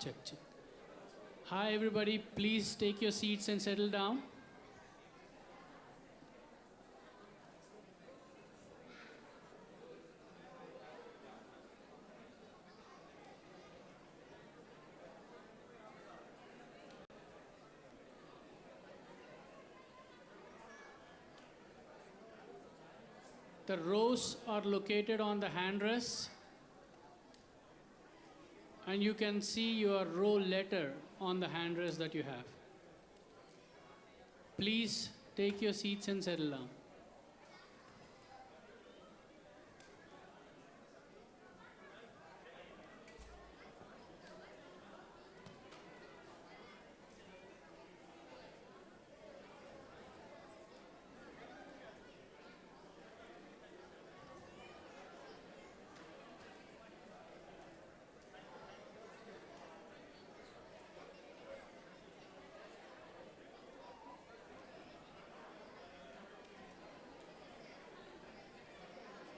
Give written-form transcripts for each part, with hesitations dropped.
Check, check. Hi, everybody. Please take your seats and settle down. The rows are located on the handrests, and you can see your row letter on the handrest that you have. Please take your seats and settle down.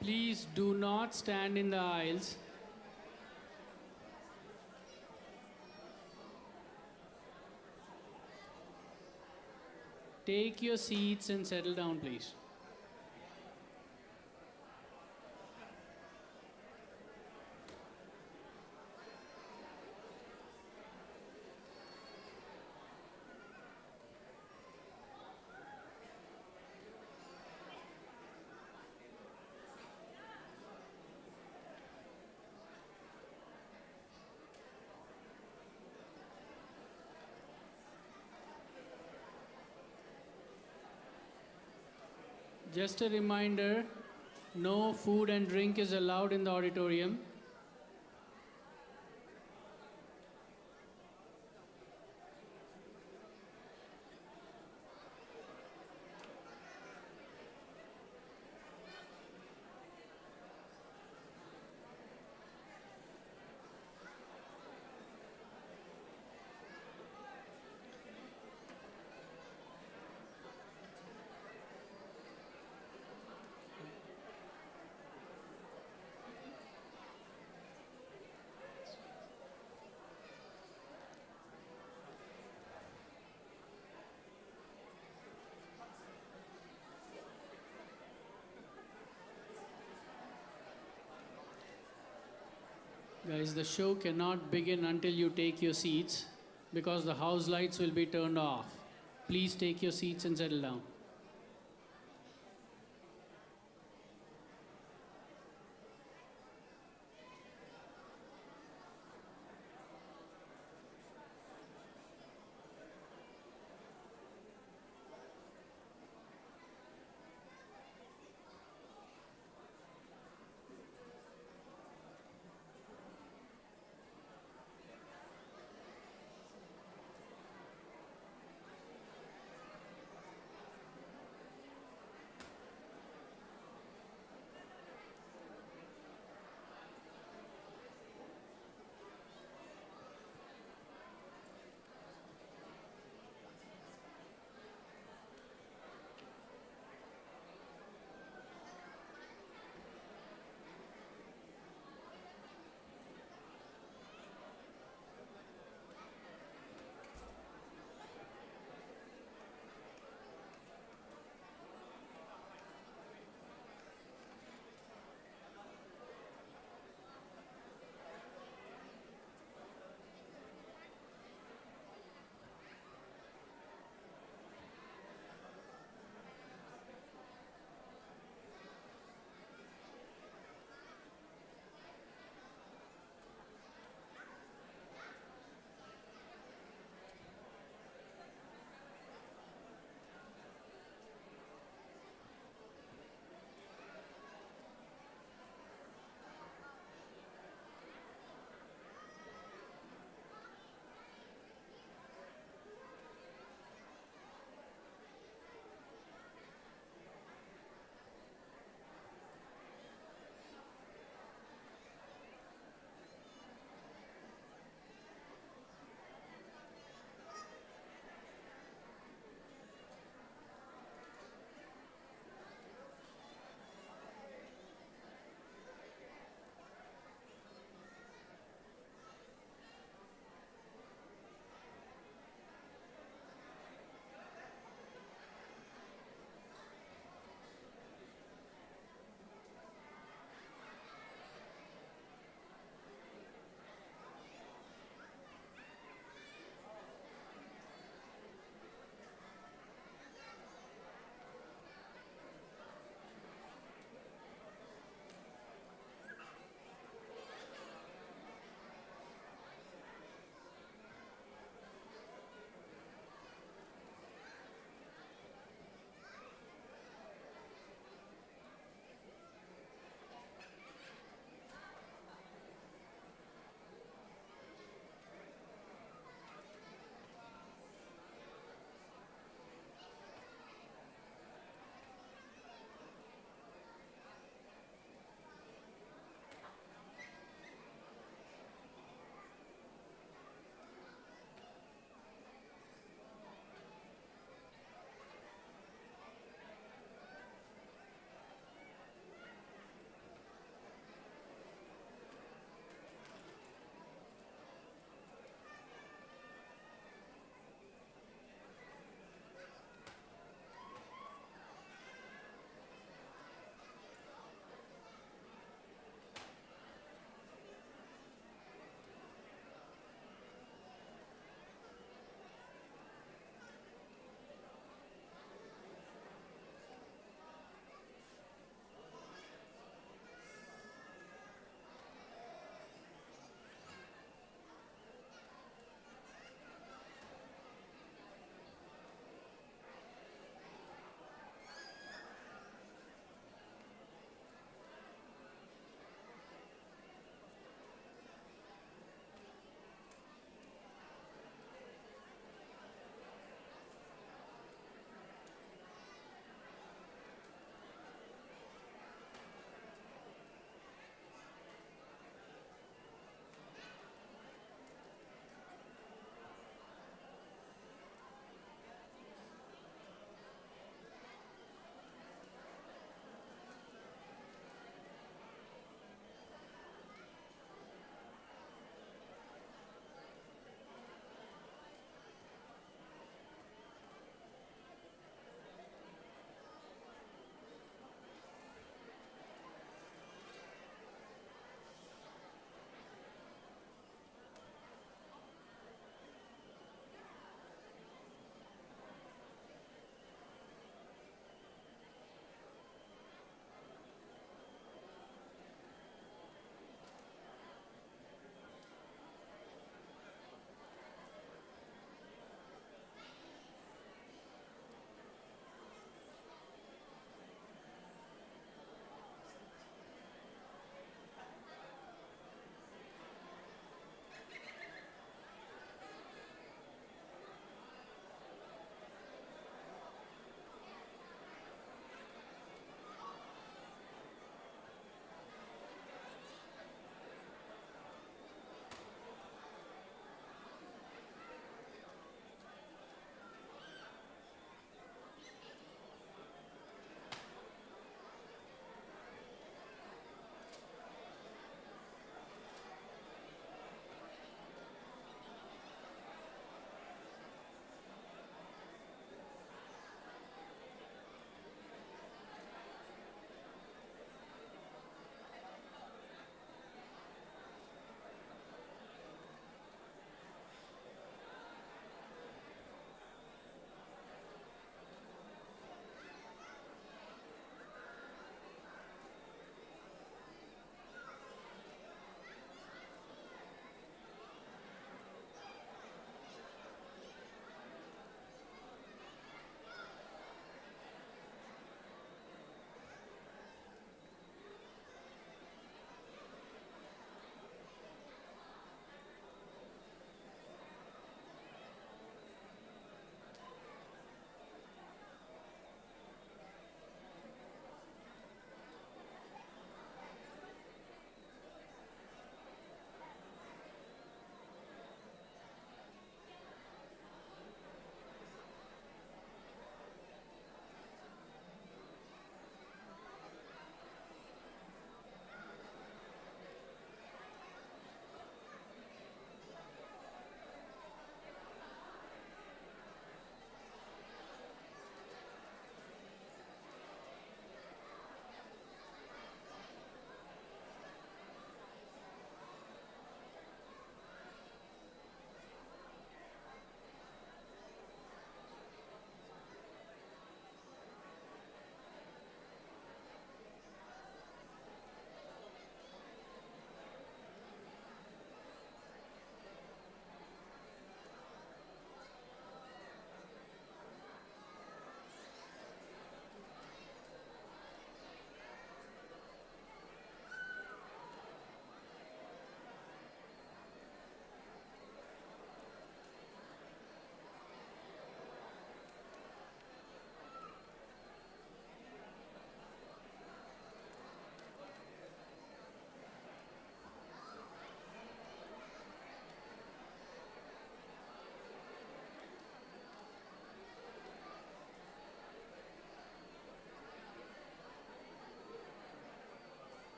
Please do not stand in the aisles. Take your seats and settle down, please. Just a reminder, no food and drink is allowed in the auditorium. Guys, the show cannot begin until you take your seats because the house lights will be turned off. Please take your seats and settle down.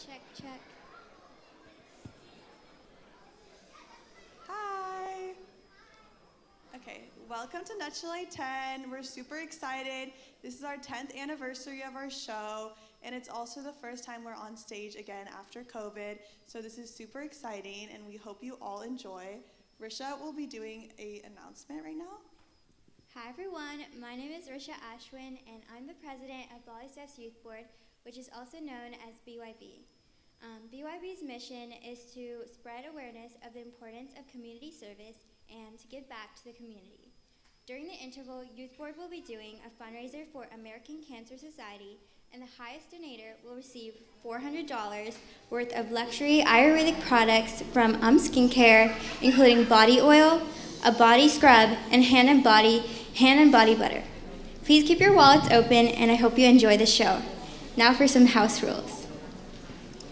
Check, check. Hi. Okay, welcome to Nachle 10. We're super excited. This is our 10th anniversary of our show, and it's also the first time we're on stage again after COVID. So this is super exciting, and we hope you all enjoy. Risha will be doing an announcement right now. Hi everyone, my name is Risha Ashwin, and I'm the president of Bollysteps Youth Board, which is also known as BYB. BYB's mission is to spread awareness of the importance of community service and to give back to the community. During the interval, Youth Board will be doing a fundraiser for American Cancer Society, and the highest donator will receive $400 worth of luxury Ayurvedic products from Skincare, including body oil, a body scrub, and hand and body butter. Please keep your wallets open, and I hope you enjoy the show. Now for some house rules.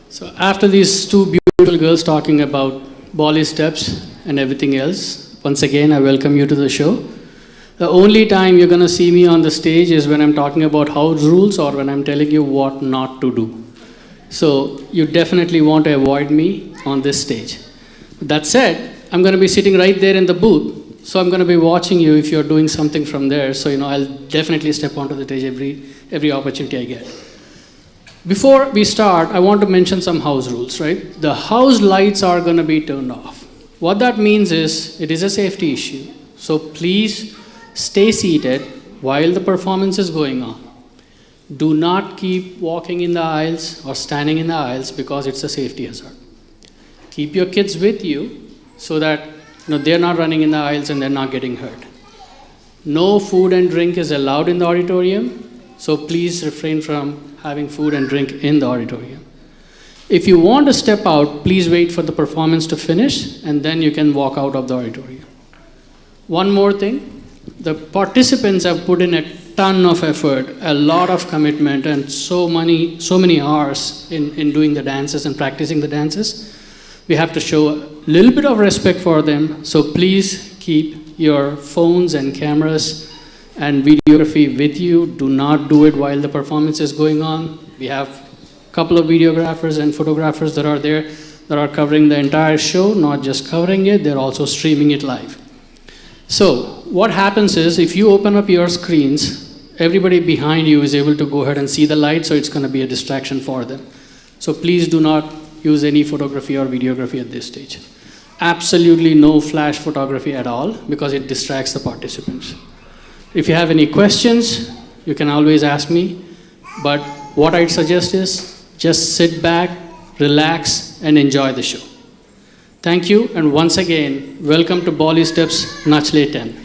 So after these two beautiful girls talking about Bollysteps and everything else, once again I welcome you to the show. The only time you're going to see me on the stage is when I'm talking about house rules or when I'm telling you what not to do. So you definitely want to avoid me on this stage. That said, I'm going to be sitting right there in the booth, so I'm going to be watching you if you're doing something from there. So I'll definitely step onto the stage every opportunity I get. Before we start, I want to mention some house rules, right? The house lights are going to be turned off. What that means is it is a safety issue. So please stay seated while the performance is going on. Do not keep walking in the aisles or standing in the aisles because it's a safety hazard. Keep your kids with you so that they're not running in the aisles and they're not getting hurt. No food and drink is allowed in the auditorium, so please refrain from having food and drink in the auditorium. If you want to step out, please wait for the performance to finish and then you can walk out of the auditorium. One more thing, the participants have put in a ton of effort, a lot of commitment, and so many hours in doing the dances and practicing the dances. We have to show a little bit of respect for them, so please keep your phones and cameras and videography with you. Do not do it while the performance is going on. We have a couple of videographers and photographers that are there that are covering the entire show, not just covering it, they're also streaming it live. So what happens is if you open up your screens, everybody behind you is able to go ahead and see the light, so it's going to be a distraction for them. So please do not use any photography or videography at this stage. Absolutely no flash photography at all because it distracts the participants. If you have any questions, you can always ask me, but what I'd suggest is just sit back, relax, and enjoy the show. Thank you, and once again, welcome to Bollysteps Nachle 10.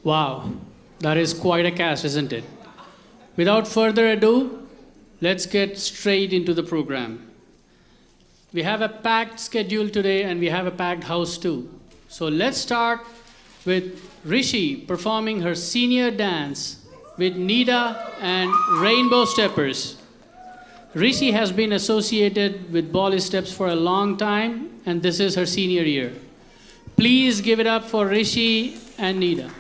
Wow, that is quite a cast, isn't it? Without further ado, let's get straight into the program. We have a packed schedule today and we have a packed house too. So let's start with Rishi performing her senior dance with Nida and Rainbow Steppers. Rishi has been associated with Bollysteps for a long time and this is her senior year. Please give it up for Rishi and Nida.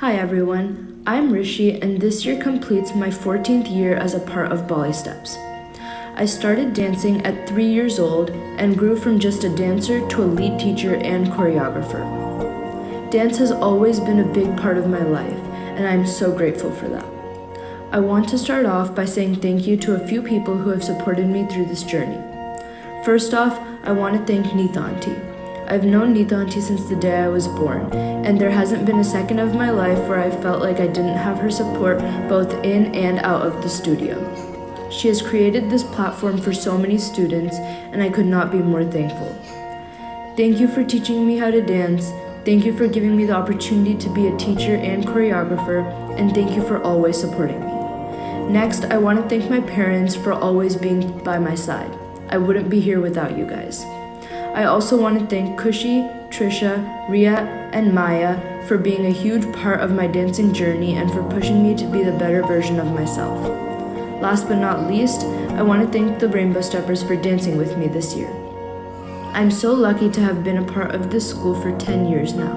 Hi everyone, I'm Rishi and this year completes my 14th year as a part of Bollysteps. I started dancing at 3 years old and grew from just a dancer to a lead teacher and choreographer. Dance has always been a big part of my life and I'm so grateful for that. I want to start off by saying thank you to a few people who have supported me through this journey. First off, I want to thank Neeta Auntie. I've known Neeta Auntie since the day I was born, and there hasn't been a second of my life where I felt like I didn't have her support both in and out of the studio. She has created this platform for so many students, and I could not be more thankful. Thank you for teaching me how to dance, thank you for giving me the opportunity to be a teacher and choreographer, and thank you for always supporting me. Next, I want to thank my parents for always being by my side. I wouldn't be here without you guys. I also want to thank Kushi, Trisha, Ria, and Maya for being a huge part of my dancing journey and for pushing me to be the better version of myself. Last but not least, I want to thank the Rainbow Steppers for dancing with me this year. I'm so lucky to have been a part of this school for 10 years now.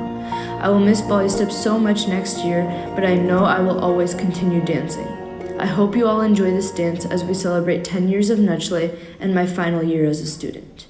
I will miss Bollysteps so much next year, but I know I will always continue dancing. I hope you all enjoy this dance as we celebrate 10 years of Nachle and my final year as a student.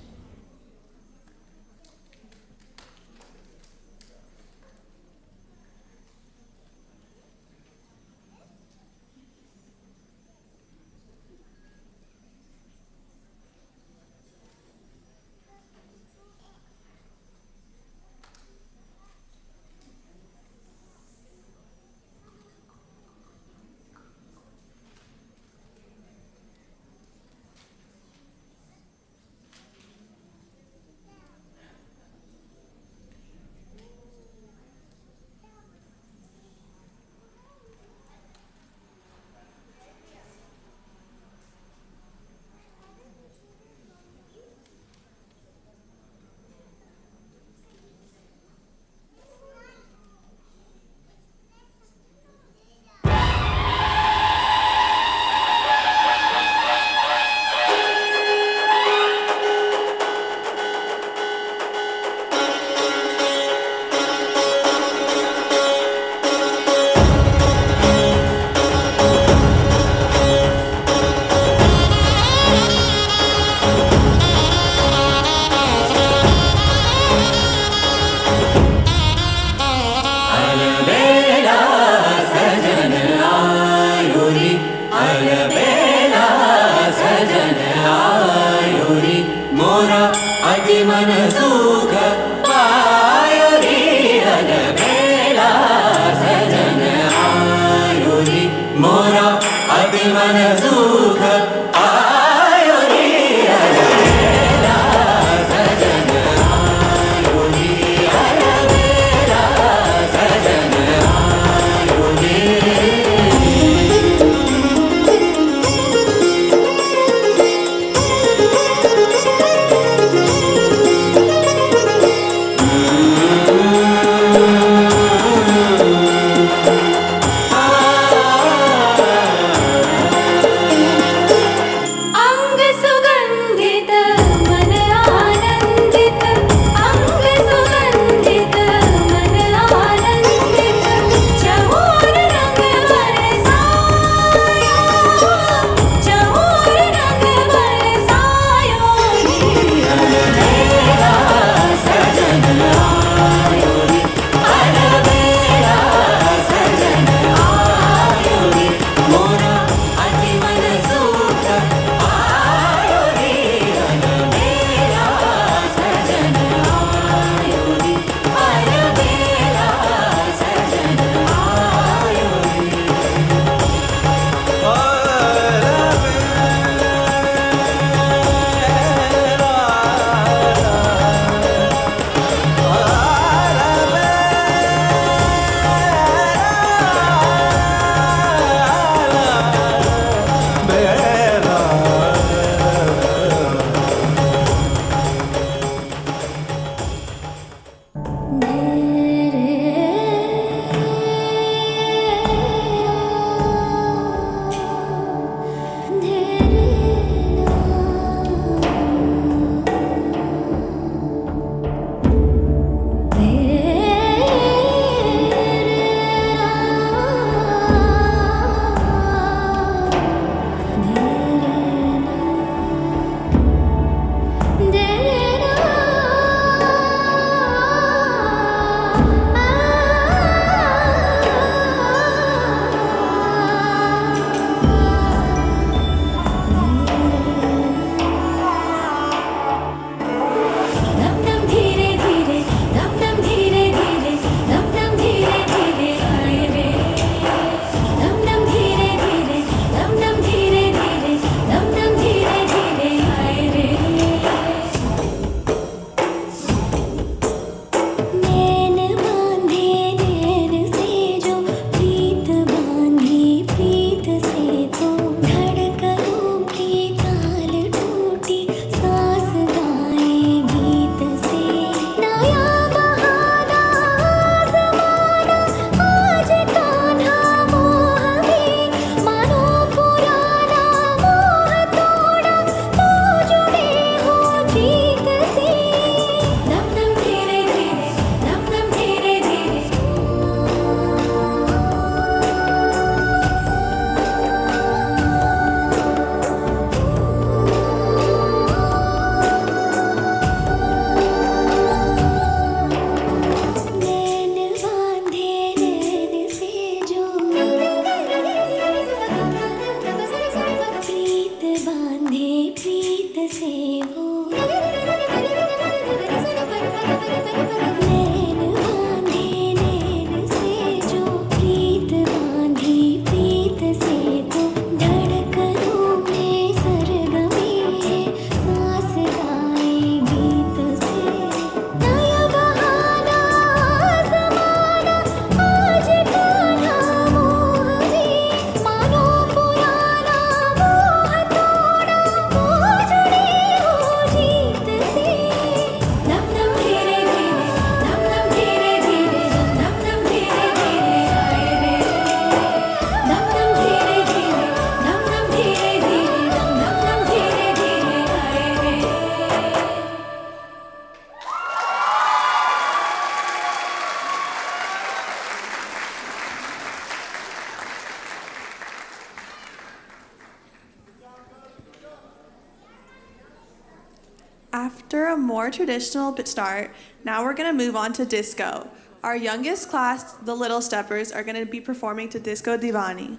after a more traditional start, now we're going to move on to disco. Our youngest class, the Little Steppers, are going to be performing to Disco Divani.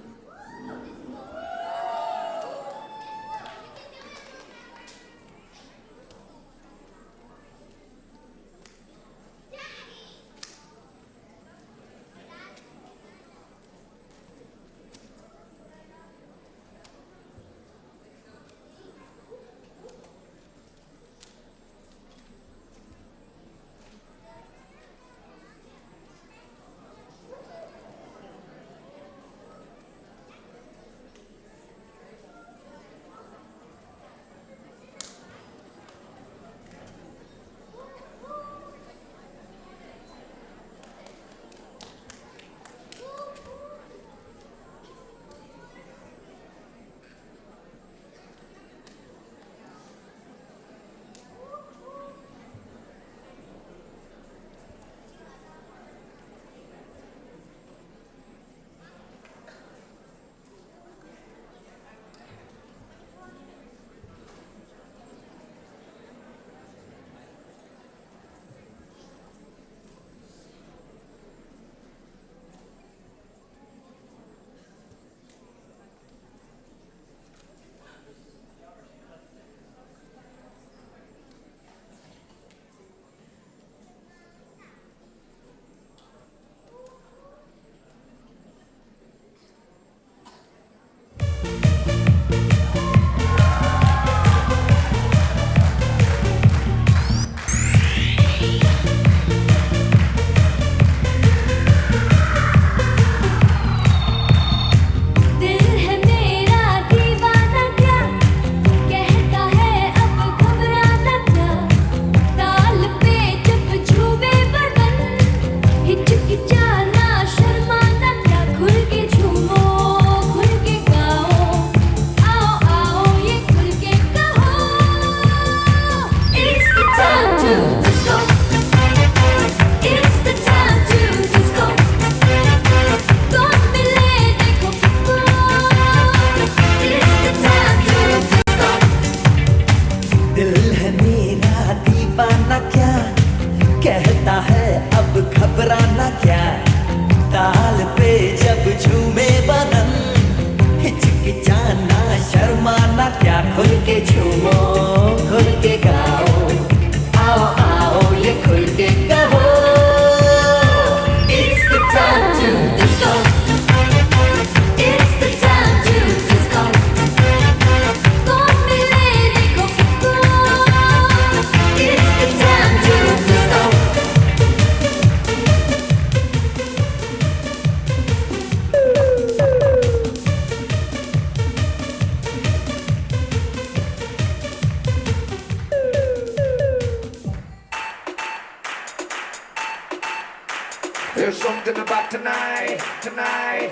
There's something about tonight, tonight.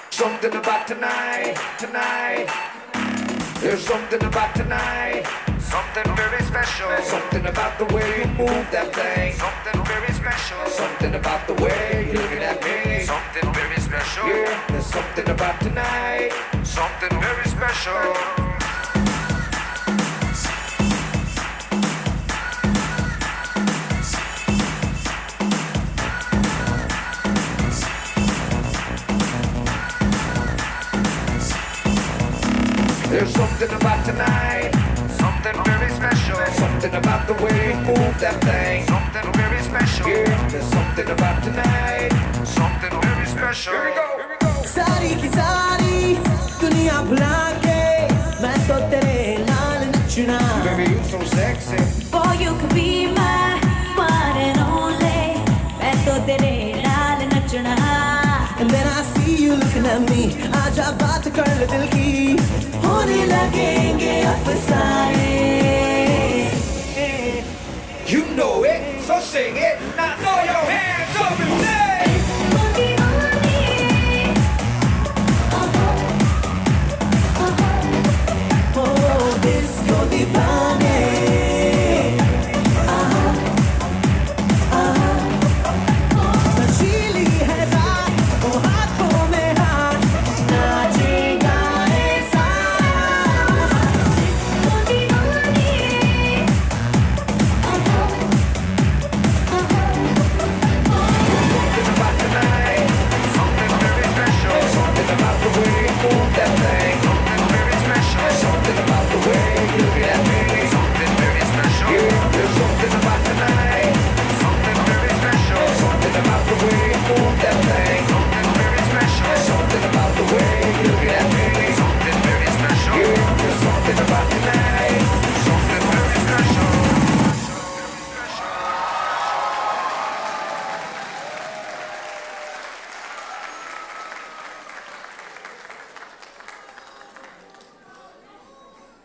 Something about tonight, tonight. There's something about tonight. Something very special. Something about the way you move that thing. Something very special. Something about the way you're looking at me. Something very special. Yeah, there's something about tonight. Something very special. There's something about tonight, something very special. Something about the way you move that thing, something very special. Yeah, there's something about tonight, something very special. Here we go, here we go. सारी की सारी दुनिया भुला के मैं तो तेरे नाल नचना. Baby, you so sexy. Boy, you could be my one and only. मैं तो तेरे नाल नचना. And then I see you looking at me. आजा बात कर ले दिल की. होने लगेंगे अफसाने. You know it, so sing it. Now throw your hands up and say. Oh, disco divane. नशीली है रात, वो हाथों में हाथ, नाचेगा ऐसा.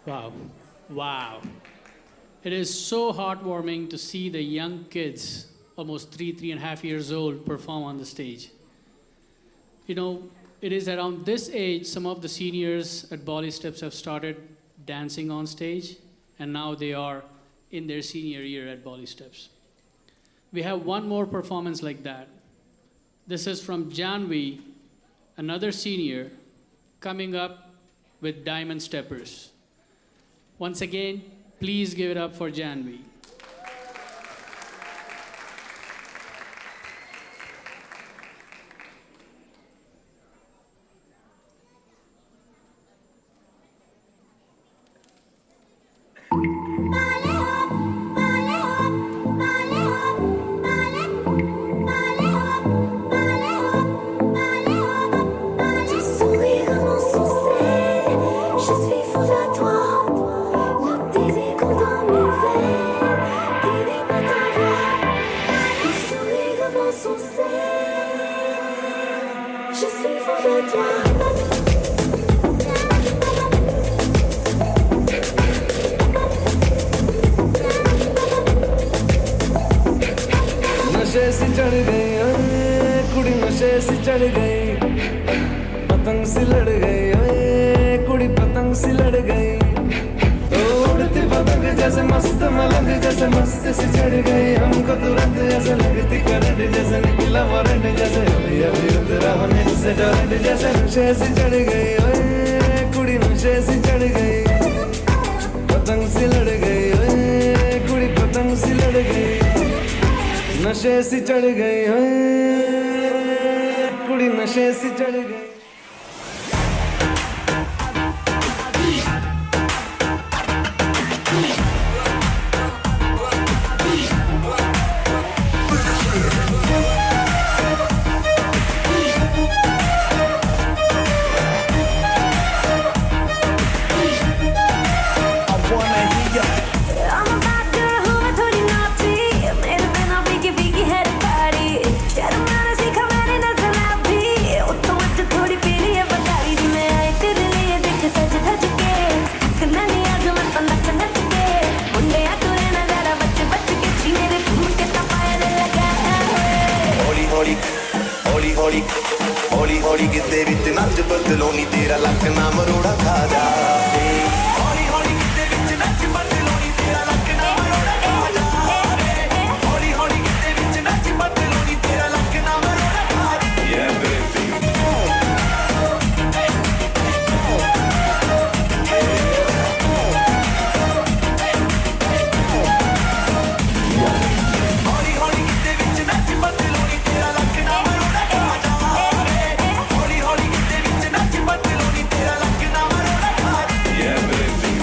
Wow. Wow. It is so heartwarming to see the young kids, almost 3.5 years old, perform on the stage. You know, it is around this age some of the seniors at Bollysteps have started dancing on stage, and now they are in their senior year at Bollysteps. We have one more performance like that. This is from Janvi, another senior, coming up with Diamond Steppers. Once again, please give it up for Janvi. Tu souris mon succès, je suis folle à toi. Le désir coule dans mes veines, guidé par ta voix. Tu souris mon succès, je suis folle de toi. नशे से चढ़ गई ओए कुड़ी नशे से चढ़ गई पतंग सी लड़ गई ओए कुड़ी पतंग सी लड़ गई ओ उड़ती पतंग जैसे मस्त मलंग जैसे मस्त सी चढ़ गई हमको तुरंत ऐसे लगती करंट जैसे निकला वारंट जैसे अभी उतरा होने से डरंट जैसे नशे से चढ़ गई ओए कुड़ी नशे से चढ़ गई पतंग सी लड़ गई ओए कुड़ी पतंग सी लड़ गई नशे सी चढ़ गई ओए कुड़ी नशे सी चढ़ गई I'm a bad girl who मैं थोड़ी naughty, मेरे बिना फीकी फीकी है party. शर्म आने सीखा मैंने नजर ना भी, तो मुझे थोड़ी पीली है बताई दी मैं आई तेरे लिए देख सज धज के, करना नहीं आज मैं तो नच नच के, मुंडे या तू रहना जरा बच बच के, सीने रे मुझे तो पायल लगा है. हौली हौली हौली हौली हौली हौली गिद्दे विच नच बदलो नी तेरा लक ना मरोड़ा खा जा हौली हौली गिद्दे विच नच बदलो नी तेरा लक ना मरोड़ा खा जा हौली हौली गिद्दे विच नच बदलो नी तेरा लक ना मरोड़ा खा जा yeah baby हौली हौली गिद्दे विच नच बदलो नी तेरा लक ना मरोड़ा खा जा हौली हौली गिद्दे विच नच बदलो नी तेरा लक ना मरोड़ा खा जा yeah baby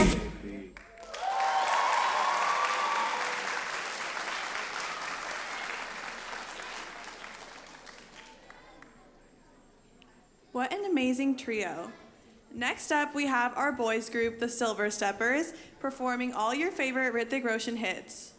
What an amazing trio. Next up, we have our boys group, the Silver Steppers, performing all your favorite Hrithik Roshan hits.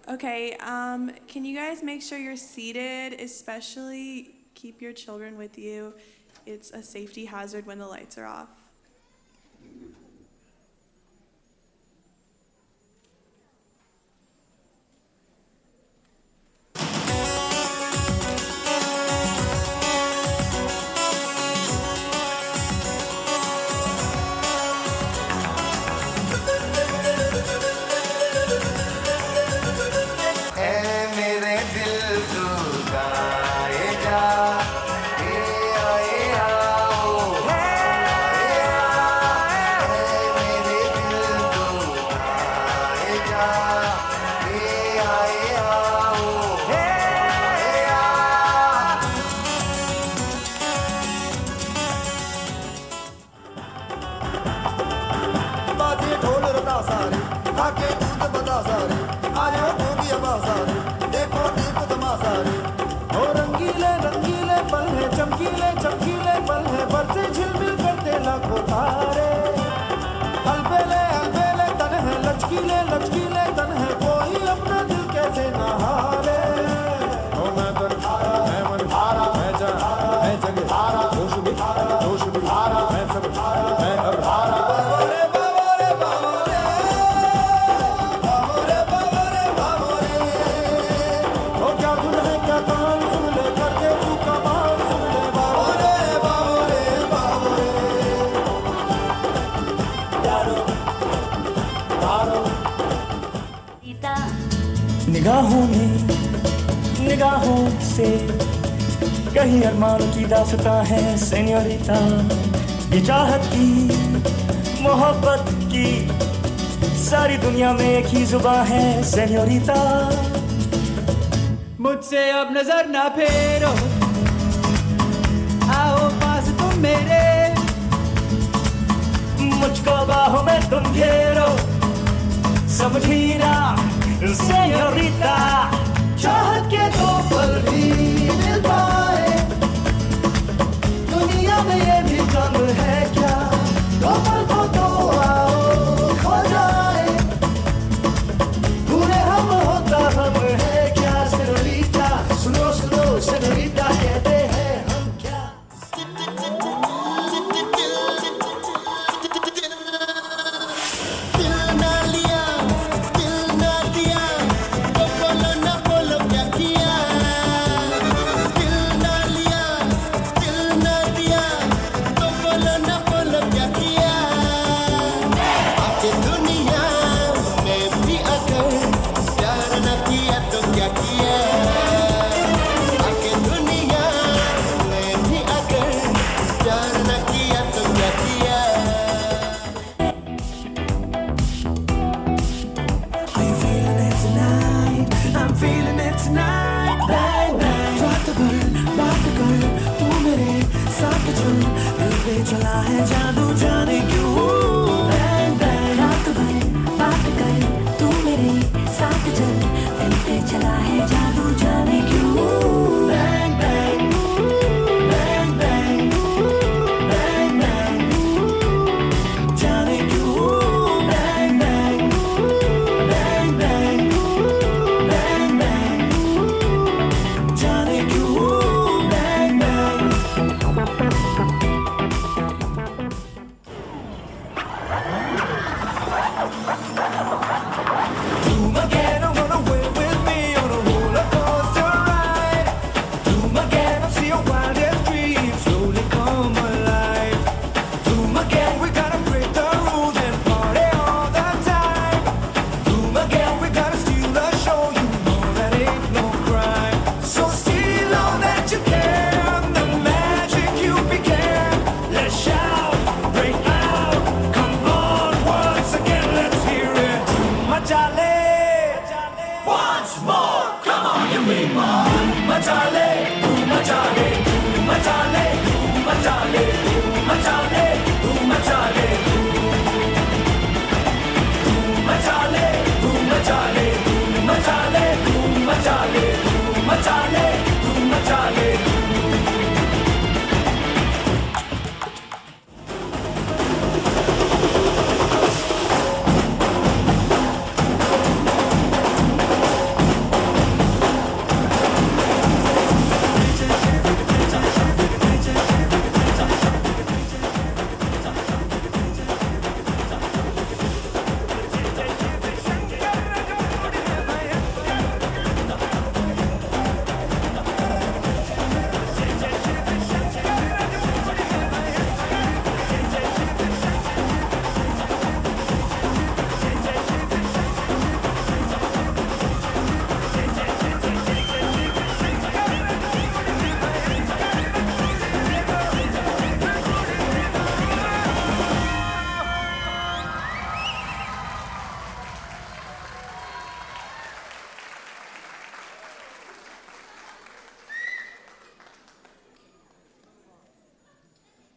Okay, can you guys make sure you're seated, especially keep your children with you. It's a safety hazard when the lights are off. ए वो तारे अलबेले अलबेले तन है लचकीले लचकीले तन है कोई अपना दिल कैसे न हारे ओ मैं तन मैं मन मैं जान मैं जग जोश भी मैं सब मैं अब बाबरे बाबरे बाबरे बाबरे बाबरे बाबरे ओ क्या धुन है क्या तान सुन ले करके तू कमाल सुन ले बाबरे बाबरे बाबरे यारो यारो निगाहों से कहीं अरमानों की दास्तां है सेन्योरिटा ये चाहत की मोहब्बत की सारी दुनिया में एक ही जुबां है सेन्योरिटा मुझसे अब नजर ना फेरो आओ पास तुम मेरे मुझको बाहों में तुम घेरो समझी ना सेन्योरिटा चाहत के दो पल भी मिल पाए दुनिया में ये भी कम है क्या दो पल को तो आओ खो जाए पूरे हम होता हम है क्या सेनोरिटा सुनो सुनो सेनोरिटा कहते हैं हम क्या चला है जादू जाने क्यों रात भर बात कर तू मेरे साथ चल दिल पे चला है जादू जाने क्यों bang bang bang bang bang bang जाने क्यों bang bang bang bang bang bang जाने क्यों bang bang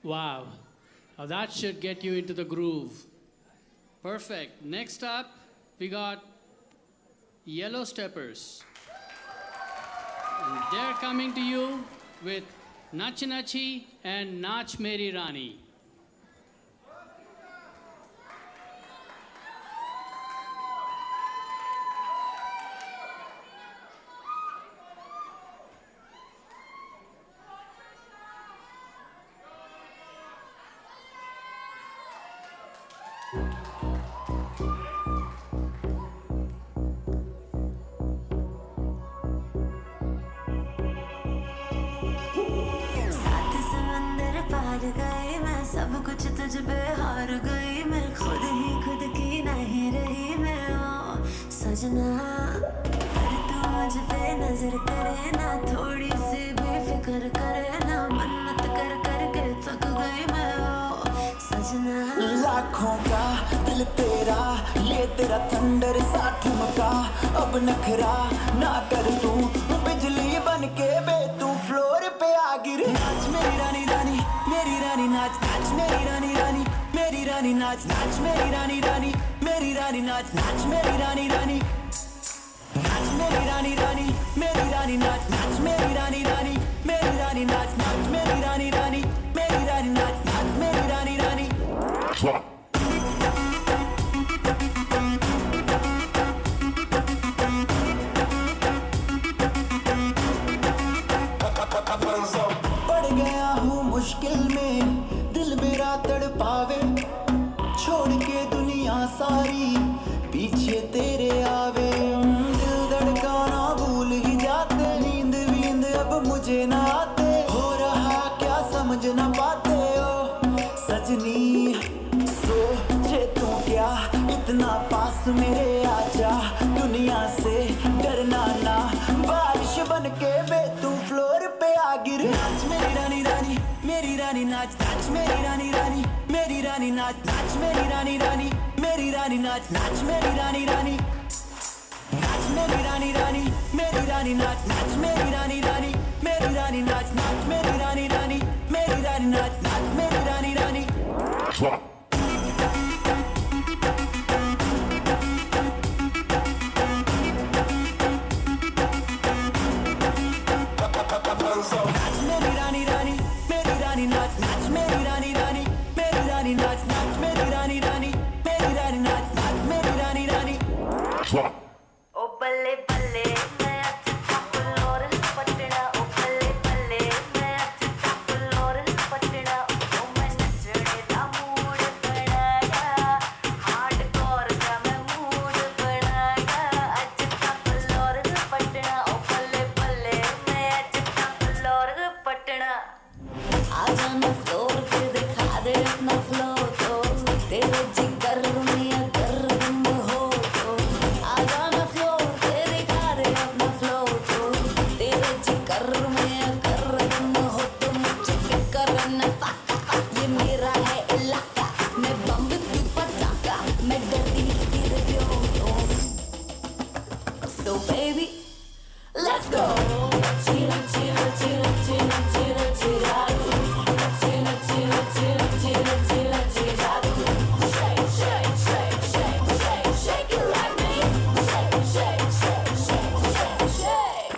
Wow. Now that should get you into the groove. Perfect. Next up, we got Yellow Steppers. And they're coming to you with Nachi Nachi and Nach Meri Rani. सात समंदर पार गए मैं सब कुछ तुझ पे हार गई मैं खुद ही खुद की नहीं रही मैं ओ सजना पर तू मुझ पे नजर करे ना थोड़ी सी भी फिक्र करे ना मन्नत कर करके थक गई मैं ओ सजना लाखों का दिल तेरा ये तेरा थंडर सा ठुमका अब नखरा ना कर तू बिजली बन के बे तू फ्लोर पे आ गिर नाच मेरी रानी रानी मेरी रानी नाच नाच मेरी रानी रानी मेरी रानी नाच नाच मेरी रानी रानी मेरी रानी नाच नाच मेरी रानी रानी नाच मेरी रानी रानी मेरी रानी नाच नाच मेरी रानी रानी मेरी रानी नाच नाच मेरी रानी रानी मेरी रानी नाच नाच मेरी रानी रानी पड़ गया हूँ मुश्किल में दिल मेरा तड़पावे छोड़ के दुनिया सारी पीछे तेरे आवे दिल धड़काना भूल ही जाते नींद वींद अब मुझे ना आते हो रहा क्या समझ ना पाते हो सजनी सोचे तू क्या इतना पास मेरे आजा दुनिया से डरना ना बारिश बन के बे तू फ्लोर पे आ गिर नाच मेरी रानी रानी मेरी रानी नाच नाच मेरी रानी रानी मेरी रानी नाच नाच मेरी रानी रानी मेरी रानी नाच नाच मेरी रानी रानी नाच मेरी रानी रानी मेरी रानी नाच नाच मेरी रानी रानी मेरी रानी नाच नाच मेरी रानी रानी मेरी रानी नाच नाच मेरी रानी रानी नाच मेरी रानी रानी मेरी रानी नाच नाच मेरी रानी रानी मेरी रानी नाच नाच मेरी रानी रानी मेरी रानी नाच नाच मेरी रानी रानी ओ बल्ले बल्ले मैं अच्छा फ्लोर पटना ओ बल्ले बल्ले मैं अच्छा फ्लोर पटना ओ मैं नचने दा मूड बनाया हार्डकोर का मैं मूड बनाया अच्छा फ्लोर पटना ओ बल्ले बल्ले मैं अच्छा फ्लोर पटना आ जाना फ्लोर पे दिखा दे अपना फ्लो तो तेरे जिगर में अगर तुम हो तो आ जाना फ्लोर पे दिखा दे अपना फ्लो तो तेरे जिगर में अगर तुम हो तो मुझे फिक्र न फाका ये मेरा है इलाका मैं बम तू पटाखा मैं डरती तेरे प्यो so baby let's go chila chila chila chila chila chila chila chila chila chila chila chila shake shake shake shake shake shake it like me shake shake shake shake shake shake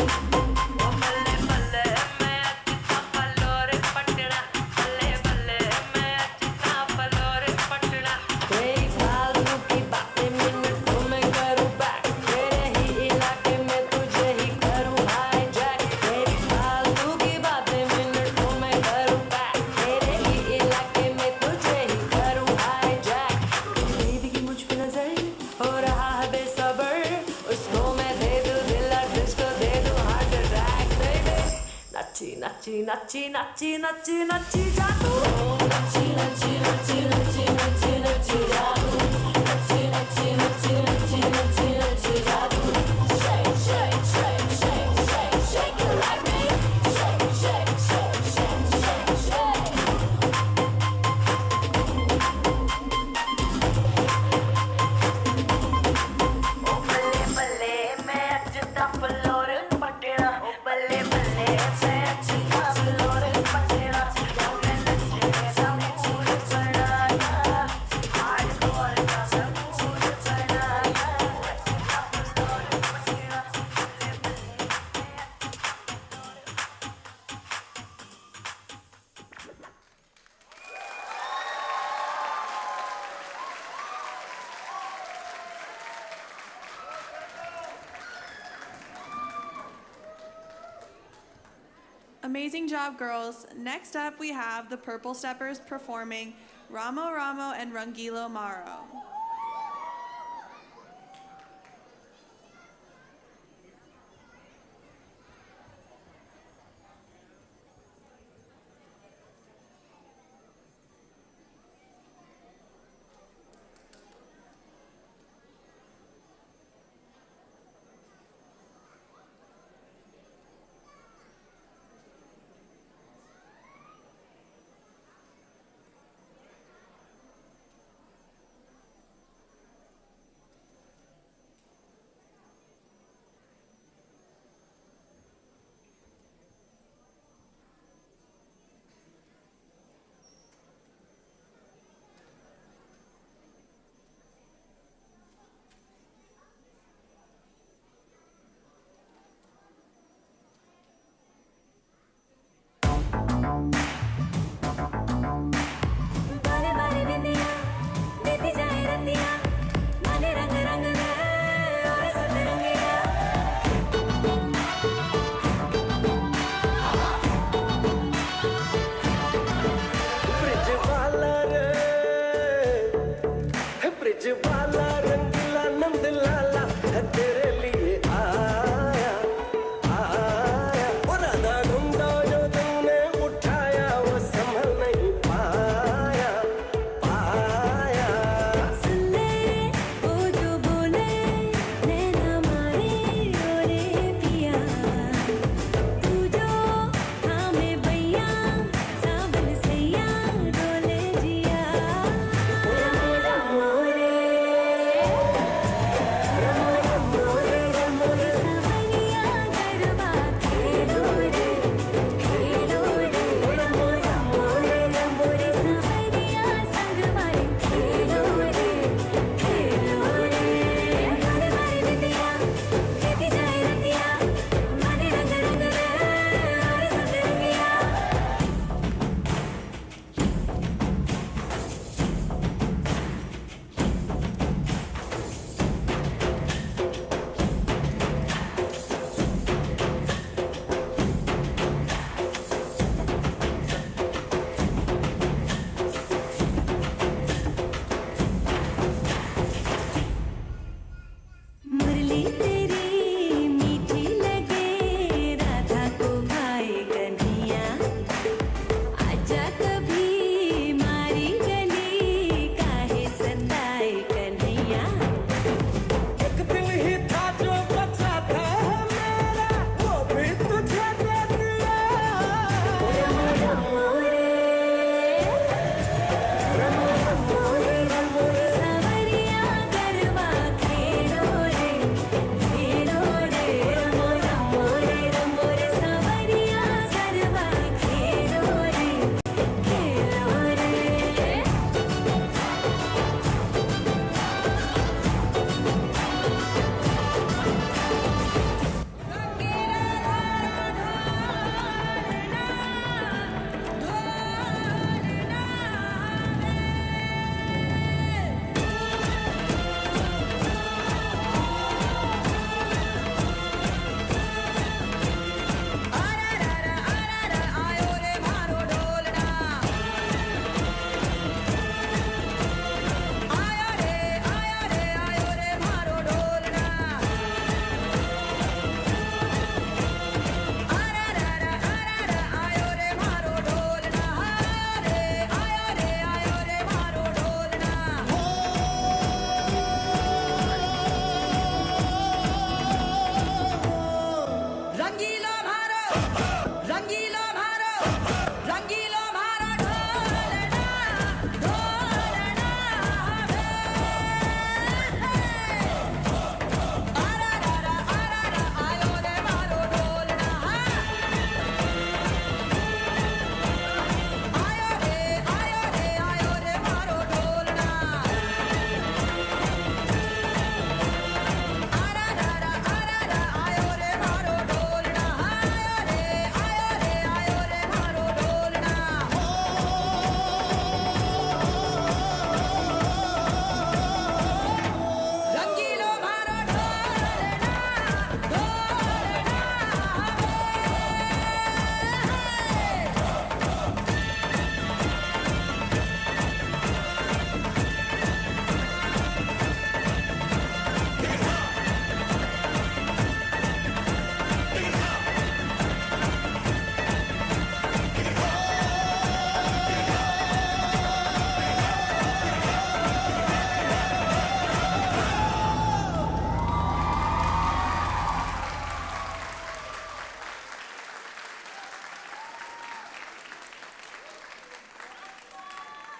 बल्ले बल्ले मैं अच्छा floor Patna बल्ले बल्ले मैं अच्छा floor Patna तेरी फालतू की बातें मिनटों में करूँ बैक तेरे ही इलाके में तुझे ही करूँ हाईजैक तेरी फालतू की बातें मिनटों में करूँ बैक तेरे ही इलाके में तुझे ही करूँ हाईजैक बेबी की मुझ पे नजर हो रहा है बेसबर उसको मैं दे दूँ दिल और तुझको दे दूँ हार्ट अटैक बेबी नच्ची नच्ची नच्ची नच्ची नच्ची नच्ची जादू नच्ची नच्ची नच्ची नच्ची नच्ची नच्ची जादू नच्ची नच्ची नच्ची नच्ची नच्ची नच्ची जादू shake shake shake shake shake shake it like me shake shake shake shake shake shake ओ बल्ले बल्ले मैं अच्छा फ्लोर पटना ओ बल्ले बल्ले मैं अच्छा फ्लोर पटना मैं नचने दा मूड बनाया hardcore Amazing job, girls. Next up, we have the Purple Steppers performing Ramo Ramo and Rangilo Maro.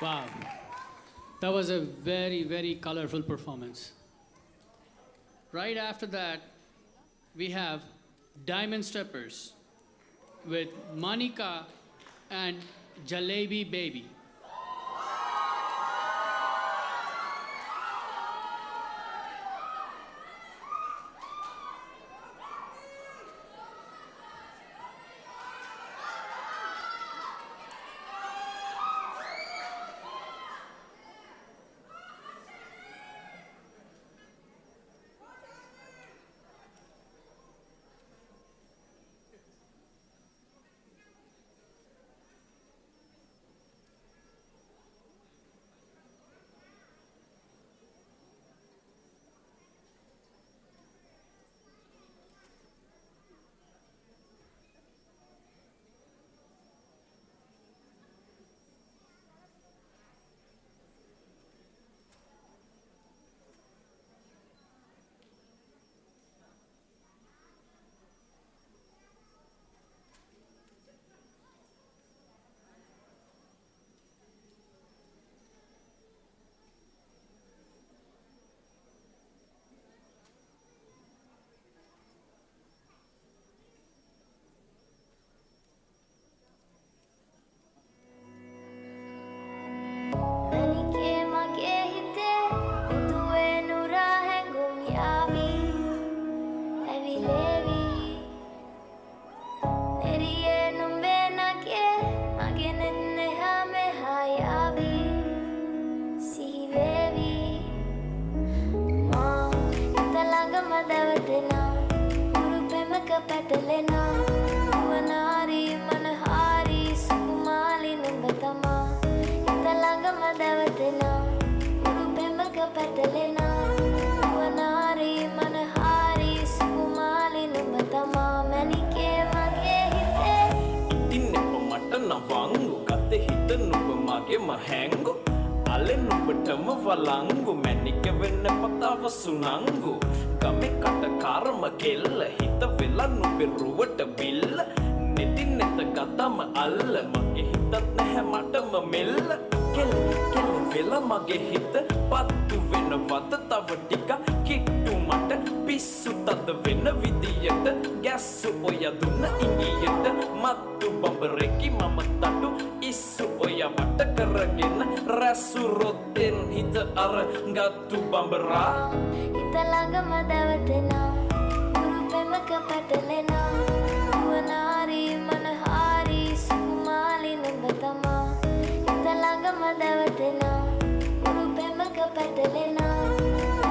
Wow. That was a very, very colorful performance. Right after that, we have Diamond Steppers with Monica and Jalebi Baby. Valangu manika venna patawa sunangu game kata karma kella hita vela nube ruwata billa netin neta gatama alla mage hitat naha matama mella kella vela mage hita pattu venna wada tawa tika kittu mata pissu tada venna vidiyata gassu oya dunna ingiyata mattu bambareki mama tadu issu oya vata karagena rasu rotten hita ara gattu bambara hita langama davatena urupemaka patalena uwanari manahari sukumali nambatama hita langama davatena urupemaka patalena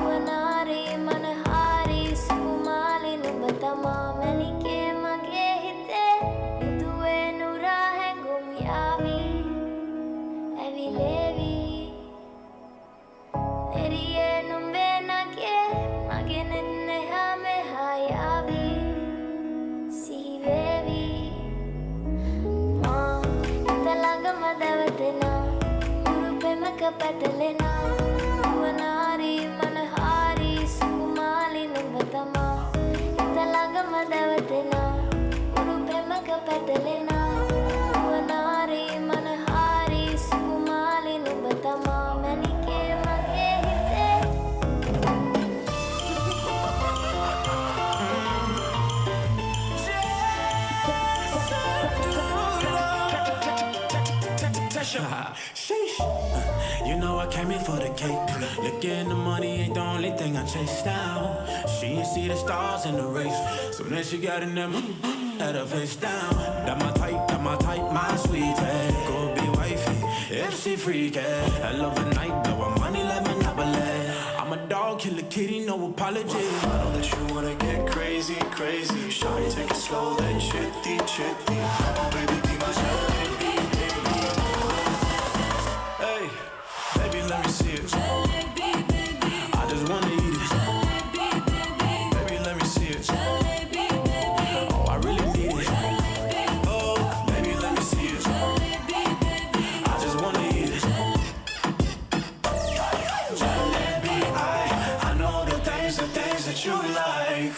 uwanari manahari sukumali nambatama manike mage hite tuwe nura hengum yavi avilevi neriye numbe nake mage nenne hame hayavi sivevi talanga madavatena urupemaka patalena uwanari manahari sukumali nambatama talanga madavatena urupemaka patalena uwanari manahari sukumali nambatama manike mage hite Sheesh. You know I came here for the cake. Looking the money ain't the only thing I chase down. She ain't see the stars in the race. So then she got in them, had her face down. That my type, my sweetie. Go be wifey, if she freaky. I love a night, blow her money like Monopoly. I'm a dog, kill a kitty, no apology. I know that you wanna get crazy, crazy. Shawty, take it slow, then chitty, chitty. Come on, baby, be my jalebi, baby. Hey, baby, let me see it. Jalebi, baby. I just wanna eat it. Jalebi, baby. Baby, let me see it. Jalebi, baby. Oh, I really need it. Jalebi. Oh, baby, let me see it. Jalebi, baby. I just wanna eat it. Jalebi, I know the things that you like.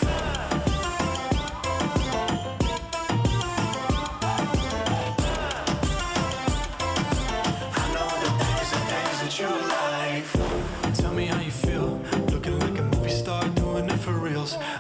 I know the things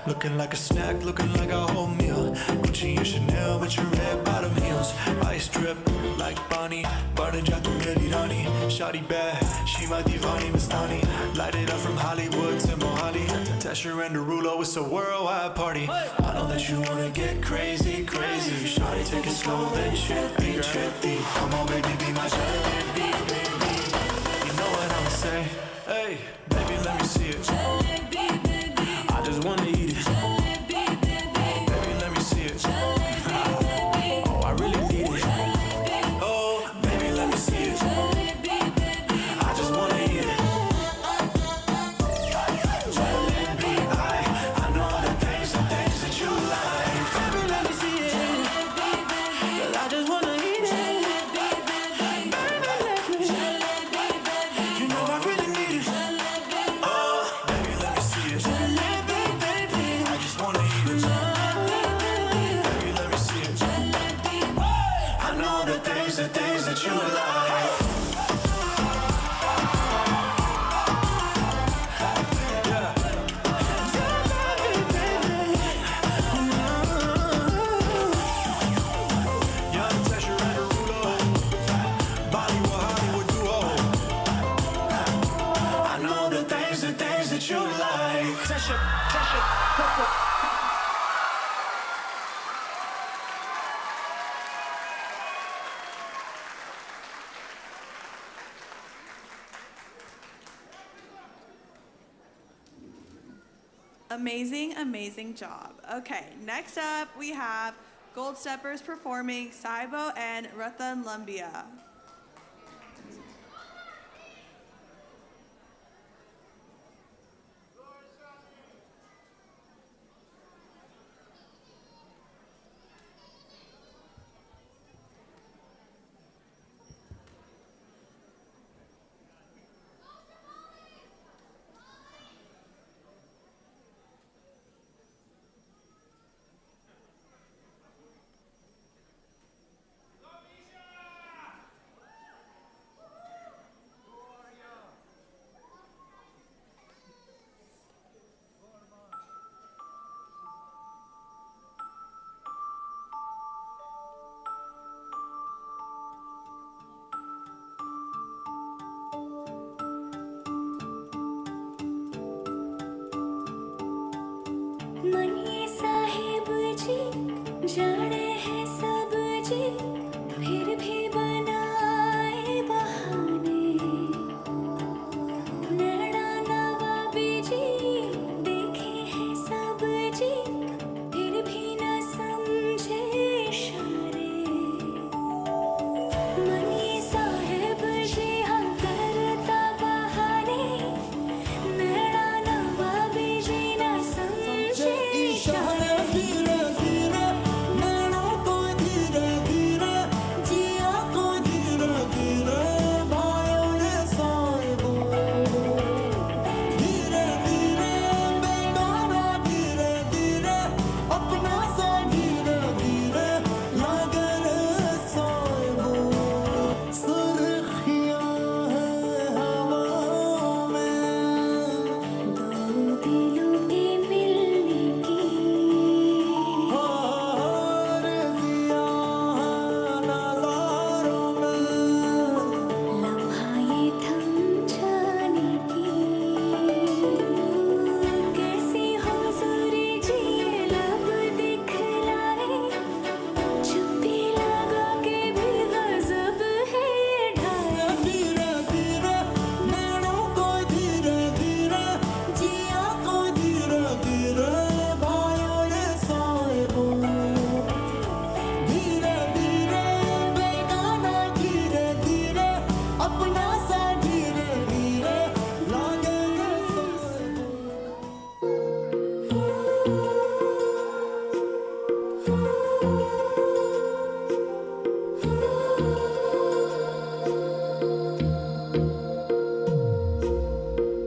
Looking like a snack, looking like a whole meal. Gucci and Chanel with your red bottom heels. Ice drip like Bonnie, burn ja tu meri rani. Shawty bad, she my divani Mastani. Light it up from Hollywood to Mohali. Tesher and Derulo, it's a worldwide party. I know that you wanna get crazy, crazy. Shawty, take it slow, then trippy, trippy. Come on, baby, be my jalebi, baby. You know what I'ma say? Hey, baby, let me see it. I just wanna eat it. Baby, let me see it. Oh, I really need it. Oh, baby, let me see it. I just wanna eat it. Jalebi, I know the things that you like. Baby, let me see it. 'Cause I just wanna eat it. Baby, let me. You know I really need it. Oh, baby, let me see it. I just wanna eat it. Baby, let me see it. I know the things that you like. Young Tesher and Derulo, Bollywood, Hollywood duo. I know the things that you like. Tesher, Amazing, amazing job. Okay, next up we have Gold Steppers performing Saibo and Ratan Lumbia. Mani Sahib ji जाने हैं सब जी फिर भी बनाए बहाने नैना नवाबी जी देखे हैं सब जी फिर भी न समझे इशारे मनी साहिब जी हम करता बहाने नैना नवाबी जी न समझे इशारे धीरे धीरे नैनों को धीरे धीरे जिया को धीरे धीरे भाइयों रे साहिबो धीरे धीरे बेगाना धीरे धीरे अपना सा धीरे धीरे लागे रे साहिबो सुर्खियां हैं हवाओं में दो दिलों के मिलने की आरज़ियां हैं नज़ारों में लम्हा ये थम जाने की कैसी हुज़ूरी जी ये लब दिखलाए चुप्पी लगा के भी गज़ब है ये ढाए धीरे धीरे नैनों को धीरे धीरे जिया को धीरे धीरे भाइयों रे साहिबो धीरे धीरे बेगाना धीरे धीरे अपना सा धीरे धीरे लागे रे साहिबो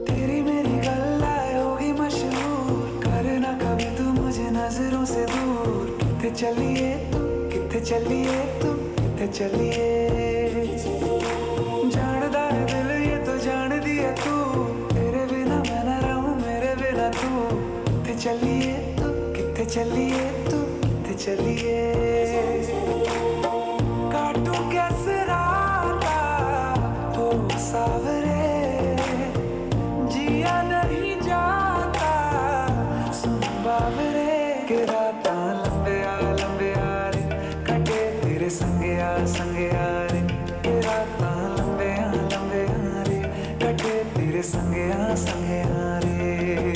तेरी मेरी गल्लाए होगी मशहूर करना कभी तू मुझे नजरों से दूर किथे चलिए तू किथे चलिए तू किथे चलिए जानदा है दिल ये तो जान दिया तू तेरे बिना मैं न रहूं मेरे बिना तू किथे चलिए तू किथे चलिए तू किथे चलिए काटू कैसे राता हो सावरे जिया नहीं जाता सुन बावरे के राता लंबे आ रे कटे तेरे संगे आ रे के राता लंबे आ रे कटे तेरे संगे आ रे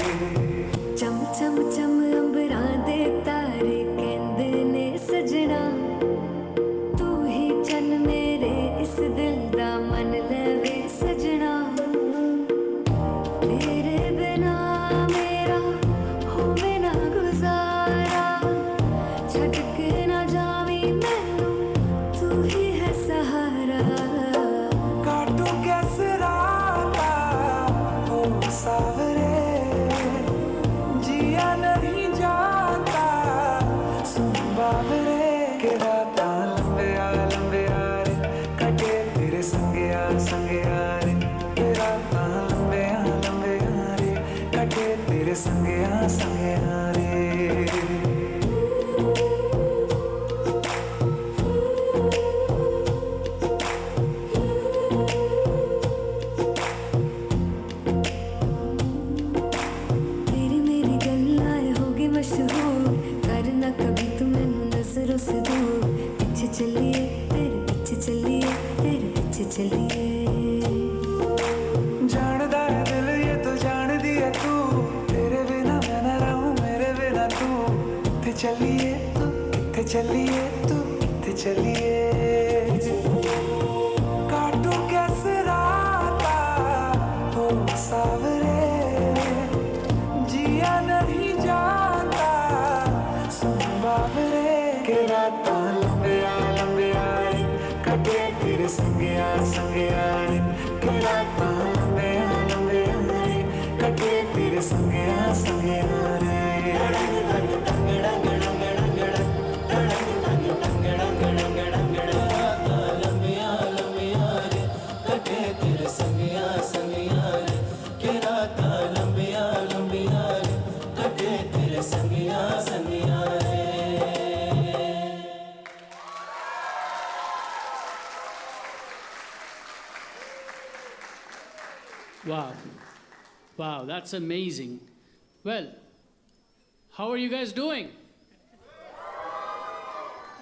चम चम चम अंबरा दे तारे कहंदे ने सजना तू ही चन मेरे इस दिल दा मन लवे सजना तेरे बिना मेरा होवे ना गुजारा छड़ के ना जावी मैनू तू ही है सहारा काटू कैसे राता हो सावरे जिया नहीं जाता सुन बावरे के राता लंबे आ रे कटे तेरे संगे आ रे के राता लंबे आ रे कटे तेरे संगे आ रे तेरी मेरी गल्लाएं होगी मशहूर करना कभी तू मैनू नजरों से दूर पीछे चलिए तेरे पीछे चलिए तेरे पीछे चलिए जानदा है दिल ये तो जान दिया तू तेरे बिना मैं न रहूं मेरे बिना तू किथे चलिए तू किथे चलिए तू किथे चलिए काटू कैसे राता हो सावरे जिया नहीं जाता सुन बावरे के राता लंबे आ रे कटे तेरे संगे आ रे के राता लंबे आ रे कटे तेरे संगे आ रे Wow. Wow, that's amazing. Well, how are you guys doing?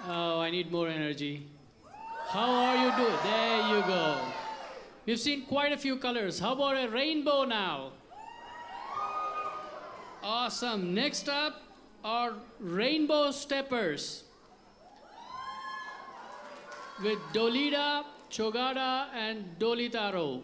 Oh, I need more energy. How are you doing? There you go. We've seen quite a few colors. How about a rainbow now? Awesome. Next up are rainbow steppers with Dolida, Chogada, and Dolitaro.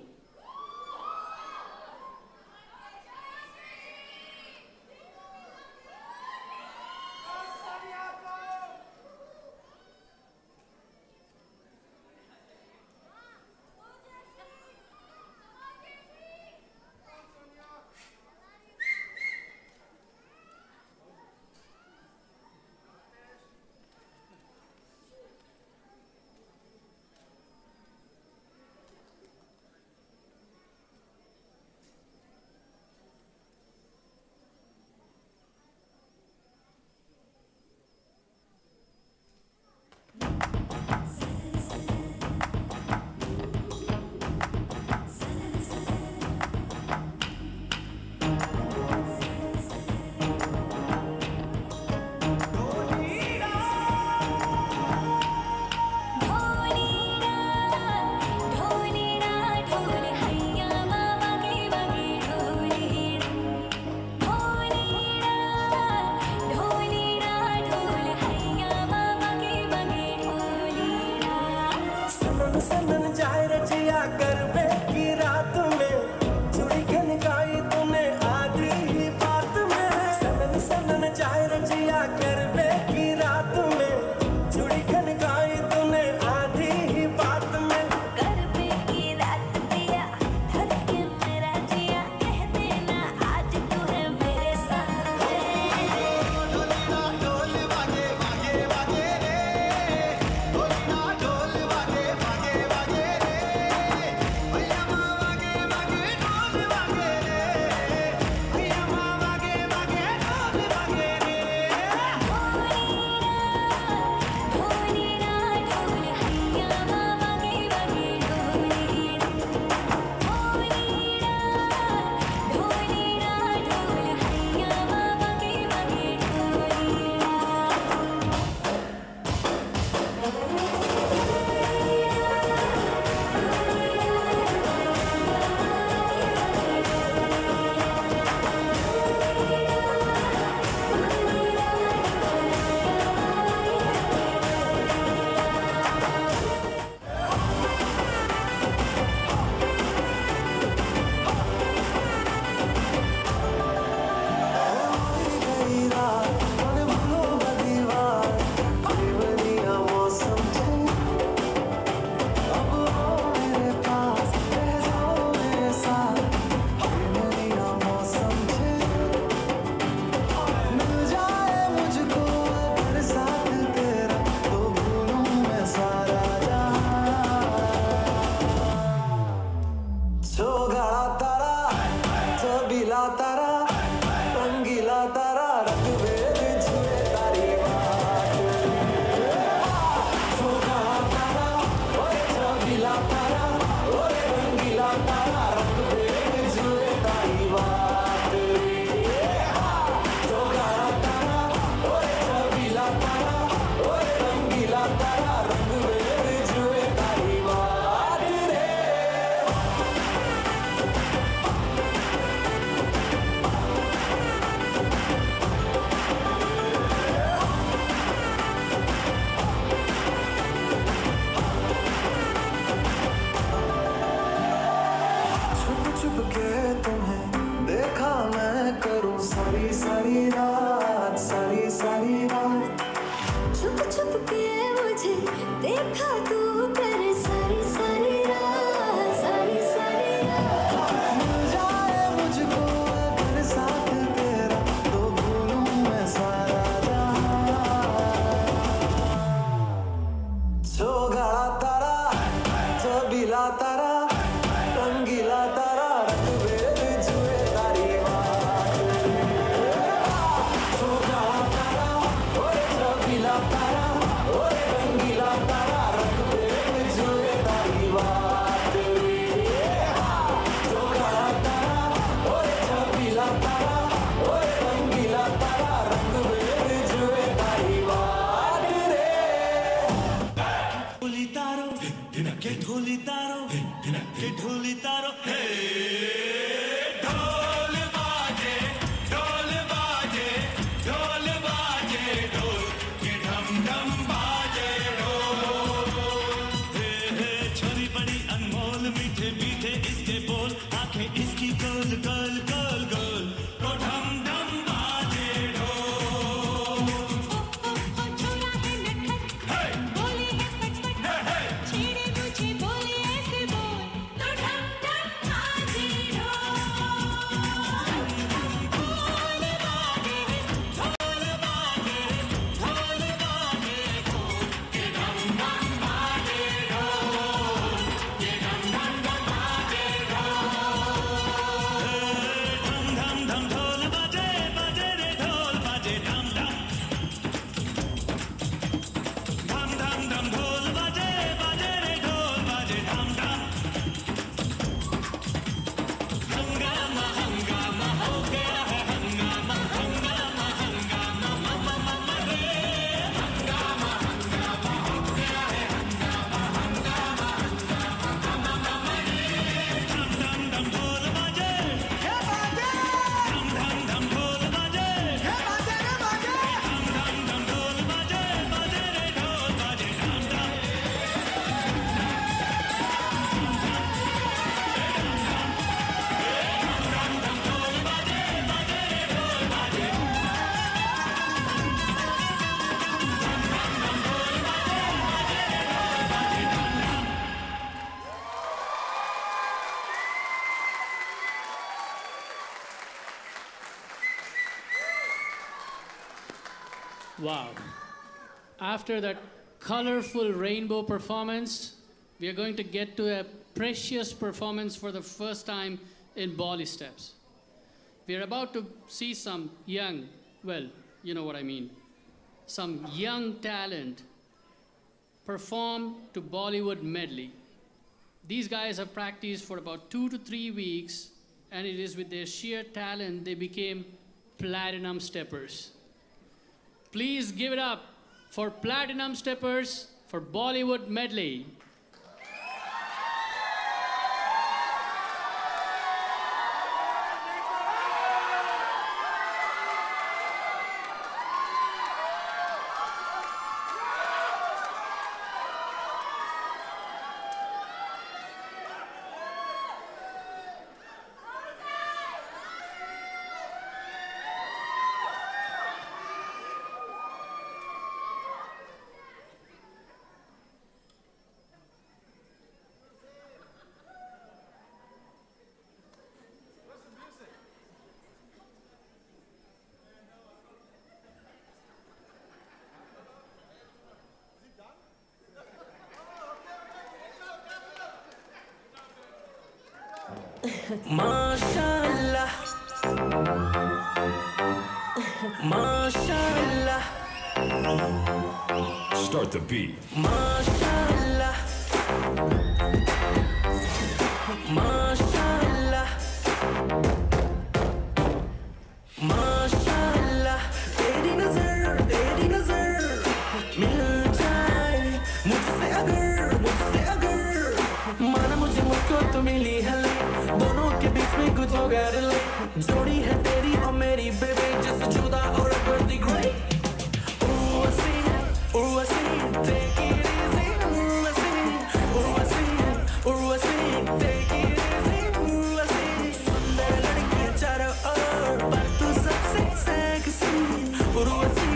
Wow. After that colorful rainbow performance, we are going to get to a precious performance for the first time in Bollysteps. We are about to see some young, well, you know what I mean, some young talent perform to Bollywood medley. These guys have practiced for about 2 to 3 weeks, and it is with their sheer talent they became platinum steppers. Please give it up for platinum steppers for Bollywood medley. Mashallah, Mashallah, Start the beat. Mashallah, Mashallah, Mashallah. तेरी नजर मिल जाए मुझसे अगर माना मुझे मुझको तो मिली है दोनों के बीच में कुछ हो गया रिले जोड़ी है तेरी और मेरी बेबी जैसे जुदा और बर्दी ग्रे Urvashi take it easy Urvashi take it easy Urvashi सुंदर लड़की चारों ओर पर तू सबसे sexy Urvashi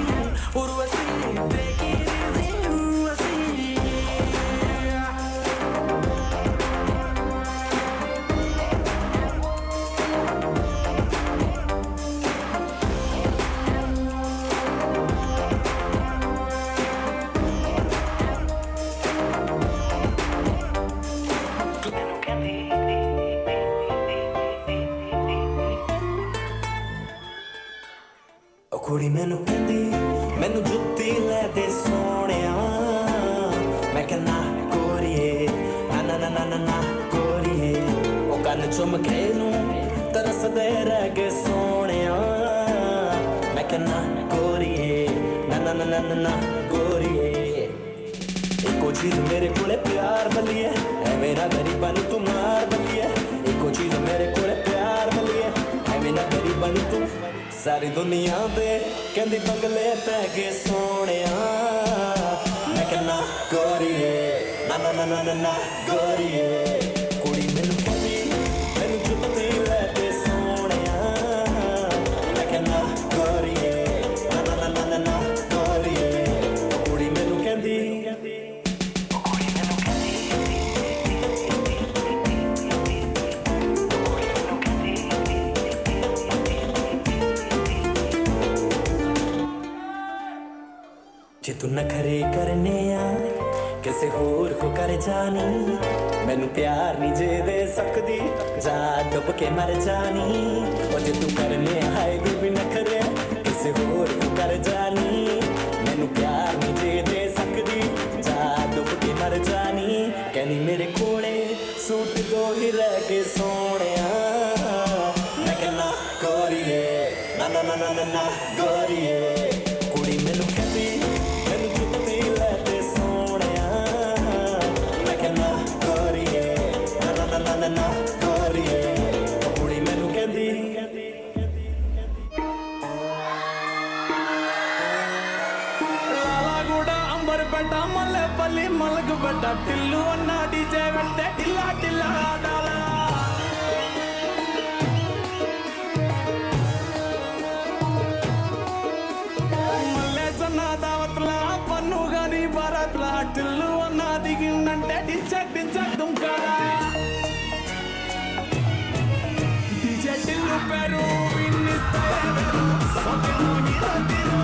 take it easy Urvashi कुड़ी मैनू कहंदी मैनू जुत्ती लै दे सोहणिया मैं कहना गोरीए ना ना ना ना ना गोरीए ओ कन्न चुम के नू तरसदे रह गए सोहणिया मैं कहना गोरीए ना ना ना ना ना गोरीए एको चीज मेरे कोले प्यार बलिए है मेरा गरीबन तू मार बलिए एको चीज मेरे कोले प्यार बलिए है मेरा गरीबन तू सारी दुनिया दे कहंदी बंगले पै गए सोहणिया मैं कहना गोरीए ना ना ना ना ना गोरीए कुड़ी मैनू कहंदी मैनू जुत्ती लै दे सोहणिया मैं कहना गोरीए ना ना ना ना ना गोरीए कुड़ी मैनू कहंदी जे तू नखरे करने आ किसे होर को कर जानी मैनू प्यार नहीं जे दे सकदी जा डुब के मर जानी और जे तू करने आए भी नखरे किसे होर को कर जानी मैनू प्यार नहीं जे दे सकदी जा डुब के मर जानी कहनी मेरे कोले सूट दो ही रह के सोहणिया मैं कहना गोरीए ना ना ना ना ना गोरीए कुड़ी मैनू कहंदी मैनू जुत्ती लै दे सोहणिया मैं कहना गोरीए ना ना ना ना ना गोरीए कुड़ी मैनू कहंदी लाला गुड़ा अंबर बेटा मले पली मलग बेटा टिल्लू अन्ना डीजे बेटे टिल्ला टिल्ला डाला పన్ను గాని భారత్లా టిల్లు అన్న దిగిందంటే డించక్ డించక్ దుంకారా డీజే టిల్లు పేరు విన్నిస్తే ఒకే హీరో తీరు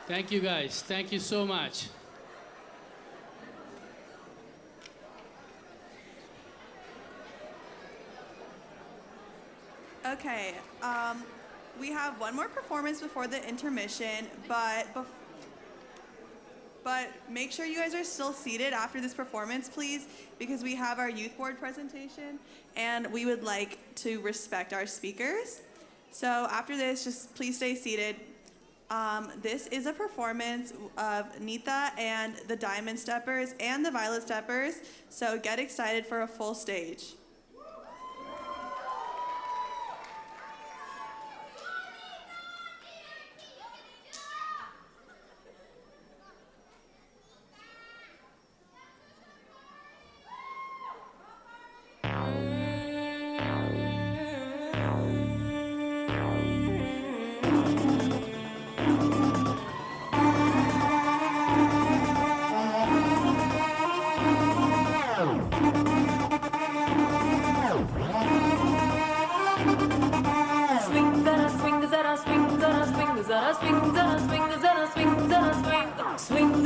Thank you guys. Thank you so much. Okay, we have one more performance before the intermission, but make sure you guys are still seated after this performance, please, because we have our youth board presentation, and we would like to respect our speakers. So after this, just please stay seated. This is a performance of Nita and the Diamond Steppers and the Violet Steppers, so get excited for a full stage. Swing,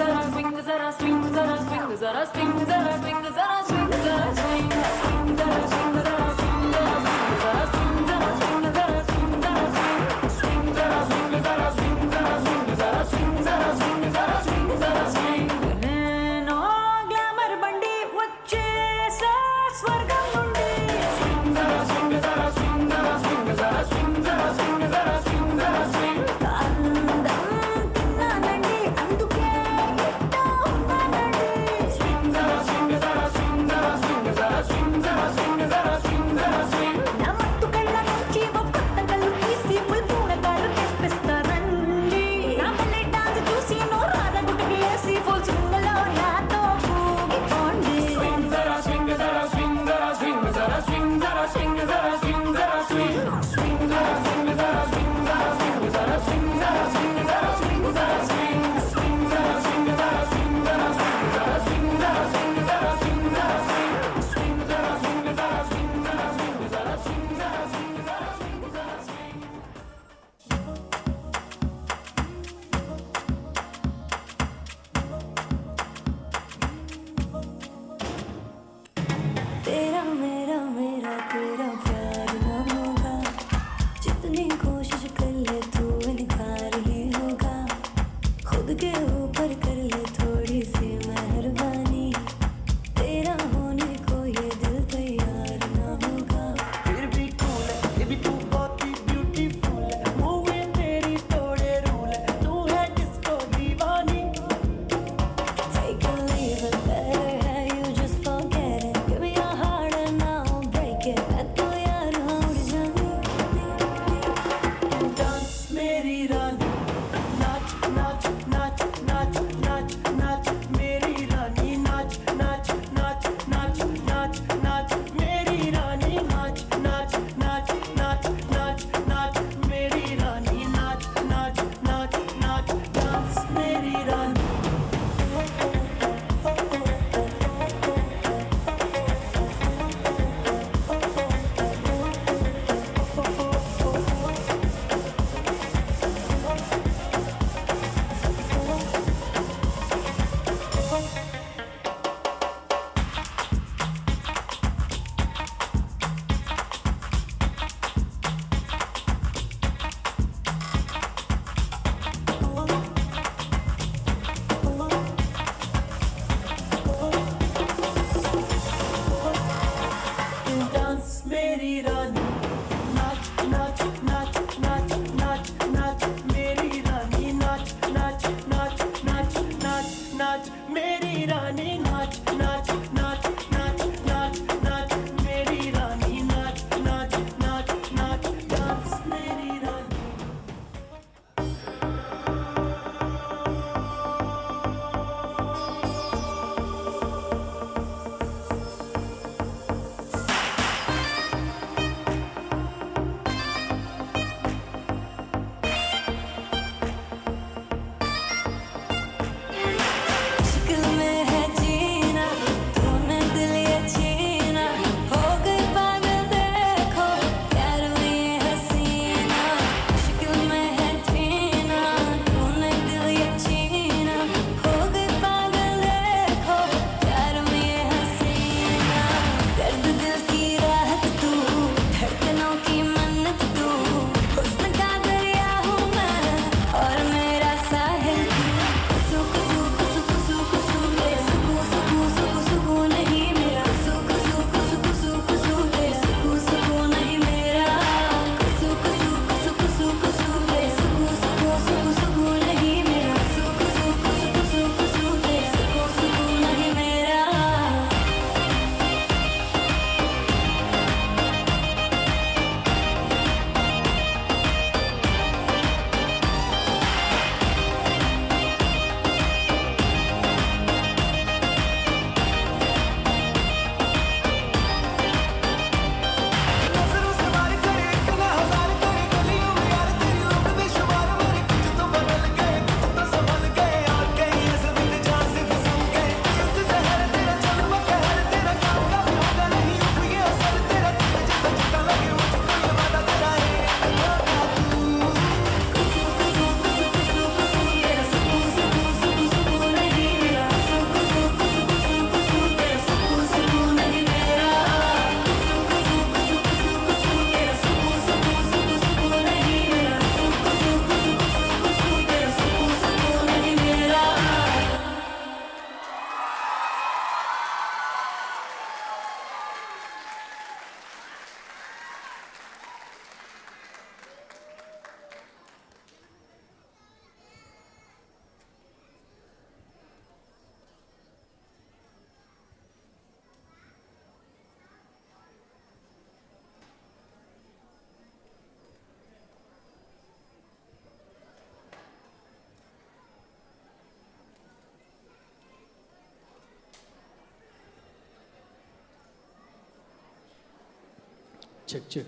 Check, check.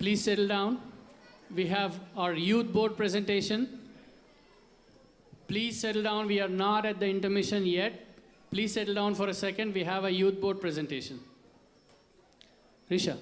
Please settle down. We have our youth board presentation. Please settle down. We are not at the intermission yet. Please settle down for a second. We have a youth board presentation. Risha.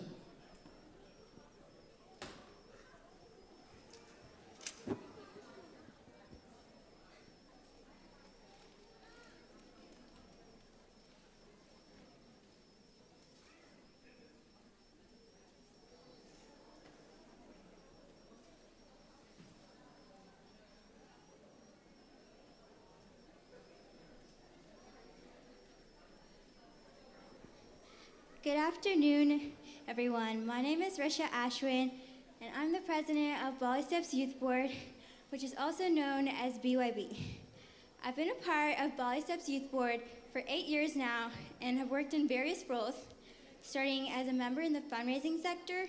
Good afternoon, everyone. My name is Risha Ashwin, and I'm the president of Bollysteps Youth Board, which is also known as BYB. I've been a part of Bollysteps Youth Board for 8 years now and have worked in various roles, starting as a member in the fundraising sector,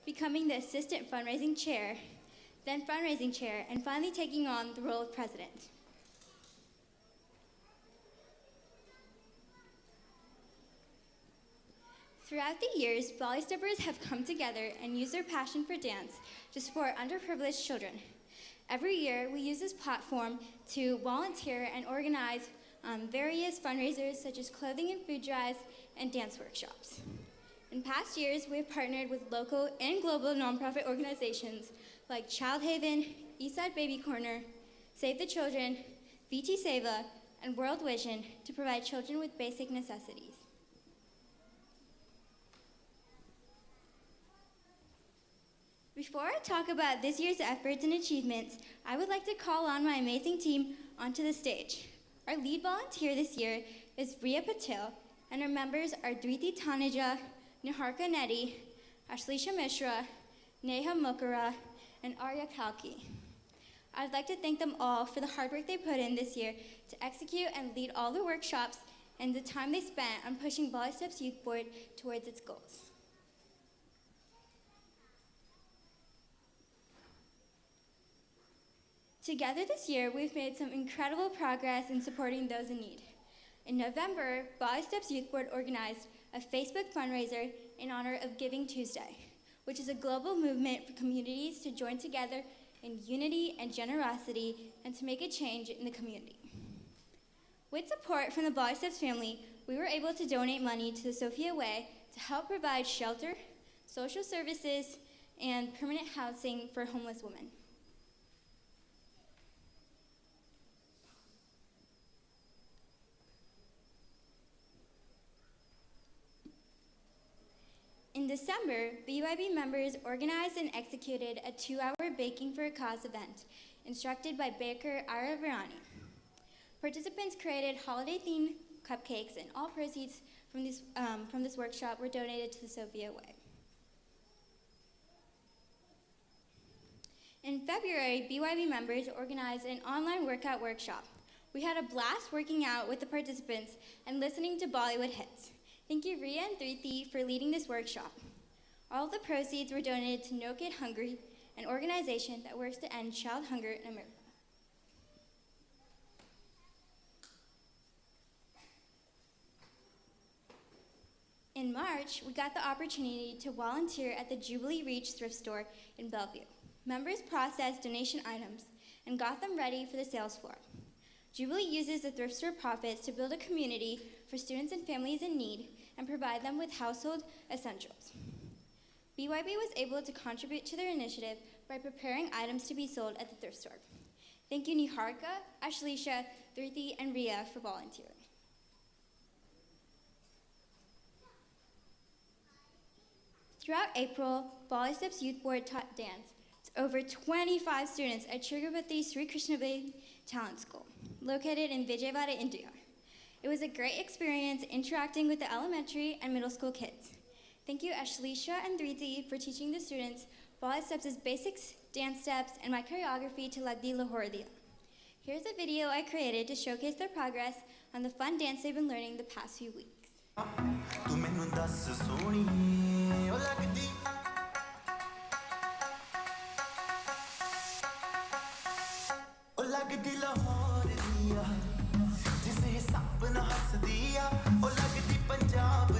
becoming the assistant fundraising chair, then fundraising chair, and finally taking on the role of president. Throughout the years, Bollysteppers have come together and used their passion for dance to support underprivileged children. Every year, we use this platform to volunteer and organize various fundraisers such as clothing and food drives and dance workshops. In past years, we have partnered with local and global nonprofit organizations like Child Haven, Eastside Baby Corner, Save the Children, VT Seva, and World Vision to provide children with basic necessities. Before I talk about this year's efforts and achievements, I would like to call on my amazing team onto the stage. Our lead volunteer this year is Riya Patel, and our members are Dhriti Taneja, Niharika Neti, Ashleisha Mishra, Neha Mukara, and Arya Kalki. I'd like to thank them all for the hard work they put in this year to execute and lead all the workshops and the time they spent on pushing Bollysteps Youth Board towards its goals. Together this year, we've made some incredible progress in supporting those in need. In November, Bollysteps Youth Board organized a Facebook fundraiser in honor of Giving Tuesday, which is a global movement for communities to join together in unity and generosity and to make a change in the community. With support from the Bollysteps family, we were able to donate money to the Sophia Way to help provide shelter, social services, and permanent housing for homeless women. In December, BYB members organized and executed a 2-hour Baking for a Cause event, instructed by baker Ira Virani. Participants created holiday-themed cupcakes, and all proceeds from this workshop were donated to the Sophia Way. In February, BYB members organized an online workout workshop. We had a blast working out with the participants and listening to Bollywood hits. Thank you, Riya and Dhriti, for leading this workshop. All of the proceeds were donated to No Kid Hungry, an organization that works to end child hunger in America. In March, we got the opportunity to volunteer at the Jubilee Reach thrift store in Bellevue. Members processed donation items and got them ready for the sales floor. Jubilee uses the thrift store profits to build a community for students and families in need and provide them with household essentials. BYB was able to contribute to their initiative by preparing items to be sold at the thrift store. Thank you, Niharika, Ashleisha, Dhriti, and Riya for volunteering. Throughout April, Bollysteps Youth Board taught dance to over 25 students at Chirgapati Sri Krishna Bay Talent School, located in Vijayawada, India. It was a great experience interacting with the elementary and middle school kids. Thank you, Ashleisha and Dhriti, for teaching the students Bollysteps' basic dance steps and my choreography to Lagdi Lahordia. Here's a video I created to showcase their progress on the fun dance they've been learning the past few weeks. लगदी लाहौर दिया जिसे सपना हंस दिया ओ लगदी Punjab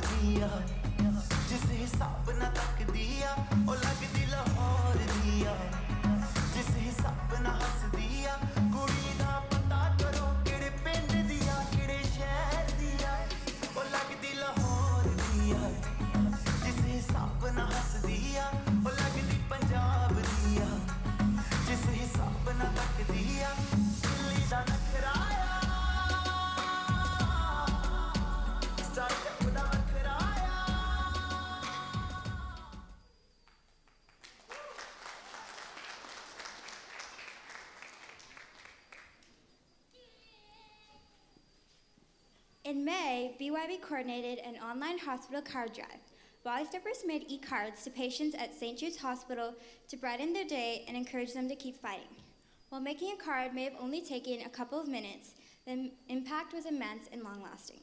In May, BYB coordinated an online hospital card drive. Bollysteppers made e-cards to patients at St. Jude's Hospital to brighten their day and encourage them to keep fighting. While making a card may have only taken a couple of minutes, the impact was immense and long-lasting.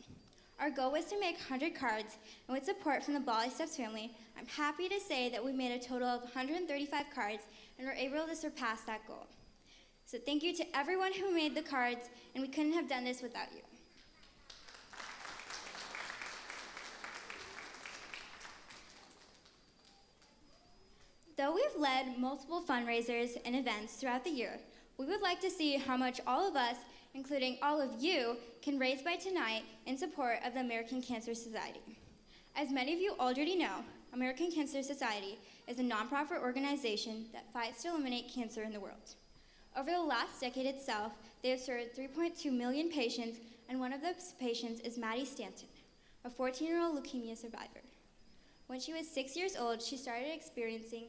Our goal was to make 100 cards, and with support from the Bollysteps family, I'm happy to say that we made a total of 135 cards and were able to surpass that goal. So thank you to everyone who made the cards, and we couldn't have done this without you. Though we've led multiple fundraisers and events throughout the year, we would like to see how much all of us, including all of you, can raise by tonight in support of the American Cancer Society. As many of you already know, American Cancer Society is a nonprofit organization that fights to eliminate cancer in the world. Over the last decade itself, they have served 3.2 million patients, and one of those patients is Maddie Stanton, a 14-year-old leukemia survivor. When she was 6 years old, she started experiencing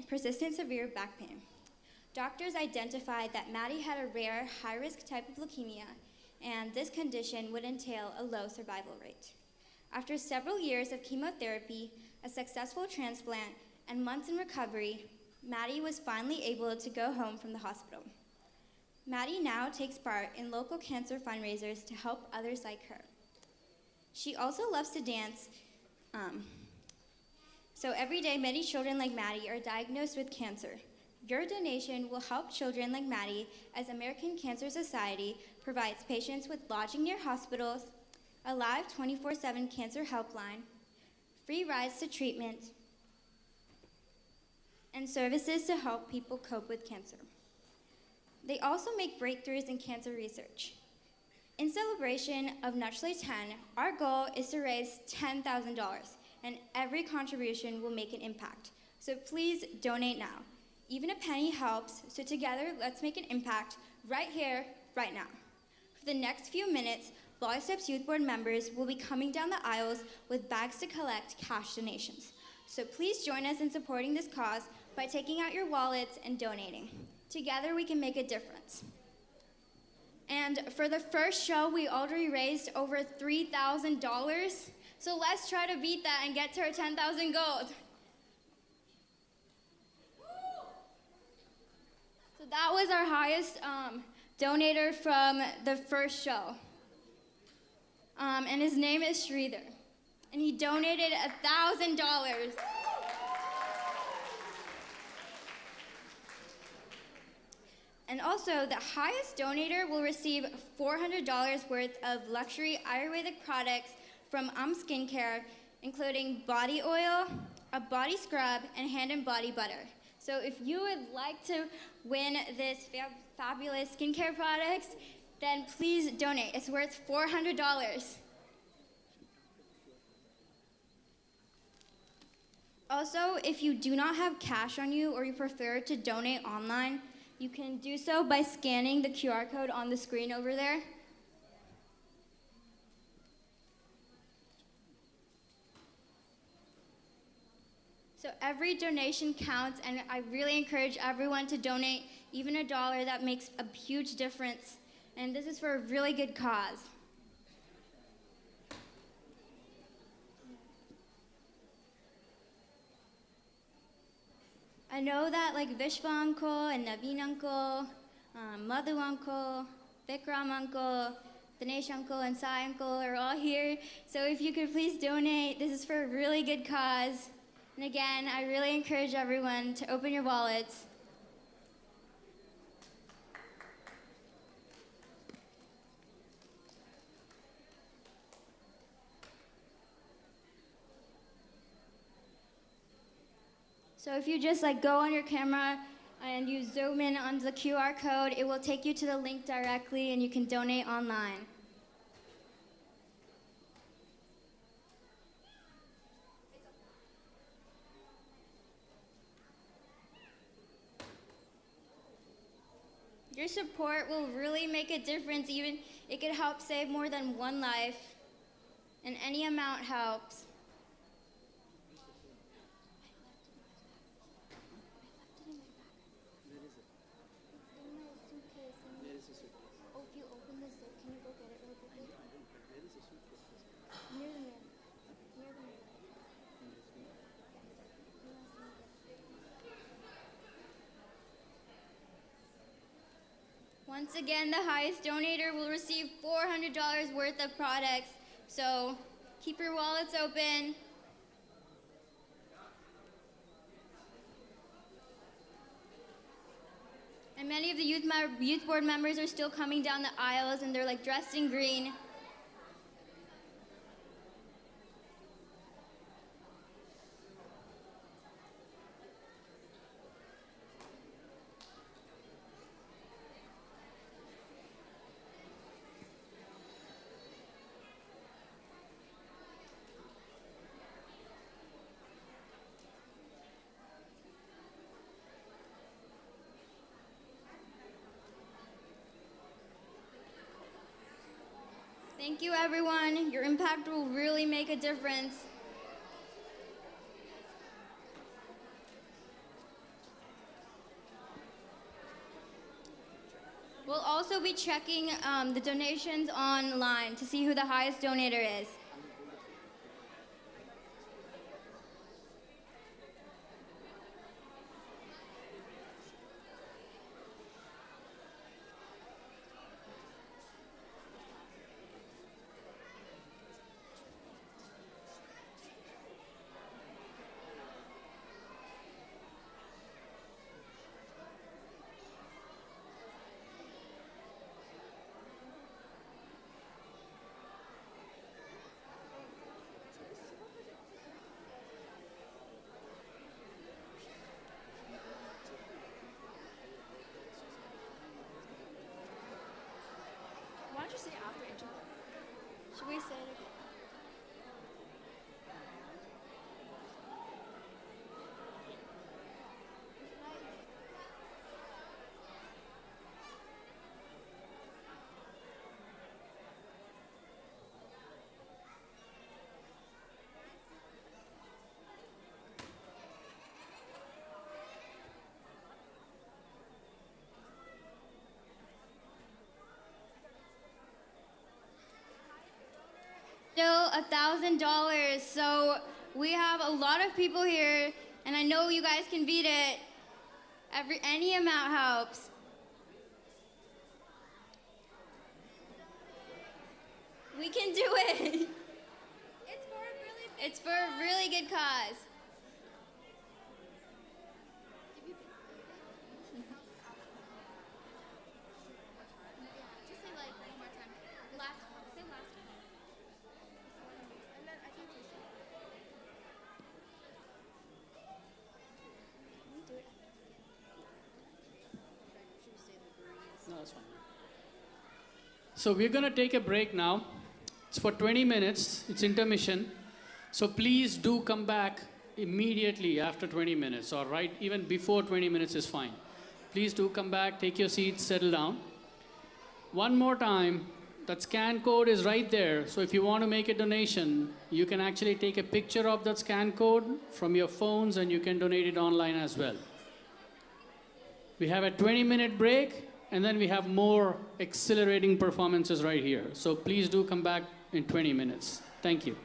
persistent severe back pain. Doctors identified that Maddie had a rare, high-risk type of leukemia, and this condition would entail a low survival rate. After several years of chemotherapy, a successful transplant, and months in recovery, Maddie was finally able to go home from the hospital. Maddie now takes part in local cancer fundraisers to help others like her. She also loves to dance, so every day many children like Maddie are diagnosed with cancer. Your donation will help children like Maddie as American Cancer Society provides patients with lodging near hospitals, a live 24/7 cancer helpline, free rides to treatment, and services to help people cope with cancer. They also make breakthroughs in cancer research. In celebration of Nachle 10, our goal is to raise $10,000, and every contribution will make an impact. So please donate now. Even a penny helps, so together let's make an impact right here, right now. For the next few minutes, Bollysteps Youth Board members will be coming down the aisles with bags to collect cash donations. So please join us in supporting this cause by taking out your wallets and donating. Together we can make a difference. And for the first show, we already raised over $3,000. So let's try to beat that and get to our 10,000 gold. So that was our highest donator from the first show. And his name is Sridhar. And he donated $1,000. And also, the highest donator will receive $400 worth of luxury Ayurvedic products from Skincare, including body oil, a body scrub, and hand and body butter. So if you would like to win this fabulous skincare products, then please donate. It's worth $400. Also, if you do not have cash on you or you prefer to donate online, you can do so by scanning the QR code on the screen over there. So every donation counts, and I really encourage everyone to donate even $1. That makes a huge difference, and this is for a really good cause. I know that like Vishwa uncle and Naveen uncle, Madhu uncle, Vikram uncle, Dinesh uncle, and Sai uncle are all here. So if you could please donate, this is for a really good cause. And again, I really encourage everyone to open your wallets. So if you just like go on your camera and you zoom in on the QR code, it will take you to the link directly and you can donate online. Your support will really make a difference. Even it could help save more than one life, and any amount helps. Oh, if you open the zip, can you go get it real quickly? Once again, the highest donator will receive $400 worth of products. So keep your wallets open. And many of the youth board members are still coming down the aisles, and they're like dressed in green. Thank you, everyone. Your impact will really make a difference. We'll also be checking the donations online to see who the highest donator is. Why don't you say after intro? Should we say it again? Still $1,000. So we have a lot of people here, and I know you guys can beat it. Any amount helps. We can do it. It's for a really good cause. Just say like one more time. Say last time. And then I can't taste it. No, that's fine. So we're going to take a break now. It's for 20 minutes. It's intermission. So please do come back immediately after 20 minutes, or right even before 20 minutes is fine. Please do come back, take your seats, settle down. One more time, that scan code is right there. So if you want to make a donation, you can actually take a picture of that scan code from your phones, and you can donate it online as well. We have a 20-minute break, and then we have more exhilarating performances right here. So please do come back in 20 minutes. Thank you.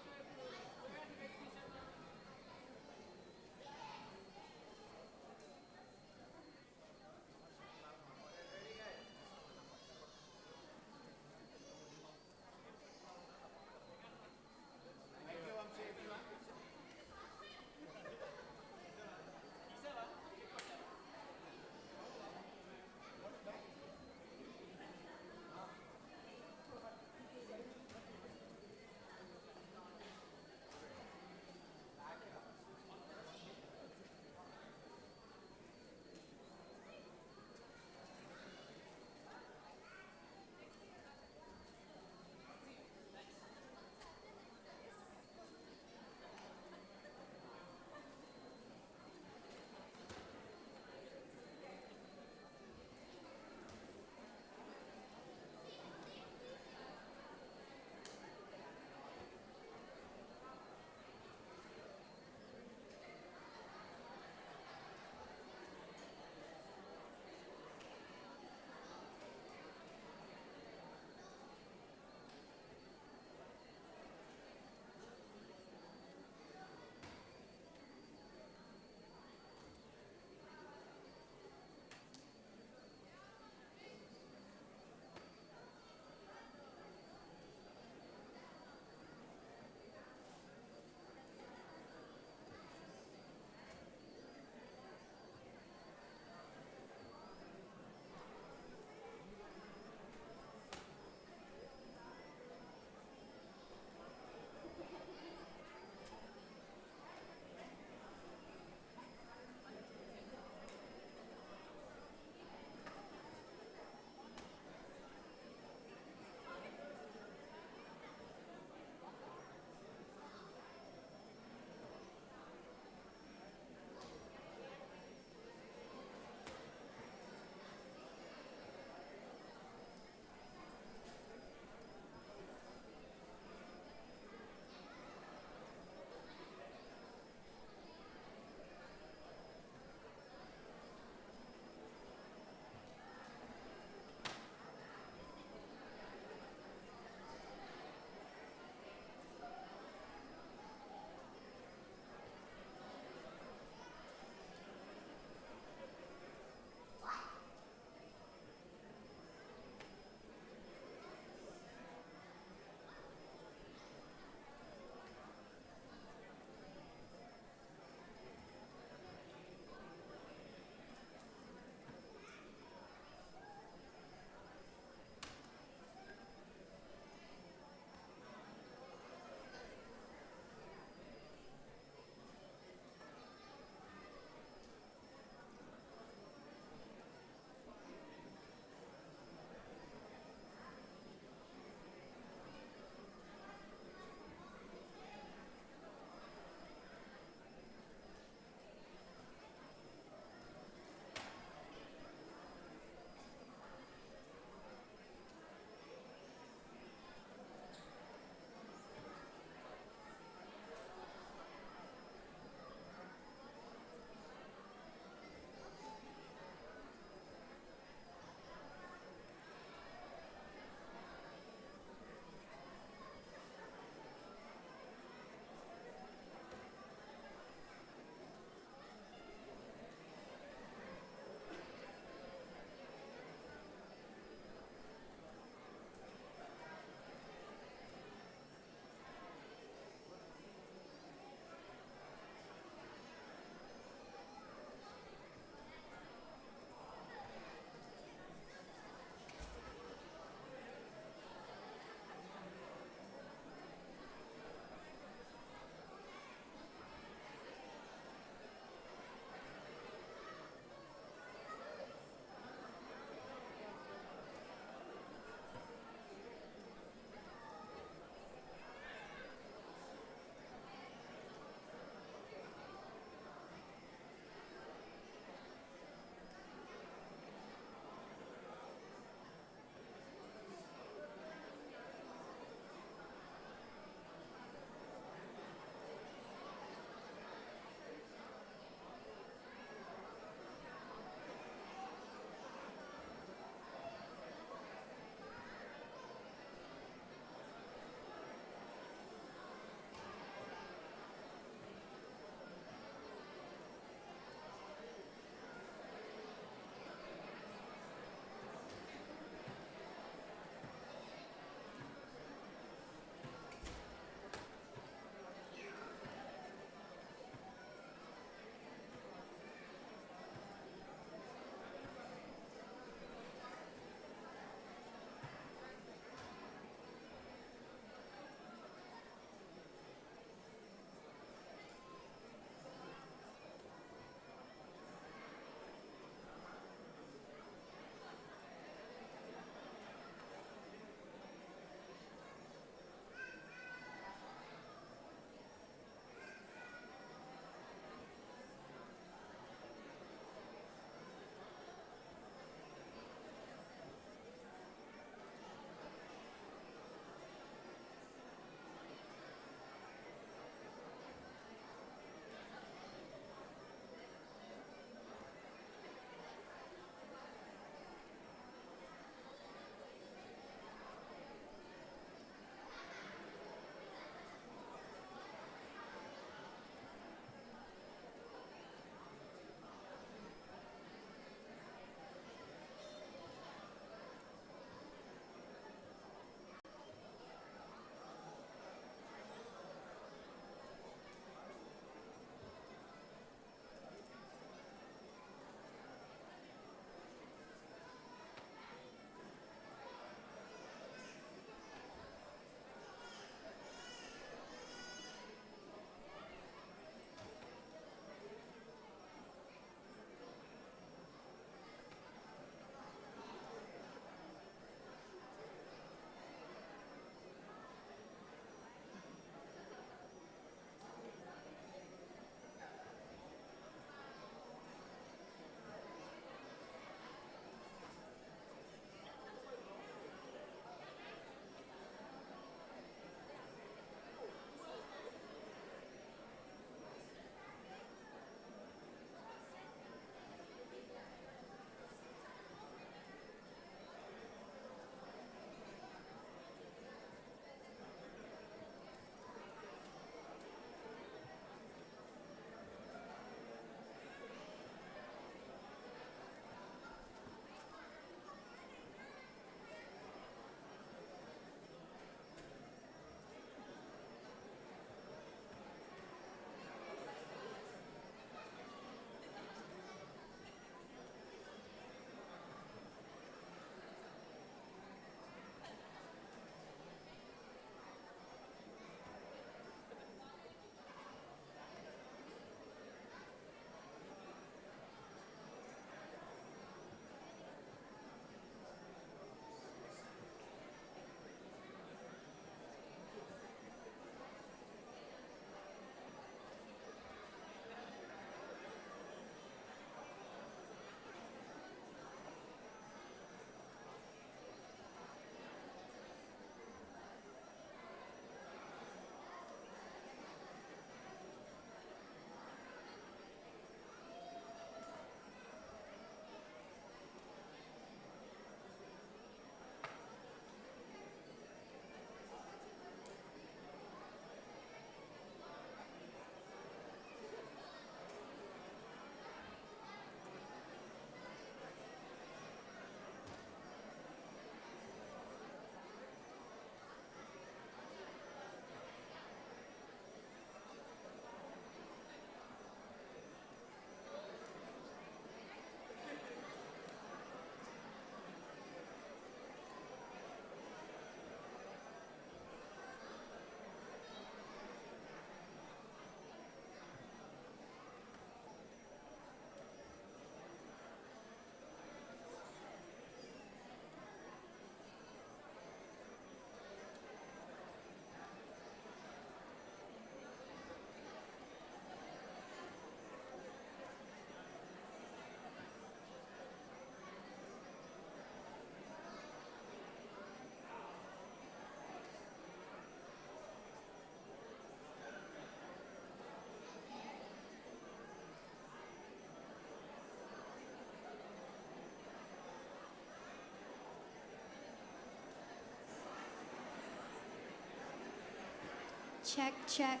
Check, check.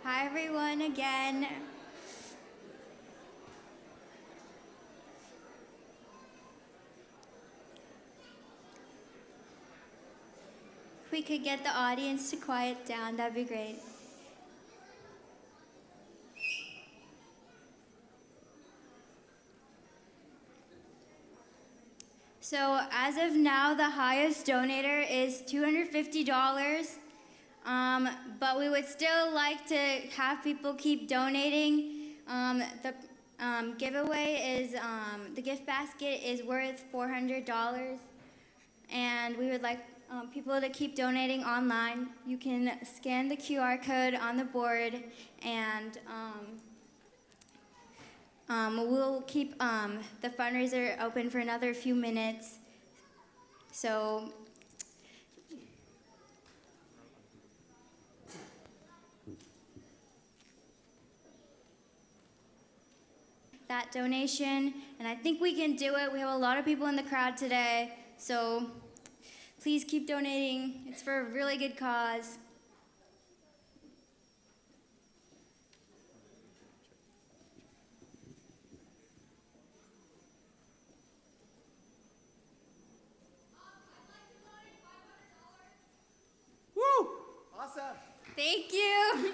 Hi everyone again. If we could get the audience to quiet down, that'd be great. So as of now, the highest donator is $250. But we would still like to have people keep donating. The giveaway is, the gift basket is worth $400. And we would like people to keep donating online. You can scan the QR code on the board, and we'll keep the fundraiser open for another few minutes. So that donation, and I think we can do it. We have a lot of people in the crowd today, so please keep donating. It's for a really good cause. Woo! Awesome. Thank you.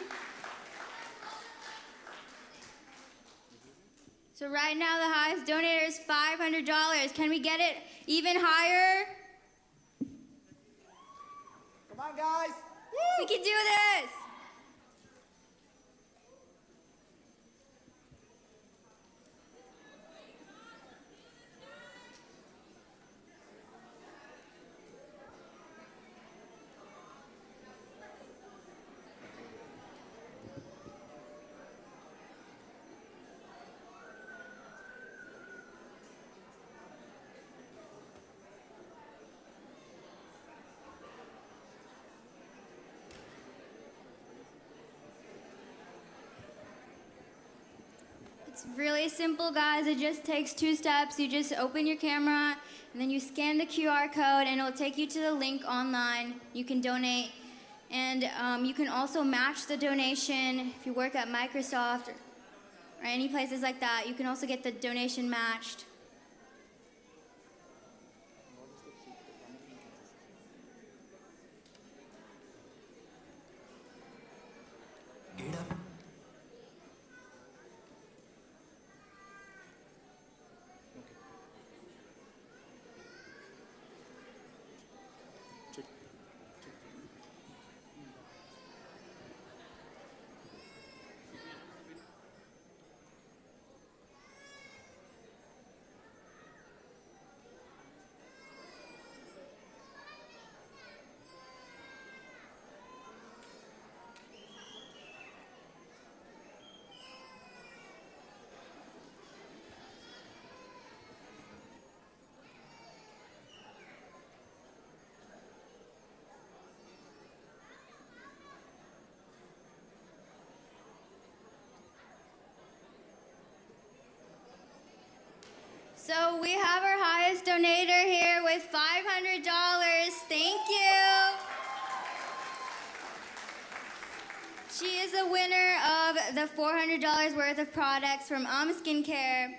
So right now the highest donator is $500. Can we get it even higher? Come on, guys. We can do this. It's really simple, guys. It just takes 2 steps. You just open your camera, and then you scan the QR code, and it'll take you to the link online. You can donate, and you can also match the donation if you work at Microsoft or any places like that. You can also get the donation matched. So we have our highest donator here with $500. Thank you. She is the winner of the $400 worth of products from Skincare.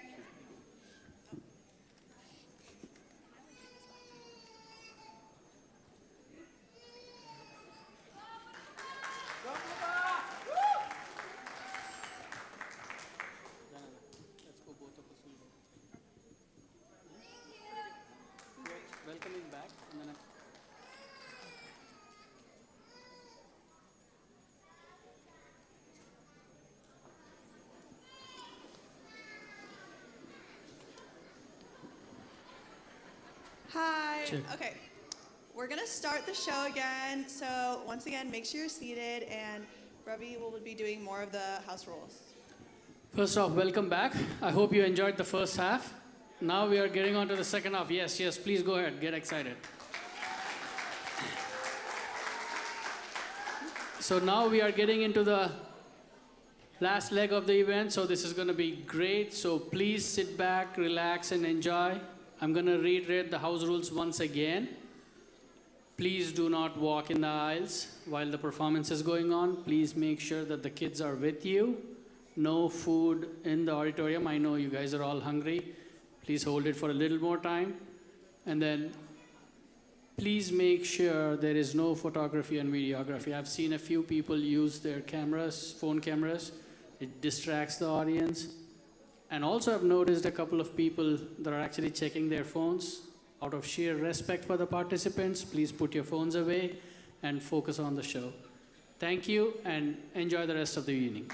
Welcoming back. And then Hi. Check. Okay. We're going to start the show again. So once again, make sure you're seated, and Ravi will be doing more of the house rules. First off, welcome back. I hope you enjoyed the first half. Now we are getting on to the second half. Yes, yes, please go ahead. Get excited. So now we are getting into the last leg of the event, so this is going to be great. So please sit back, relax, and enjoy. I'm going to reiterate the house rules once again. Please do not walk in the aisles while the performance is going on. Please make sure that the kids are with you. No food in the auditorium. I know you guys are all hungry. Please hold it for a little more time. And then please make sure there is no photography and videography. I've seen a few people use their cameras, phone cameras. It distracts the audience. And also I've noticed a couple of people that are actually checking their phones. Out of sheer respect for the participants, please put your phones away and focus on the show. Thank you and enjoy the rest of the evening.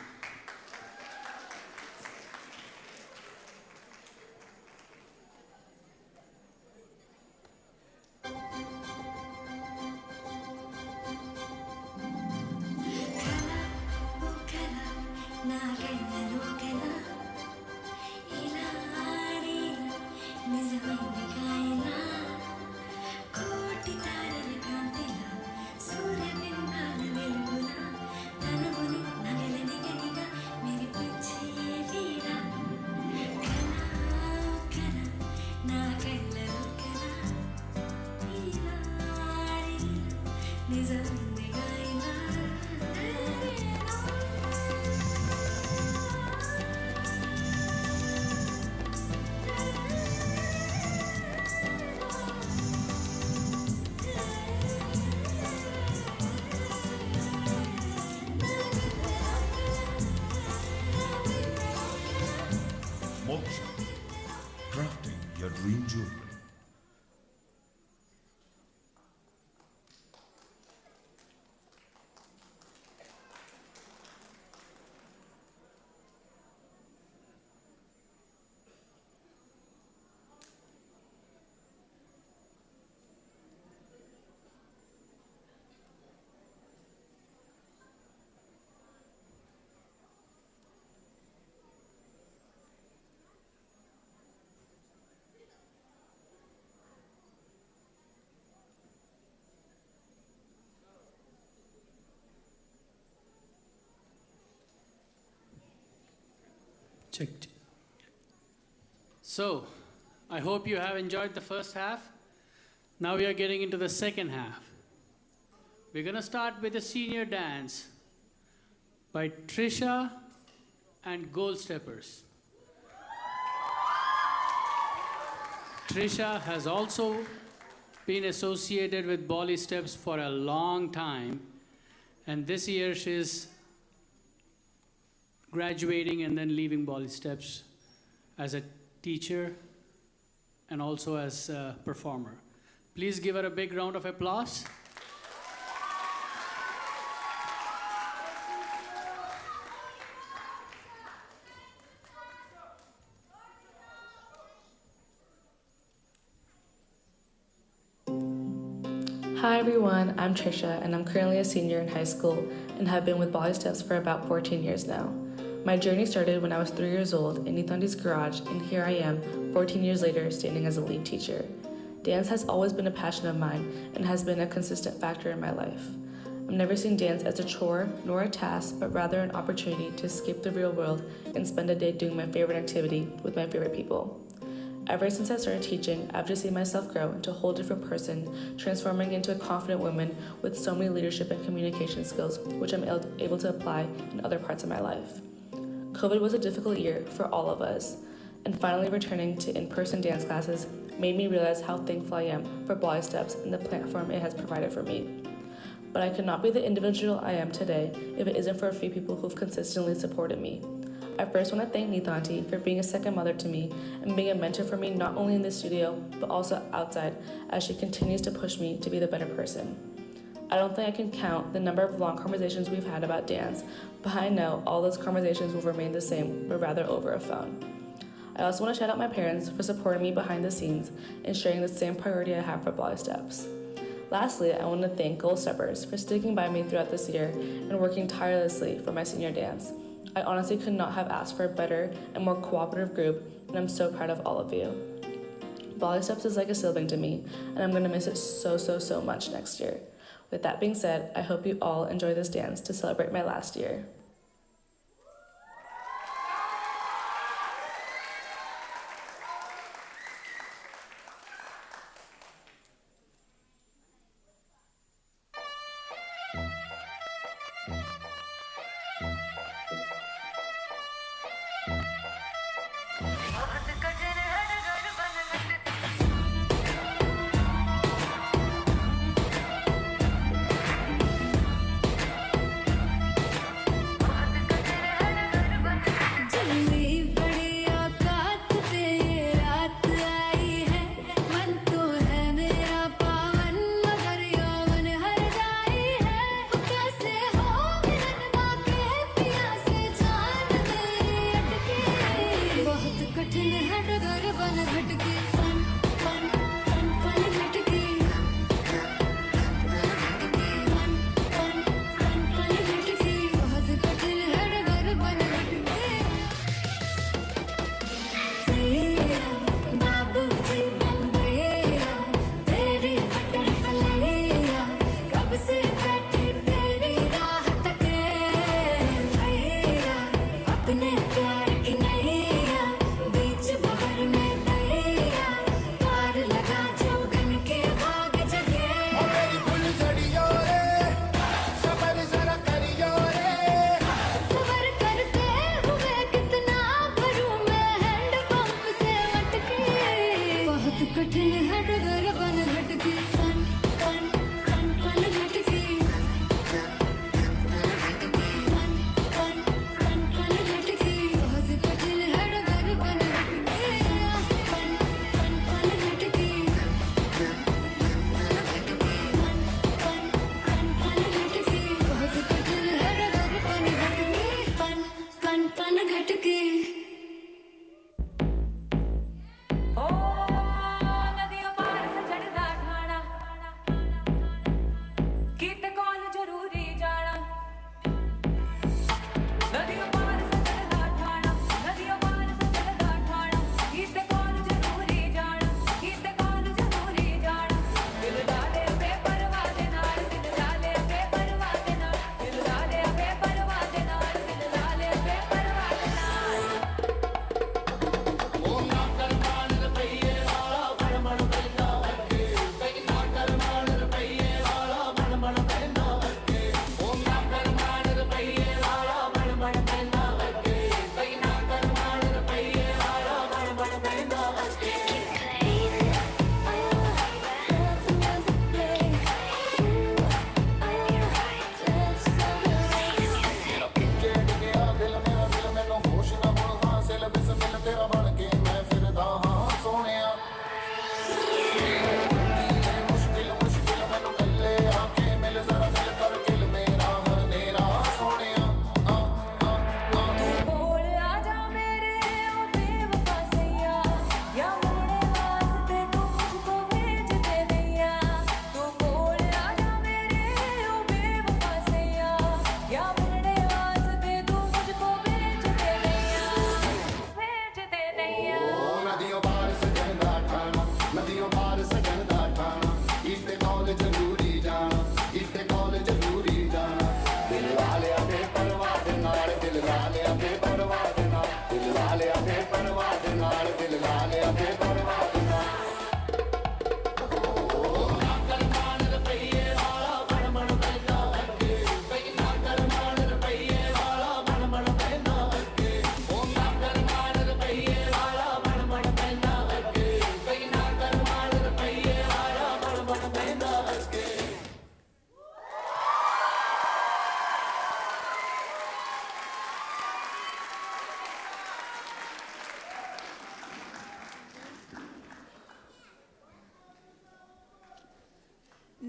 Crafting your dream jewelry. Checked. So, I hope you have enjoyed the first half. Now we are getting into the second half. We're going to start with a senior dance by Trisha and Goldsteppers. Trisha has also been associated with Bollysteps for a long time, and this year she's graduating and then leaving Bollysteps as a teacher and also as a performer. Please give her a big round of applause. Hi everyone, I'm Trisha and I'm currently a senior in high school and have been with Bollysteps for about 14 years now. My journey started when I was 3 years old in Nithandi's garage, and here I am 14 years later standing as a lead teacher. Dance has always been a passion of mine and has been a consistent factor in my life. I've never seen dance as a chore nor a task, but rather an opportunity to escape the real world and spend a day doing my favorite activity with my favorite people. Ever since I started teaching, I've just seen myself grow into a whole different person, transforming into a confident woman with so many leadership and communication skills, which I'm able to apply in other parts of my life. COVID was a difficult year for all of us, and finally returning to in-person dance classes made me realize how thankful I am for Bollysteps and the platform it has provided for me. But I could not be the individual I am today if it isn't for a few people who've consistently supported me. I first want to thank Nithanti for being a second mother to me and being a mentor for me not only in the studio, but also outside as she continues to push me to be the better person. I don't think I can count the number of long conversations we've had about dance, but I know all those conversations will remain the same, but rather over a phone. I also want to shout out my parents for supporting me behind the scenes and sharing the same priority I have for Bollysteps. Lastly, I want to thank Goldsteppers for sticking by me throughout this year and working tirelessly for my senior dance. I honestly could not have asked for a better and more cooperative group, and I'm so proud of all of you. Bollysteps is like a sibling to me, and I'm going to miss it so much next year. With that being said, I hope you all enjoy this dance to celebrate my last year.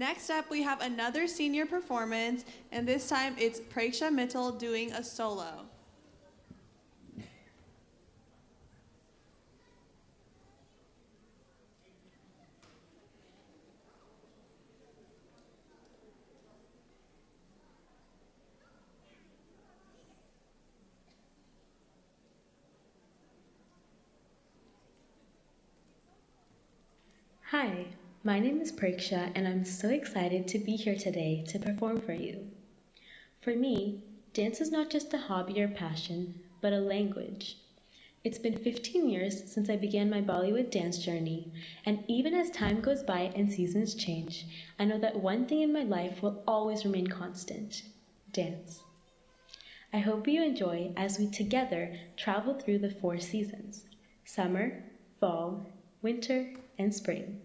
Next up, we have another senior performance, and this time it's Preksha Mittal doing a solo. Hi, my name is Preksha and I'm so excited to be here today to perform for you. For me, dance is not just a hobby or passion, but a language. It's been 15 years since I began my Bollywood dance journey, and even as time goes by and seasons change, I know that one thing in my life will always remain constant: dance. I hope you enjoy as we together travel through the 4 seasons: summer, fall, winter, and spring.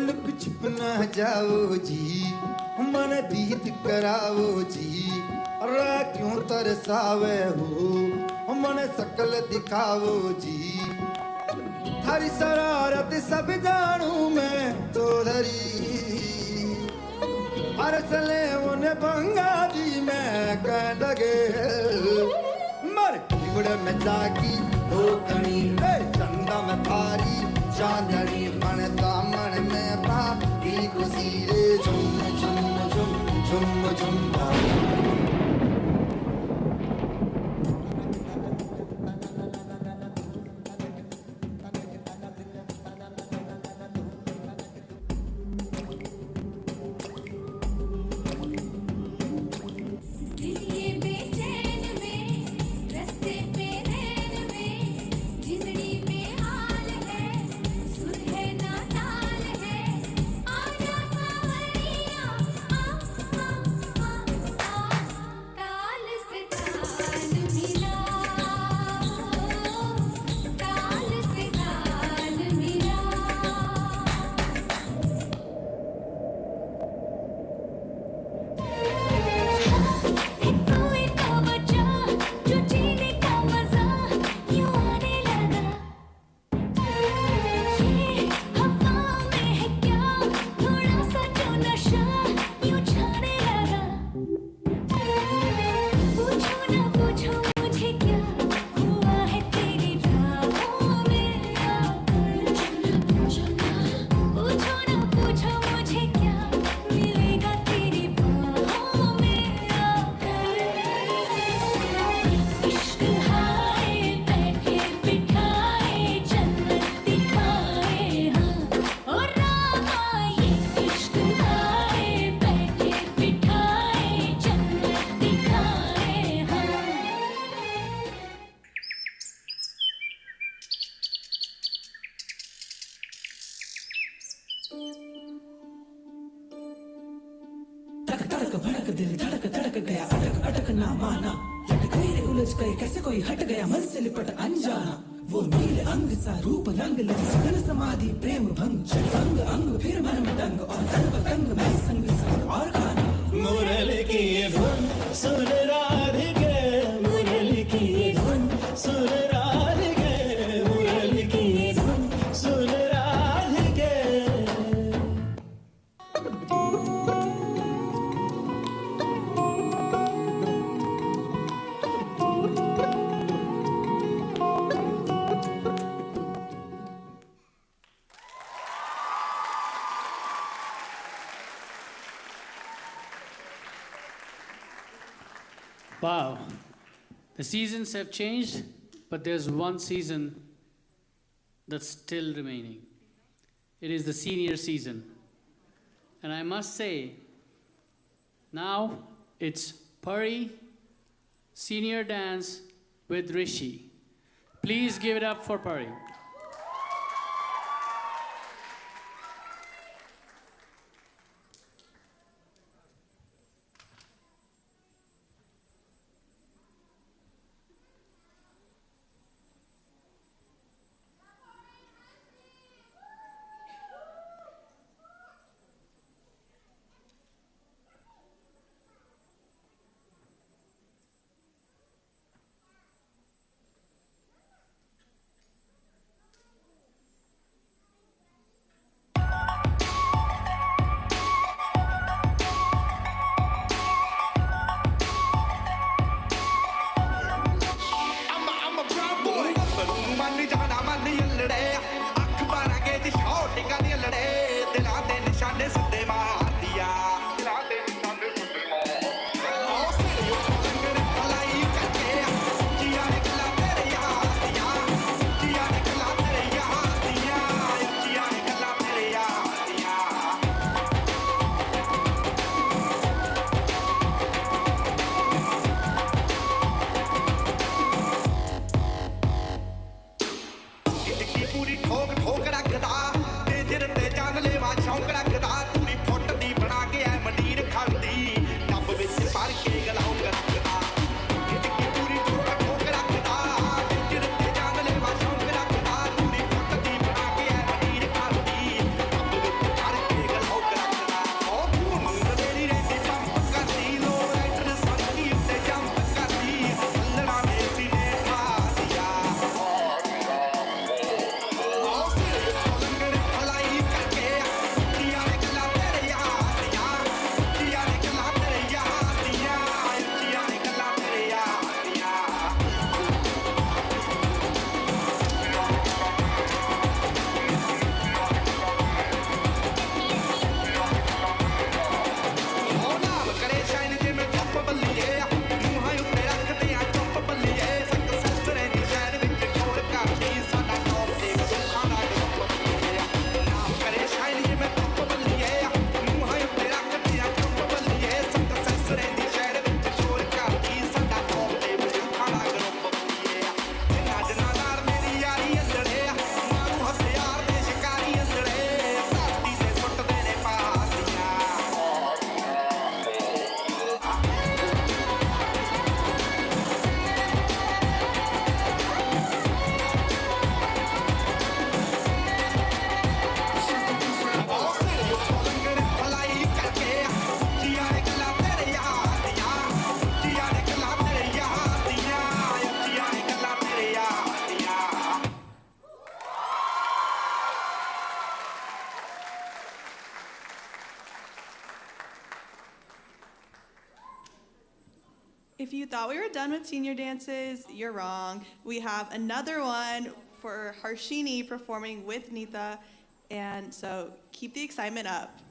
Look छुप ना जाओ जी, मन दीद कराओ जी, अरे क्यों तरसावे हो, मन सकल दिखाओ जी, थारी शरारत सब जानू मैं चौधरी, अरे चले उन्हें भंगा दी मैं कह लगे, मर बिगड़ में जागी दो कणी, चंदा में थारी चांदनी मन दामन में पापी खुशी रे झुम झुम झुम झुम झुम तड़क भड़क दिल धड़क धड़क गया अटक अटक ना माना लट गए रे उलझ गए कैसे कोई हट गया मन से लिपट अनजाना वो नील अंग सा रूप रंग लगी सघन समाधि प्रेम भंग अंग अंग फिर मन में दंग और तन पतंग में संग संग और गाना मुरली की ये धुन सुन राधिके मुरली की ये धुन सुन राधिके मुरली की ये धुन सुन राधिके Wow. The seasons have changed, but there's one season that's still remaining. It is the senior season. And I must say, now it's Pari Senior Dance with Rishi. Please give it up for Pari. If you thought we were done with senior dances, you're wrong. We have another one for Harshini performing with Neeta, and so keep the excitement up.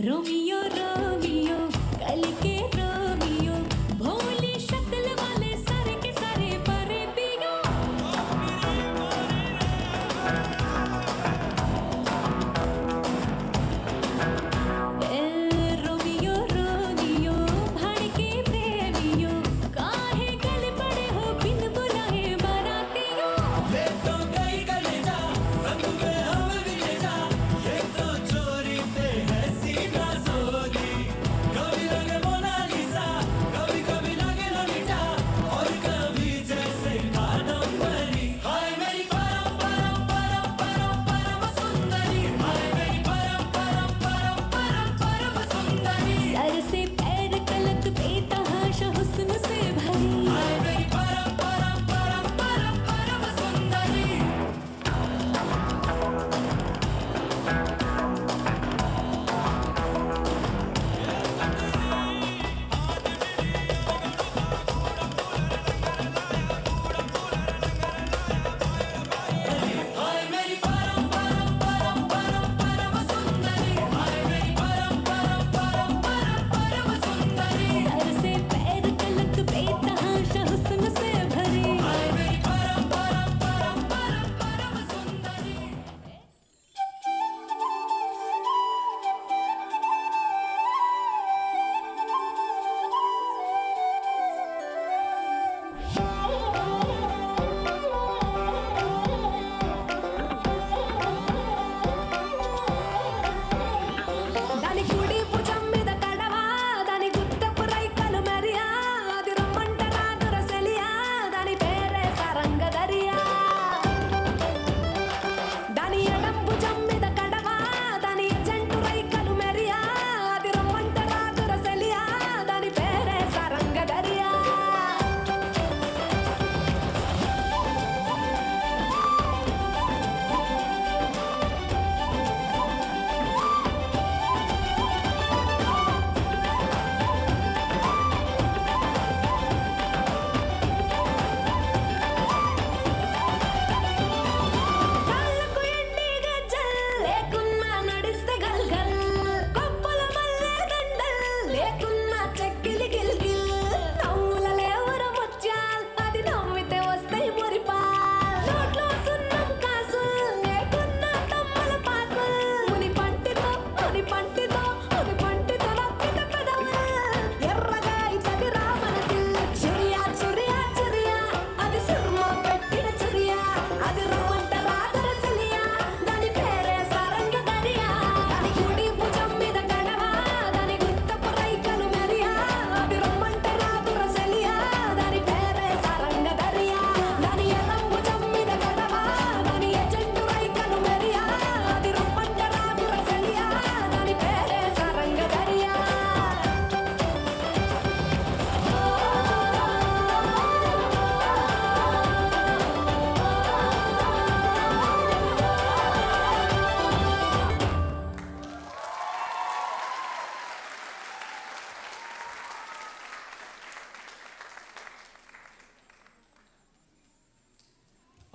Romeo Romeo कल के Romeo भोली शक्ल वाले सारे के सारे परे पियो रोमियो रोमियो भड़के प्रेमियो काहे गले पड़े हो बिन बुलाए बारातियों ले तो गई गले जा संग में हम भी ले जा ये तो चोरी पे है सीधा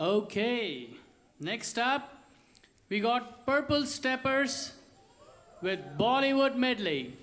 Okay, next up, we got Purple Steppers with Bollywood Medley.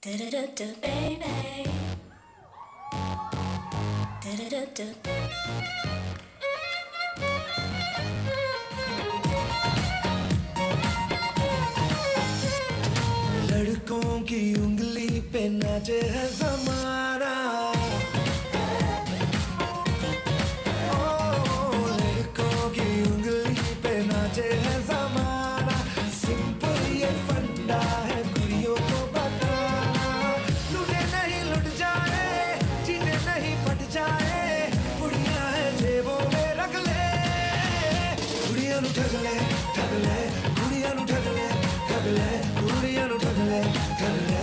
Do-do-do-do, baby. Do-do-do-do. लड़कों की उंगली पे नाचे है ज़माना लड़कों की उंगली पे नाचे है ज़माना सिंपल ये फंडा है कुड़ियों को बताना लुटे नहीं लुट जाए जीने नहीं पट जाए कुड़ियां है जेबों में रख ले कुड़ियां नु ठग ले कुड़ियां नु ठग ले कुड़ियां नु ठग ले ठग ले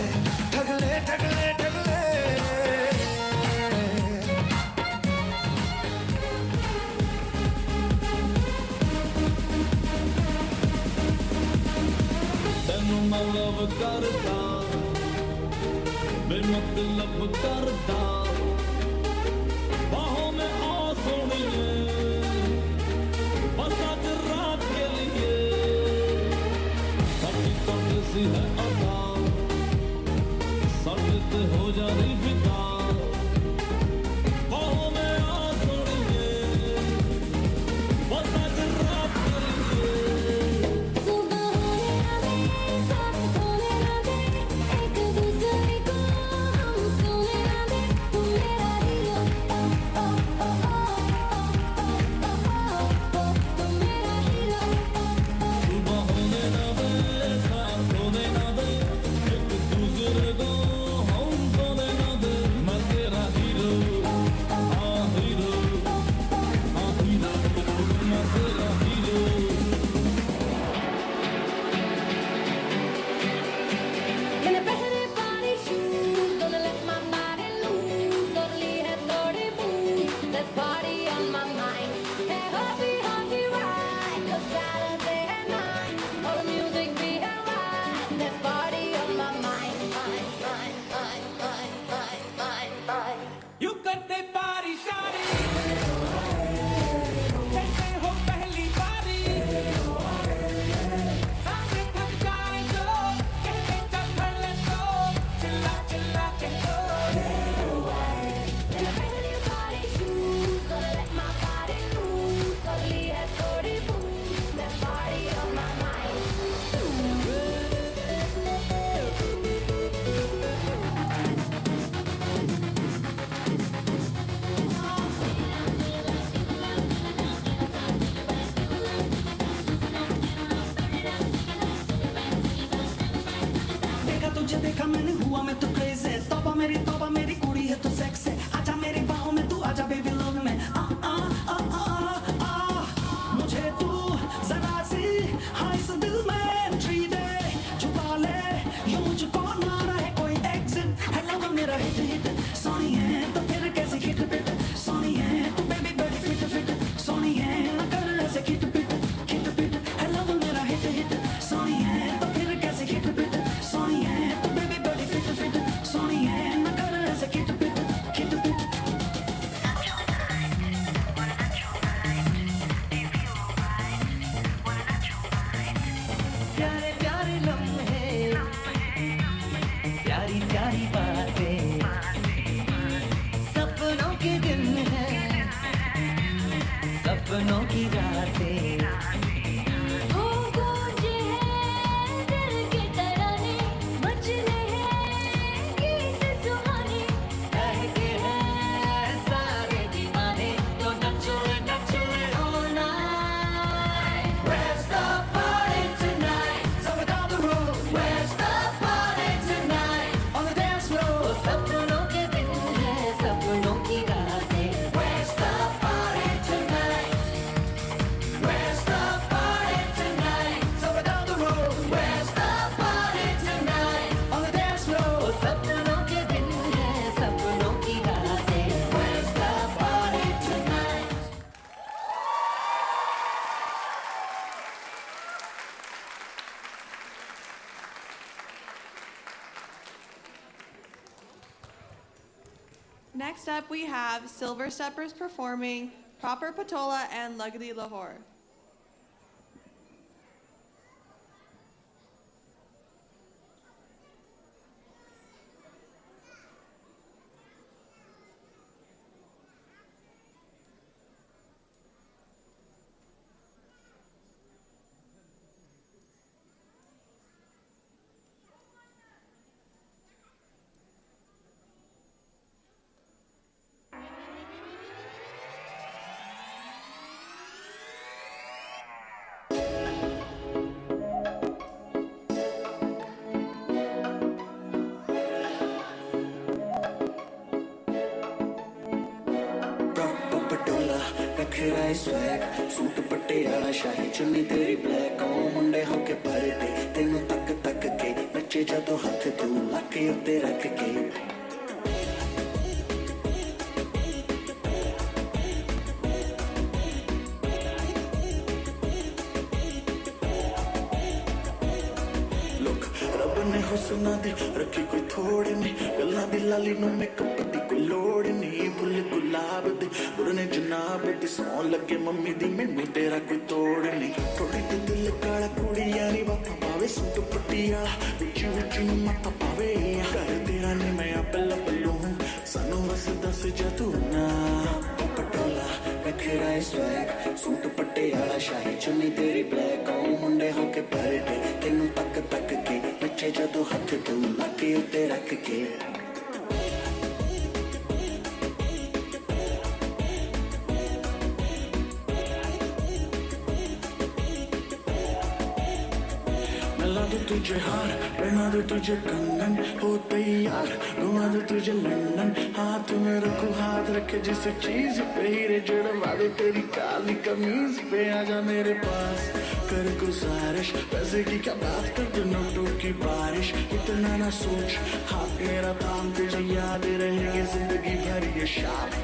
ਤੈਨੂੰ ਮੈਂ ਲਵ ਕਰਦਾ ਬੇਮਤਲਬ ਕਰਦਾ ਬਾਹੋਂ में आ सोनिए बस आज रात के लिए साडी कंड सी है अदा साडे ते हो जानी फिदा बाहों में आ सोनिए बस आज रात के लिए सपनों की रातें हो गूंजे हैं दिल की तराने बजने हैं गीत सुहाने कहते हैं सारे दीवाने तो नचो नचो ओ ना Next up, we have Silver Steppers performing Proper Patola and Lugdi Lahore. नखरा स्वैग सूट पटियाला शाही चुन्नी तेरी ब्लैक ओ मुंडे होके भरदे तेनू तक तक के नचे जदों हथ तू लक उत्ते रख के हुस्ना दी रखी कोई थोड़े नहीं गल्लां दी लाली नू मेकअप दी कोई लोड़ नहीं फुल गुलाब दे बुरने जनाब दी सौं लगे मम्मी दी मैनू तेरा कोई तोड़ नहीं थोड़ी ते दिल काला कुड़ियां नी बातां पावे सूट पटियाला विच विच नू मत्था पावे कर तेरा नी मैं आप लबलू सानू बस दस जदू ना पटोला नखरा स्वैग सूट पटियाला शाही चुन्नी तेरी ब्लैक ओ मुंडे होके भरदे तेनू तक तक के नचे जदों हथ तू लके उत्ते रख के मिला दो तुझे हार पहना दो तुझे कंगन हो तैयार घुमा दो तुझे लंदन हाथ में रखो हाथ रखे जिस चीज पे हीरे जड़वा दे तेरी काली कमीज पे आजा मेरे पास कर गुजारिश पैसे की क्या बात कर दो नोटों की बारिश इतना ना सोच हाथ मेरा थाम तुझे याद रहेगी जिंदगी भर ये शाम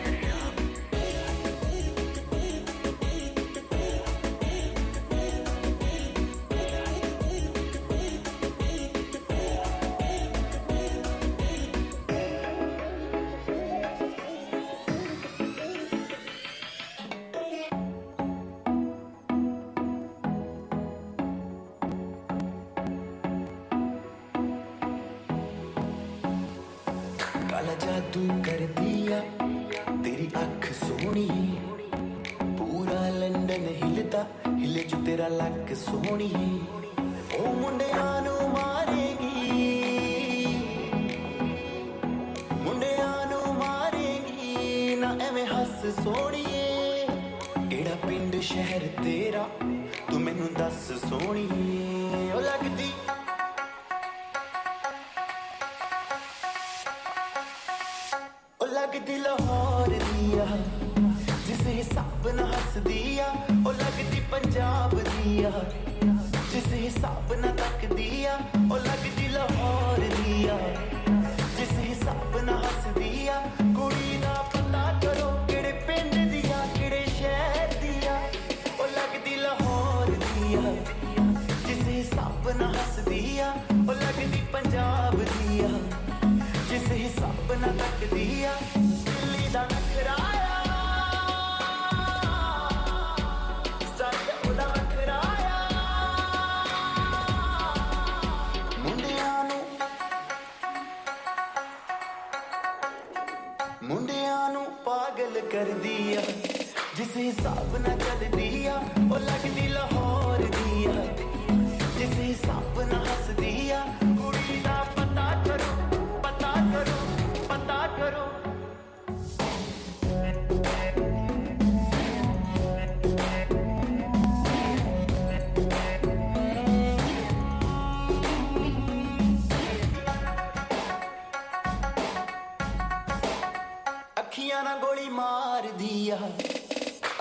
काला जादू कर दिया तेरी अख सोनी पूरा लंदन हिलता हिले जो तेरा लक सोनी ओ मुंडिया नू मारेगी ना एवें हस सोनिए केड़ा पिंड शहर तेरा तू मैनू दस सोनिए ओ लगदी लगदी लाहौर दिया जिसे हिसाब न हस दिया ओ लगदी पंजाब दिया जिसे हिसाब न तक दिया ओ लगदी लाहौर दिया जिसे हिसाब न हस दिया कुड़ी दा पता करो केड़े पिंड दिया केड़े शहर दिया ओ लगदी लाहौर दिया जिसे हिसाब न हस दिया ओ लगदी पंजाब दिया जिस हिसाब न तक दिया दिल्ली दा नखराया स्टाइल ओदा नखराया मुंडियां नू पागल कर दिया जिस हिसाब न चल दिया ओ लगदी लाहौर दिया जिस हिसाब न हस दिया कुड़ी दा पता करो पता करो पता करो अखियां ना गोली मार दिया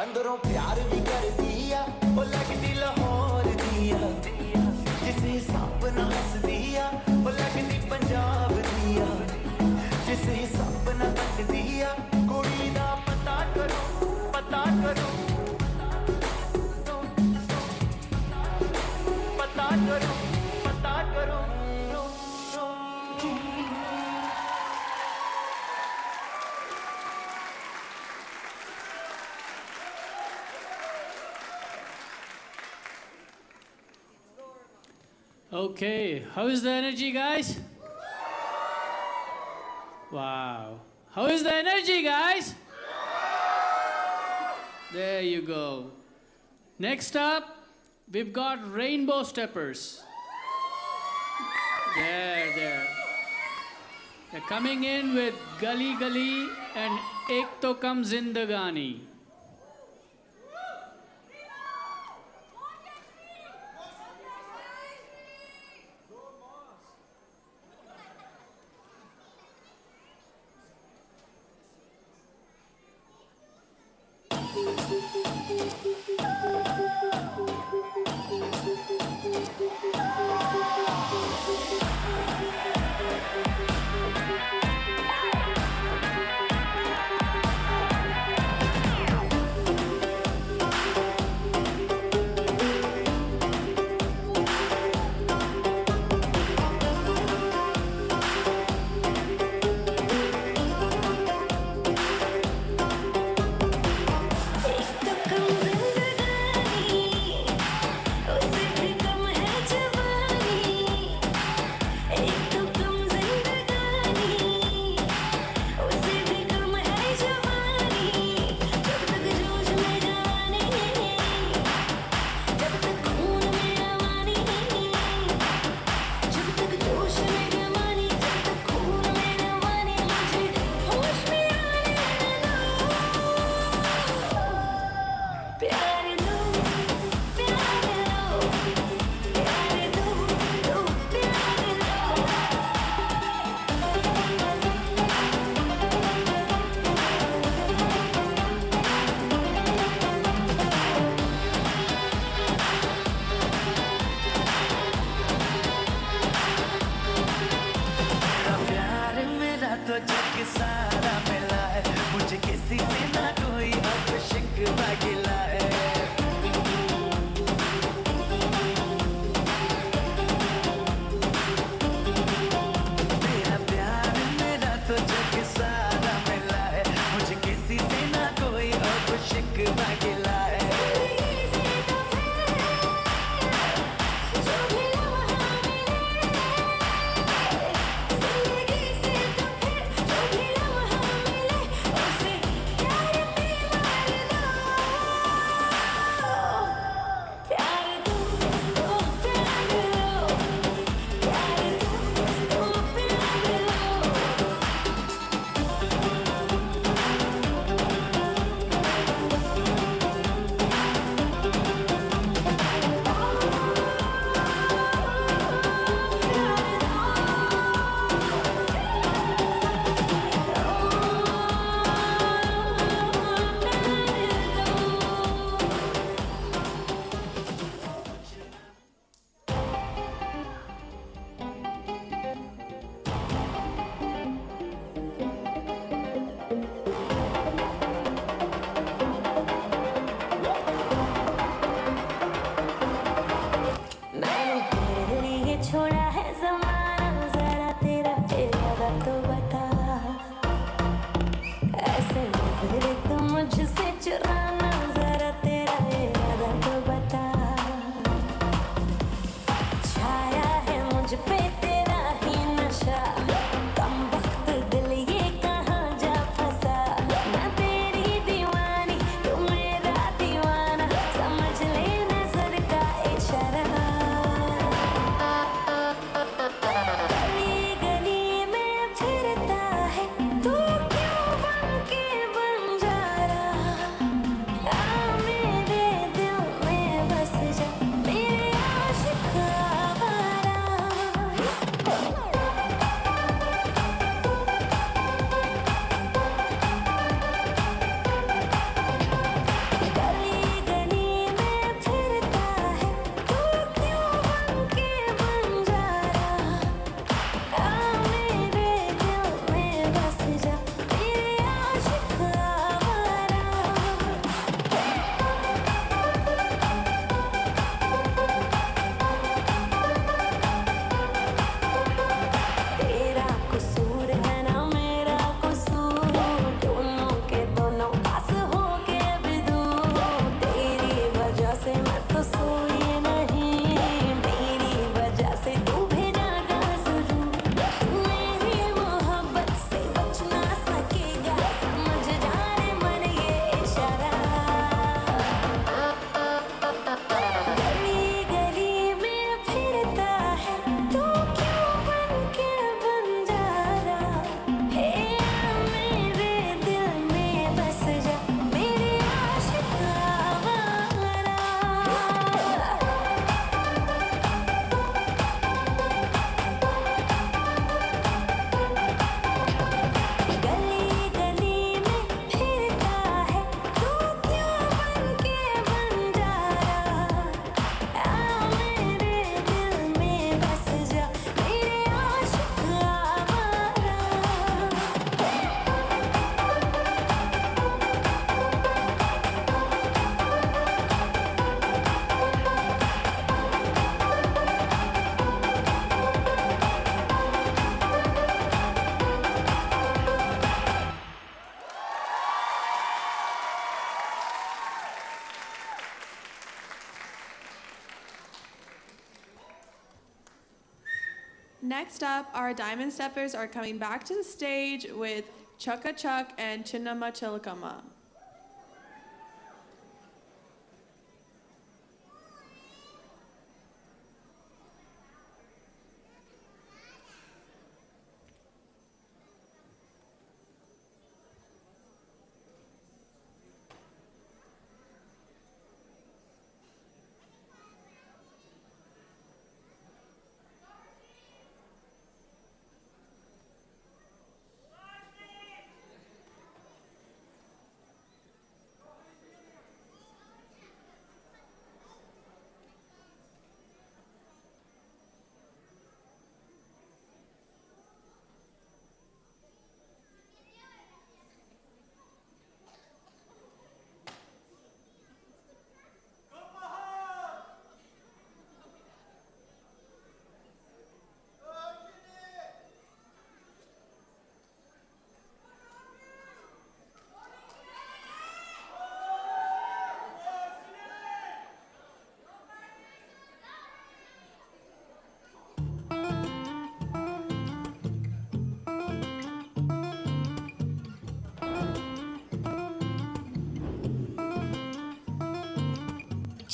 अंदरों प्यार भी कर दिया ओ लगदी लाहौर दिया जिस हिसाब न हस दिया ओ लगदी पंजाब दिया जिस हिसाब न तक दिया कुड़ी दा पता करो पता करो पता करो पता करो Okay, how is the energy, guys? Wow. How is the energy, guys? There you go. Next up, we've got rainbow steppers. There. They're coming in with Gully Gully and Ek To Kam Zindagani. next up, our Diamond Steppers are coming back to the stage with Chukka Chuck and Chinnamma Chilakama.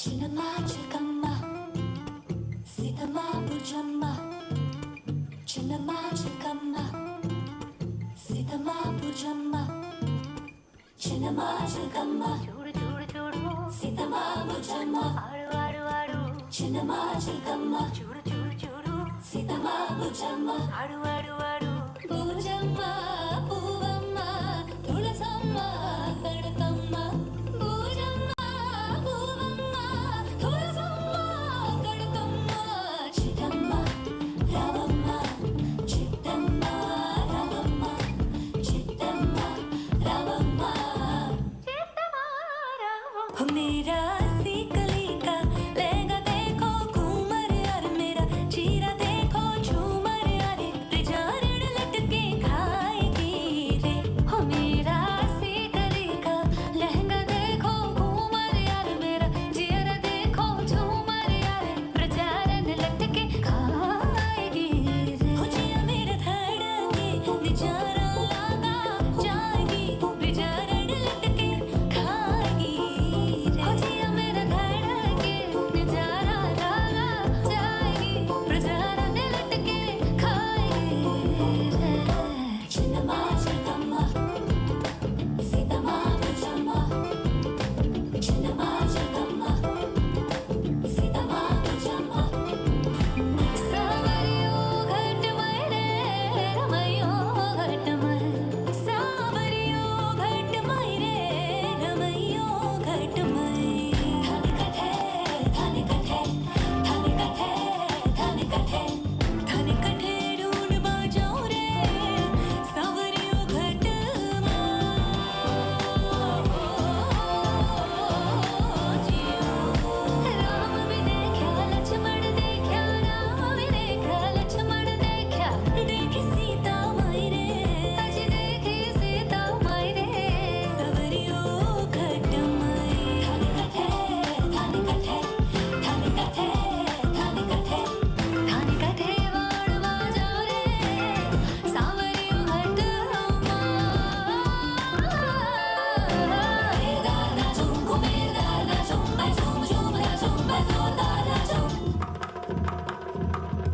Chinnamma chilkamma, Sitama pujamma. Chinnamma chilkamma, Sitama pujamma. Chinnamma chilkamma, Sitama pujamma. Chinnamma chilkamma, Sitama pujamma. Pujamma, puvamma, tulasamma, kadakamma. Pujamma, puvamma, tulasamma, kadakamma. Chittamma, ravamma, chittamma, ravamma, chittamma, ravamma. हो मेरा सी कली का लहंगा देखो घूमर यार मेरा चीरा देखो झूमर यार त्रिजारण लटके खाएगी रे हो मेरा सी कली का लहंगा देखो घूमर यार मेरा चीरा देखो झूमर यार त्रिजारण लटके खाएगी रे हो जिया मेरा धड़के निचारा लागा जाएगी त्रिजारण लटके खाएगी रे हो जिया मेरा धड़के निचारा लागा जाएगी त्रिजारण लटके खाएगी रे चिन्नमा चिलकम्मा सीतम्मा भुजम्मा चिन्नमा चिलकम्मा सीतम्मा भुजम्मा सावरियो घट मरे रमयो घट मरे सावरियो घट मरे रमयो घट मरे थाने कठे थाने कठे थाने कठे थाने कठे ढूंढ बाजाओ रे सावरियो घट राम भी देखा लक्ष्मण देखा राम भी देखा लक्ष्मण देखा देखी सीता मायरे अज देखी सीता मायरे सवरियो घट माई थाने कठे थाने कठे थाने कठे थाने कठे थाने कठे वाण बाजाओ रे सावरियो घट मेरदार नाचो घुमेरदार नाचो मैं झूम झूम नाचो मैं जोरदार नाचो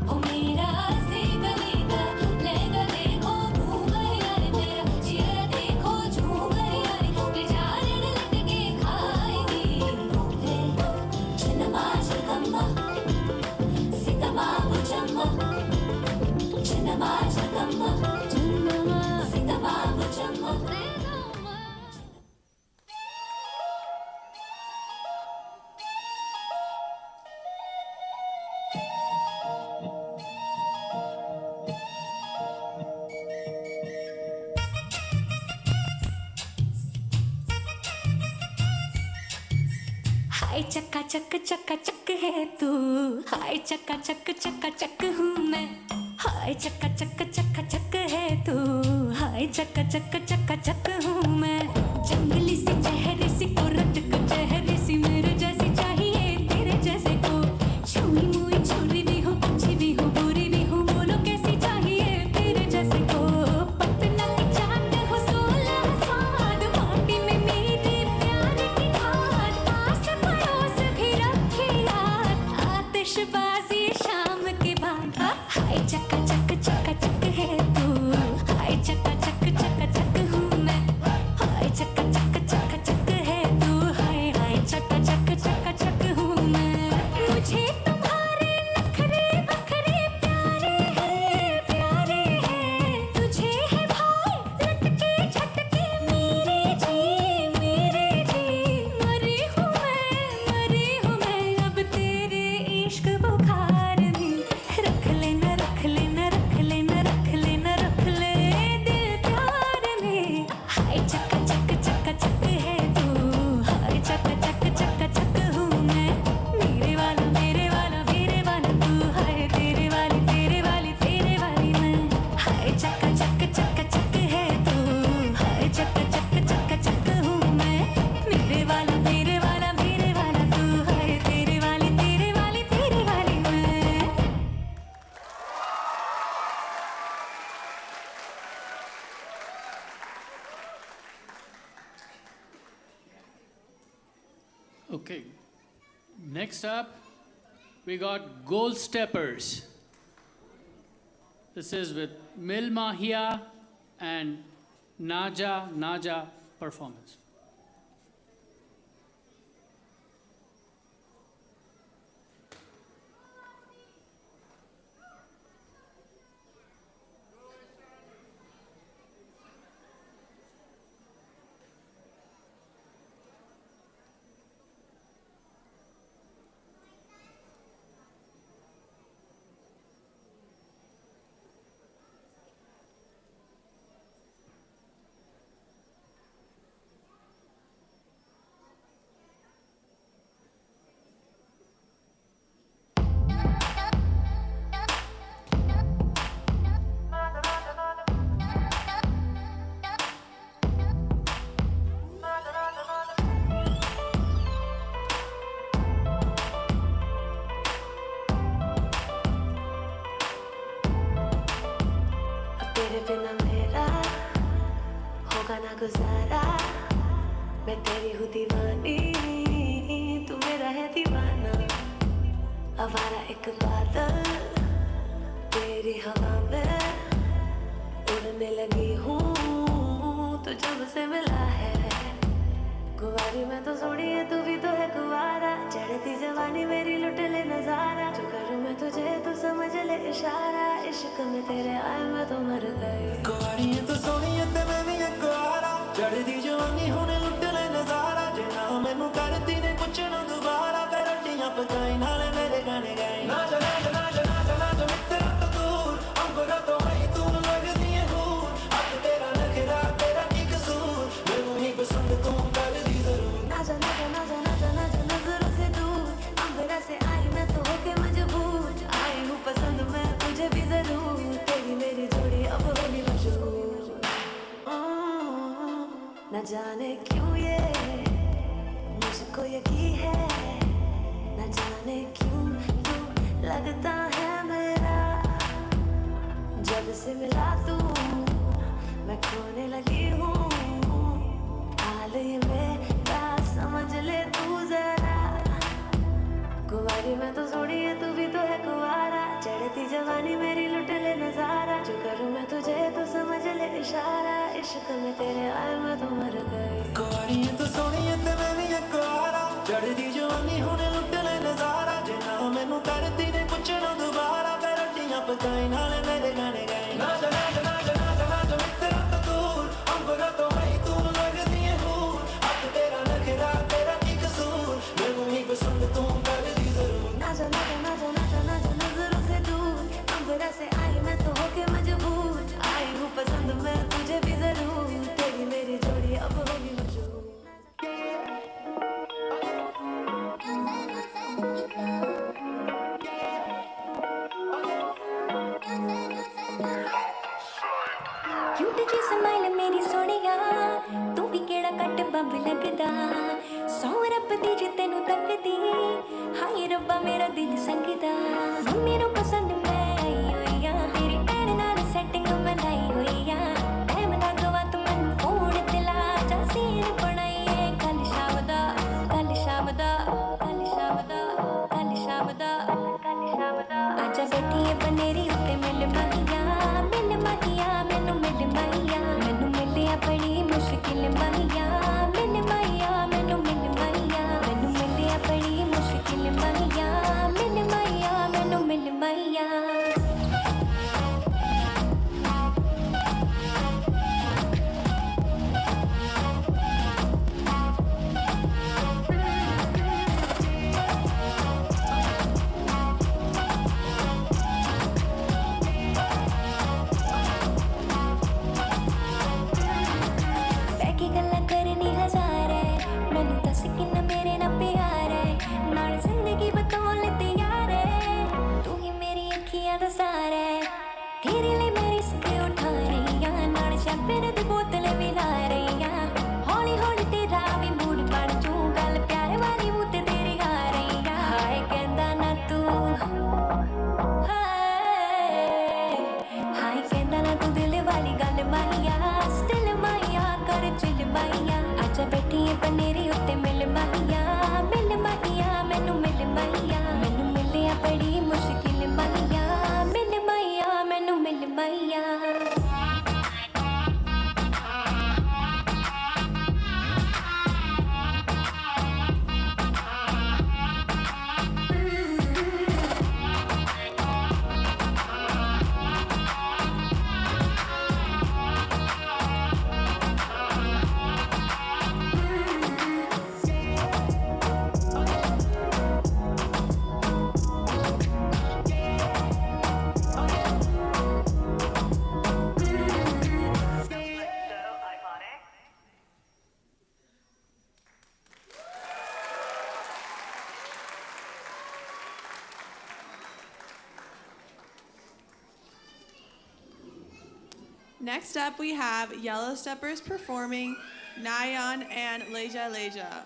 हो मेरा सी गली का लहंगा देखो घूमर यार मेरा चेहरा देखो झूमर यार बेचारण लटके खाएगी रे चिन्नमा चिलकम्मा सीतम्मा भुजम्मा चिन्नमा चिलकम्मा सीतम्मा भुजम्मा हाय चक्का चक है तू हाय चक्का चक हूँ मैं हाय चक्का चक है तू हाय चक्का चक हूँ मैं जंगली सी चेहरे सी कोरट कचहरे सी मेरे जैसी चाहिए तेरे जैसे को छुई मुई छुरी भी हो अच्छी भी हो बुरी भी हो बोलो कैसे Okay. Next up, we got Gold Steppers. This is with Mil Mahia and Naja performance. तेरे बिना मेरा होगा ना गुजारा मैं तेरी हूँ दीवानी तू मेरा है दीवाना आवारा एक बादल तेरी हवा में उड़ने लगी हूँ तो जब से मिला है कुंवारी मैं तो सोड़ी है तू भी तो है कुंवारा चढ़ती जवानी मेरी लुट ले नजारा जो करूँ मैं तुझे तो समझ ले इशारा इश्क में तेरे आए मैं तो मर गई कुंवारी है तो सोनी है ते मैं भी है कुंवारा चढ़दी जवानी होने लुट ले नजारा जे ना मैनू करती ने पुछना दोबारा फिर रट्टियां पकाई नाले मेरे गाने गाए ना जना जना जना जना जो मित्रा तो दूर अंबरा तो है तू लगदी है हूर अब तेरा नखरा तेरा की कसूर मैनू ही पसंद तू कर दी जरूर ना जाना जाना जाना जाना जाना नजरों से दूर अंबरा से आई मैं तो होके मजबूर आई हूँ पसंद मैं तुझे भी जरूर तेरी मेरी जोड़ी अब होगी मशहूर न जाने क्यों ये मुझको यकीन है न जाने क्यों क्यों लगता है मेरा जब से मिला तू मैं खोने लगी हूँ हाल ये मेरा समझ ले तू जरा कुंवारी मैं तो सोड़ी है तू भी तो है कुंवारा चढ़ती जवानी मेरी लुट ले नजारा जो करूँ मैं तुझे तो समझ ले इशारा इश्क में तेरे आए मैं तो मर गई कुंवारी है तो सोनी है ते मैं भी है कुंवारा चढ़दी जवानी होने लुट ले नजारा जे ना मैनू करती ने पुछना दोबारा फिर रट्टियां पकाई नाले मेरे गाने गाए ना जना जना जना जना जो मित्रा तो दूर अंबरा तो है तू लगदी है हूर अब तेरा नखरा तेरा की कसूर मैनू ही पसंद तू कर दी जरूर ना जाना जाना जाना जाना जाना नजरों से दूर अंबरा से आई मैं तो होके मजबूर आई हूँ पसंद मैं तुझे भी जरूर तेरी मेरी जोड़ी अब होगी मशहूर क्यूट जी स्माइल मेरी सोनिया तू भी केड़ा कट बंब लगदा सौ रब दी जे तेनू तकदी हाय रब्बा मेरा दिल संगदा मेनू पसंद मैं आई होई आ तेरी भैन नाल सेटिंग बनाई होई आ टाइम ना गवा तू मैनू फोन ते ला जा सीन बनाईए कल शाम दा कल शाम दा कल शाम दा कल शाम दा कल शाम दा आजा बैठिए बनेरी उत्ते मिल माहिया मैनू मिल माहिया मैनू मिलिया बड़ी मुश्किल माहिया मिल माहिया मैनू मिल माहिया मैनू मिलिया बड़ी मुश्किल माहिया मिल माहिया मैनू मिल माहिया तेरे लिए मैं रिस्क उठा रही हाँ नाल शैंपेन दी बोतल मिला रही हाँ हौली हौली तेरा भी मूड बन जू गल प्यार वाली मूत तेरी आ रही हाँ हाय कहंदा ना तू हाय कहंदा ना तू दिल वाली गल माहिया स्टिल माहिया कर चिल माहिया आजा बैठिए पनेरी उत्ते मिल माहिया ਮਿਲ ਮਾਹੀਆ ਮੈਨੂੰ ਮਿਲ ਮਾਹੀਆ ਮੈਨੂੰ ਮਿਲਿਆ ਬੜੀ ਮੁਸ਼ਕਿਲ ਮਾਹੀਆ ਮਿਲ ਮਾਹੀਆ ਮੈਨੂੰ ਮਿਲ ਮਾਹੀਆ Next up, we have Yellow Steppers performing Nayan and Leja Leja.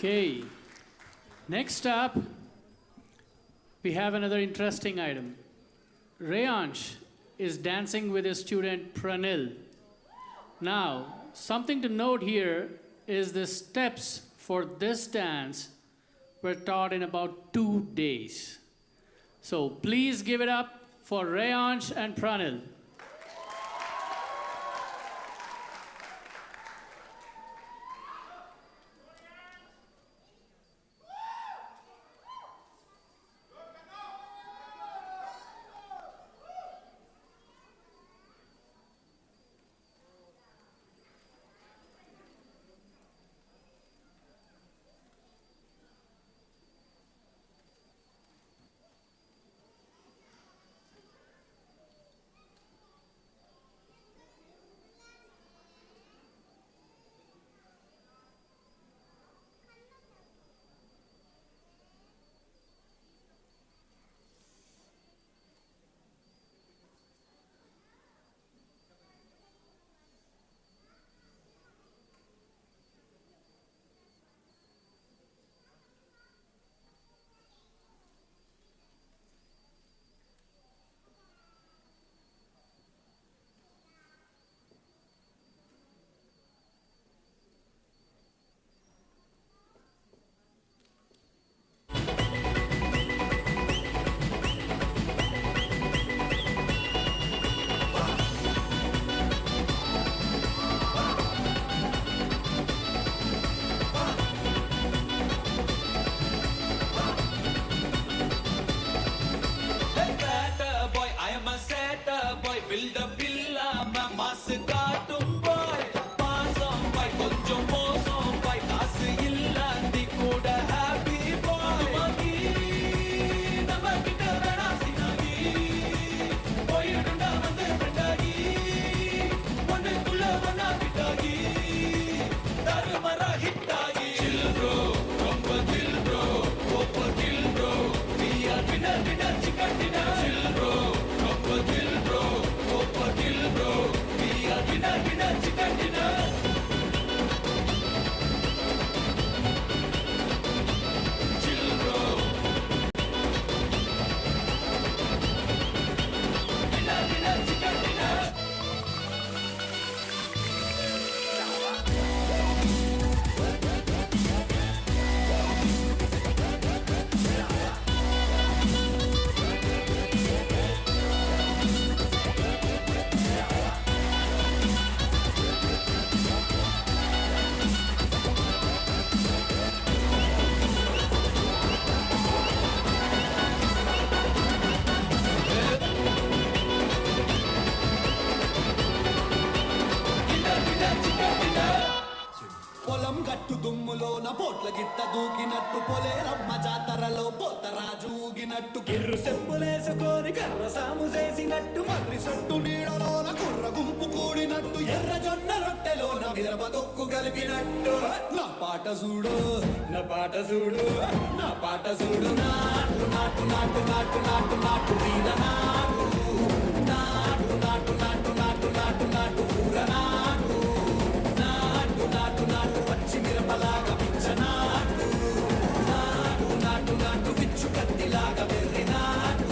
Okay. Next up, we have another interesting item. Rayansh is dancing with his student Pranil. Now, something to note here is the steps for this dance were taught in about 2 days. So please give it up for Rayansh and Pranil. build a villa, mamas cartoon boy, pass on by konjo mosom by pass illa di kuda happy boy magi namakita vena sinagi poyidunda vande friendagi one kulla vana vitagi darumara hitagi chill bro romba chill bro over chill bro we are winner chicken dinner chill bro romba chill bro over chill bro we are winner chicken dinner chill bro winner chicken dinner పొలం గట్టు దుమ్ములోన పోట్ల గిట్ట దూకినట్టు పొలేరమ్మ జాతరలో పోతరాజు ఊగినట్టు కిర్రు చెప్పులేసుకొని కర్ర సాము చేసినట్టు మర్రి సొట్టు నీడలోన కుర్ర గుంపు కూడినట్టు ఎర్ర జొన్న రొట్టెలోన మిరప తొక్కు కలిపినట్టు నా పాట చూడు నా పాట చూడు నా పాట చూడు నాటు నాటు నాటు నాటు నాటు నాటు వీర నాటు నాటు నాటు నాటు నాటు నాటు నాటు ఊర నాటు నాటు నాటు నాటు పచ్చి మిరపలాగా పిచ్చ నాటు నాటు నాటు నాటు పిచ్చు కత్తిలాగా వెర్రి నాటు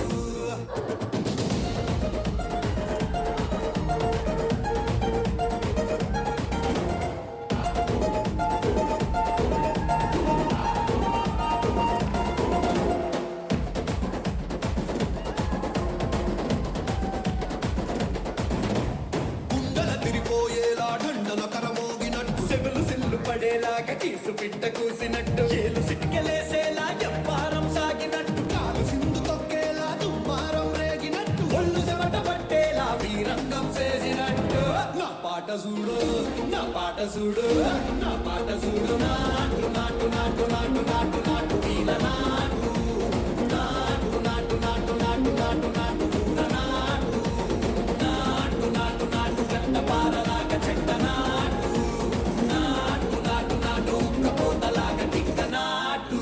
గుండెల తిరిపోయేలా ఢండన కరమోగినట్టు సెవులు సిల్లు పడేలాగా కీసు పిట్ట కూసినట్టు ఏలు సిటికెలేసేలా ఎవ్వారం సాగినట్టు కాలు సింధు తొక్కేలా దుమ్మారం రేగినట్టు ఒళ్ళు చెమట పట్టేలా వీరంగం చేసినట్టు నా పాట చూడు నా పాట చూడు నా పాట చూడు నాటు నాటు నాటు నాటు నాటు నాటు వీల నాటు నాటు నాటు నాటు నాటు నాటు నాటు ఊర నాటు నాటు నాటు నాటు గంట పారలాగా చెట్ట నాటు నాటు నాటు నాటు ఉక్కపోతలాగా టిక్క నాటు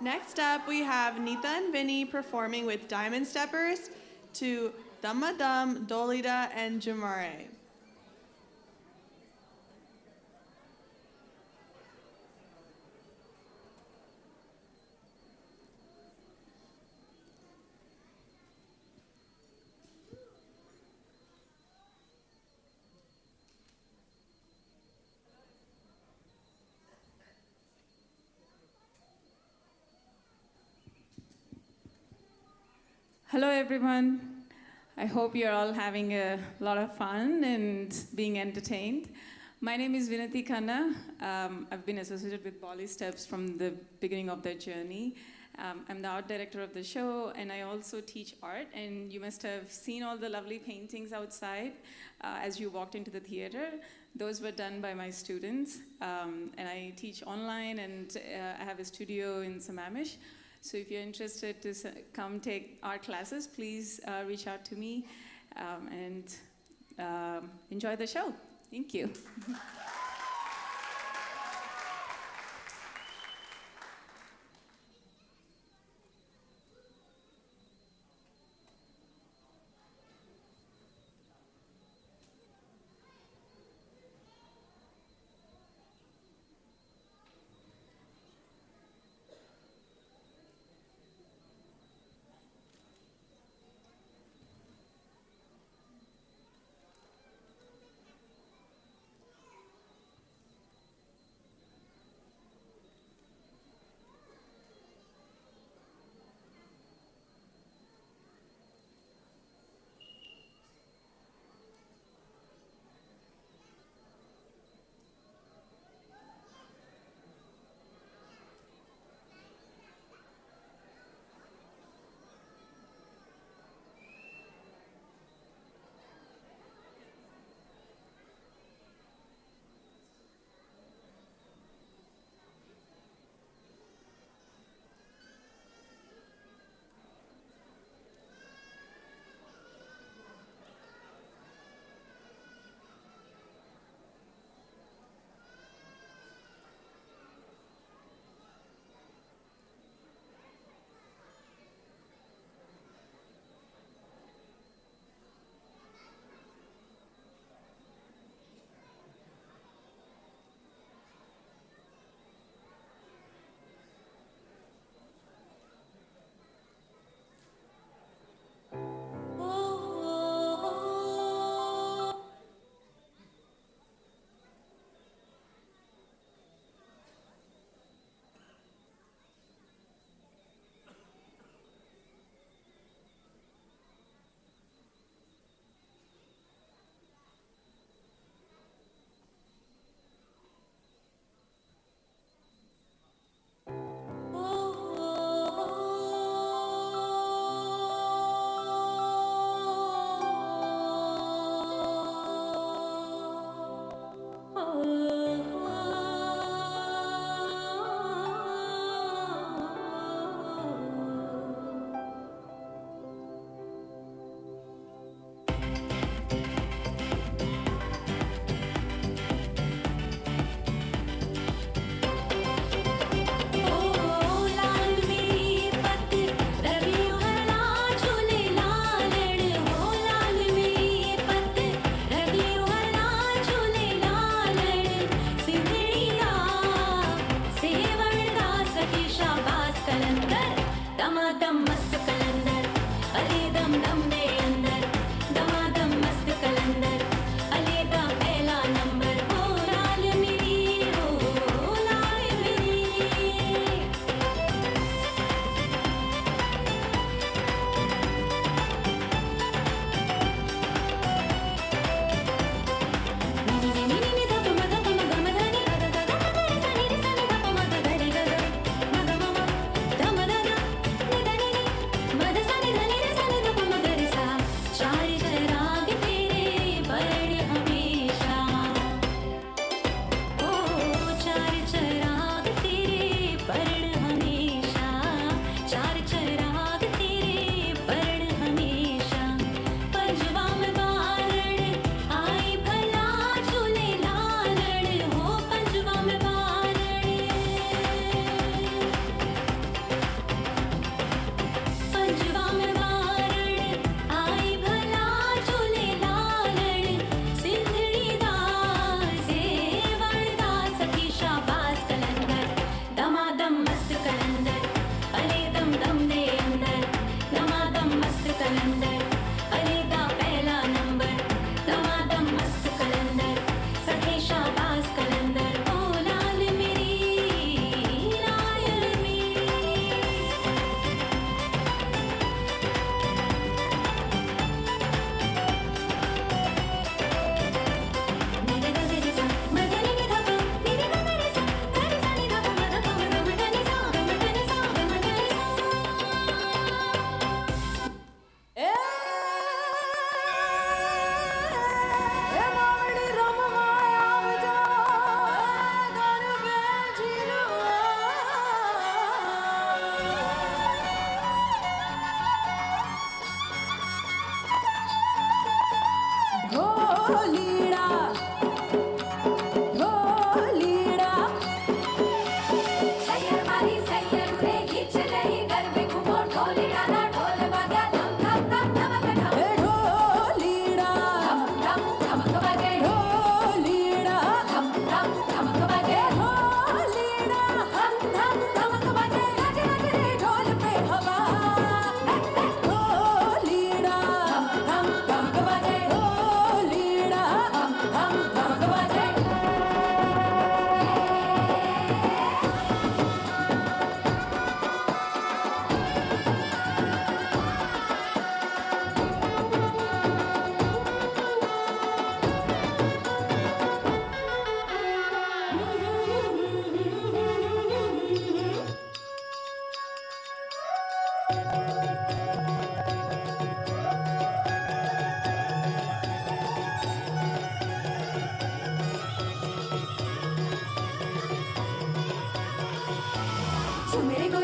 Next up, we have Nita and Vinny performing with Diamond Steppers to Damma Dum, Dolida, and Jamare. Hello, everyone. I hope you're all having a lot of fun and being entertained. My name is Vinati Khanna. I've been associated with Bollysteps from the beginning of their journey. I'm the art director of the show, and I also teach art. And you must have seen all the lovely paintings outside as you walked into the theater. Those were done by my students. And I teach online, and I have a studio in Sammamish. So if you're interested to come take art classes, please reach out to me and enjoy the show. Thank you.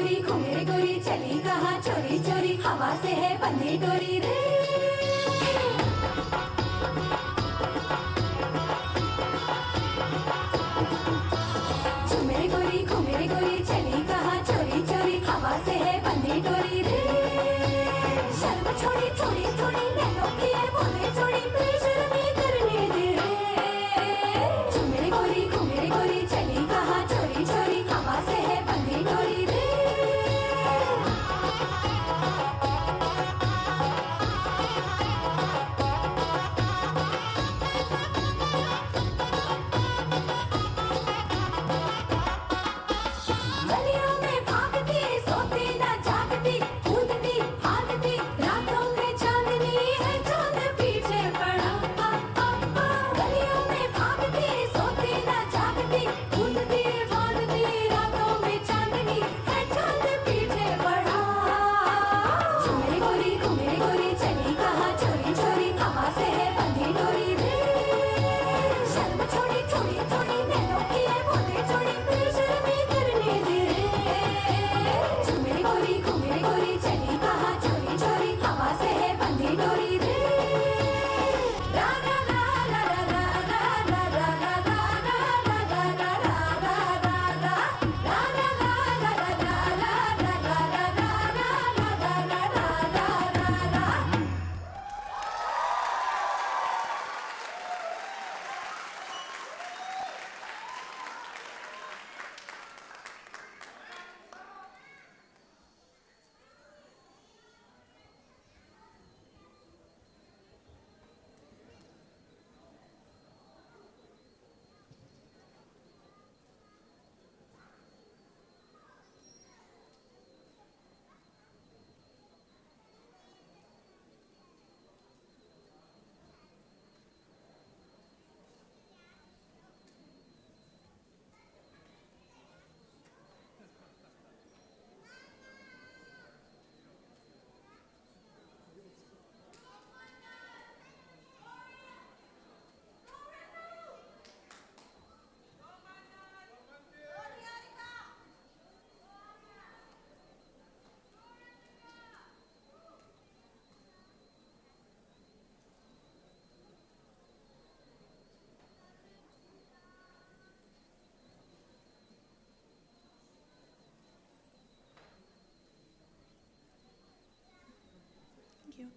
गोरी घूमे गोरी चली कहाँ चोरी चोरी हवा से है बंधी डोरी रे झूमे गोरी घूमे गोरी चली कहाँ चोरी चोरी हवा से है बंधी डोरी रे शर्म छोड़ी थोड़ी थोड़ी नैनों की है बोले थोड़ी बेशर्मी करने दे रे झूमे गोरी घूमे गोरी चली कहाँ चोरी चोरी हवा से है बंधी डोरी रे गलियों में भागती सोती ना जागती कूदती भागती रातों में चांदनी है चांद पीछे पड़ा गलियों में भागती सोती ना जागती कूदती भागती रातों में चांदनी है चांद पीछे पड़ा झूमे गोरी घूमे गोरी चली कहाँ चोरी चोरी हवा से है बंधी डोरी रे शर्म छोड़ी थोड़ी थोड़ी नैनों की है बोले थोड़ी बेशर्मी करने दे रे झूमे गोरी घूमे गोरी चली कहाँ चोरी चोरी हवा से है बंधी डोरी रे रा रा रा रा रा रा रा रा रा रा रा रा रा रा रा रा रा Thank you.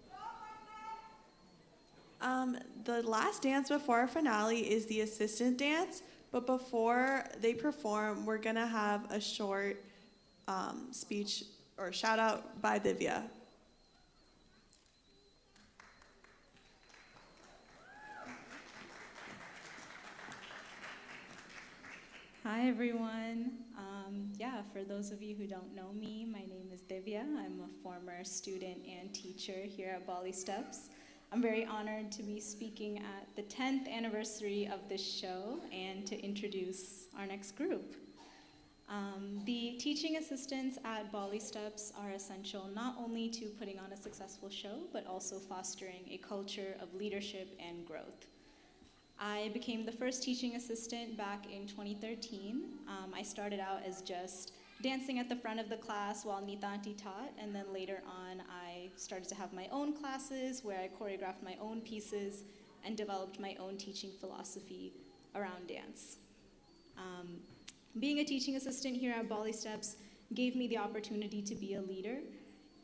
The last dance before our finale is the assistant dance, but before they perform, we're gonna have a short speech or shout out by Divya. Hi everyone. For those of you who don't know me, my name is Divya. I'm a former student and teacher here at Bollysteps. I'm very honored to be speaking at the 10th anniversary of this show and to introduce our next group. The teaching assistants at Bollysteps are essential not only to putting on a successful show, but also fostering a culture of leadership and growth. I became the first teaching assistant back in 2013. I started out as just dancing at the front of the class while Neeta Auntie taught, and then later on I started to have my own classes where I choreographed my own pieces and developed my own teaching philosophy around dance. Being a teaching assistant here at Bollysteps gave me the opportunity to be a leader,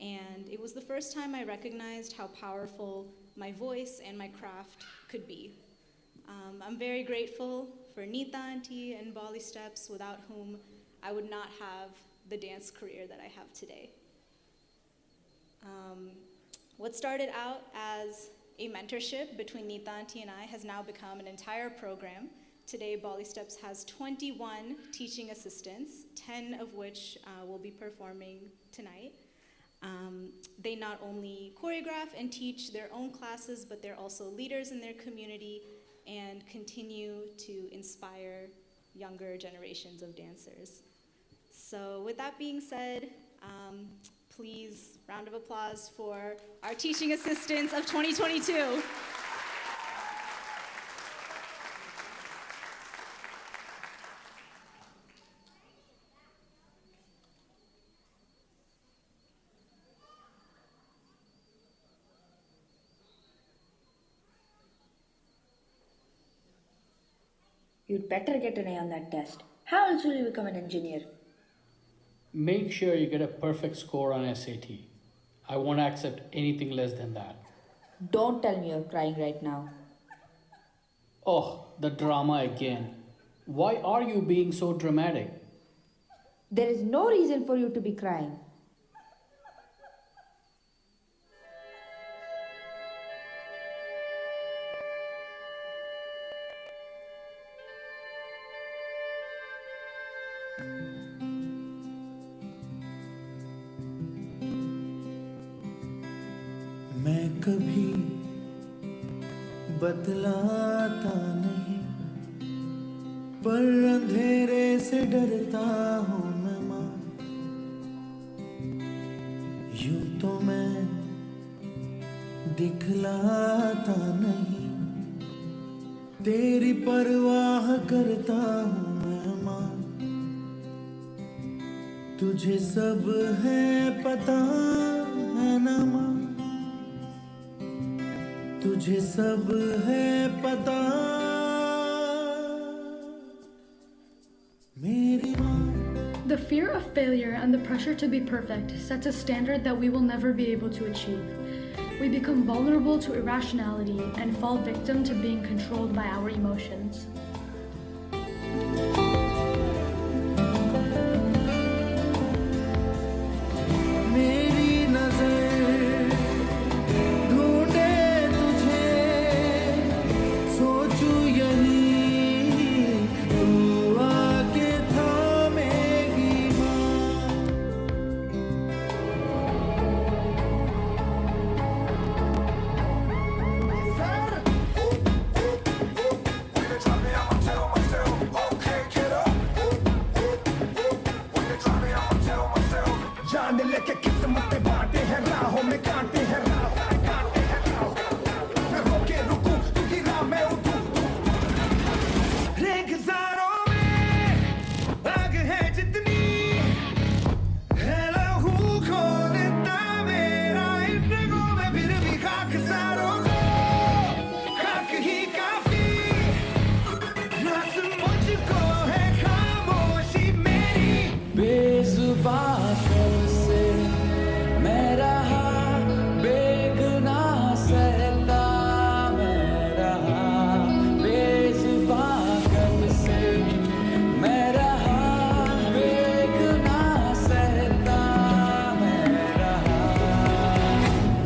and it was the first time I recognized how powerful my voice and my craft could be. I'm very grateful for Neeta Auntie and Bollysteps, without whom I would not have the dance career that I have today. What started out as a mentorship between Neeta Auntie and I has now become an entire program. Today, Bollysteps has 21 teaching assistants, 10 of which will be performing tonight. They not only choreograph and teach their own classes, but they're also leaders in their community and continue to inspire younger generations of dancers. So with that being said, please, round of applause for our teaching assistants of 2022. You'd better get an A on that test. How else will you become an engineer? Make sure you get a perfect score on SAT. I won't accept anything less than that. Don't tell me you're crying right now. Oh, the drama again. Why are you being so dramatic? There is no reason for you to be crying. मैं कभी बतलाता नहीं, पर अंधेरे से डरता हूँ मैं माँ। यूं तो मैं दिखलाता नहीं, तेरी परवाह करता हूँ मैं माँ। तुझे सब है पता है ना माँ, तुझे सब है पता मेरी माँ। The fear of failure and the pressure to be perfect sets a standard that we will never be able to achieve. We become vulnerable to irrationality and fall victim to being controlled by our emotions. मेरी नजर ढूंढे तुझे, सोचूं यही तू आके थामेगी माँ। जान लेके किस्मत बांटे हैं, राहों में कांटे हैं, मैं होके रुकूं तुझी राह में उठूं। रेगिस्तानों में आग है जितनी, है लहू खोलता मेरा इन रगों में, फिर भी खाकसारों को खाक ही काफी। बस मुझको है खामोशी मेरी। बेजुबान से मैं रहा, बेगुनाह सहता मैं रहा। बेजुबान से मैं रहा, बेगुनाह सहता मैं रहा।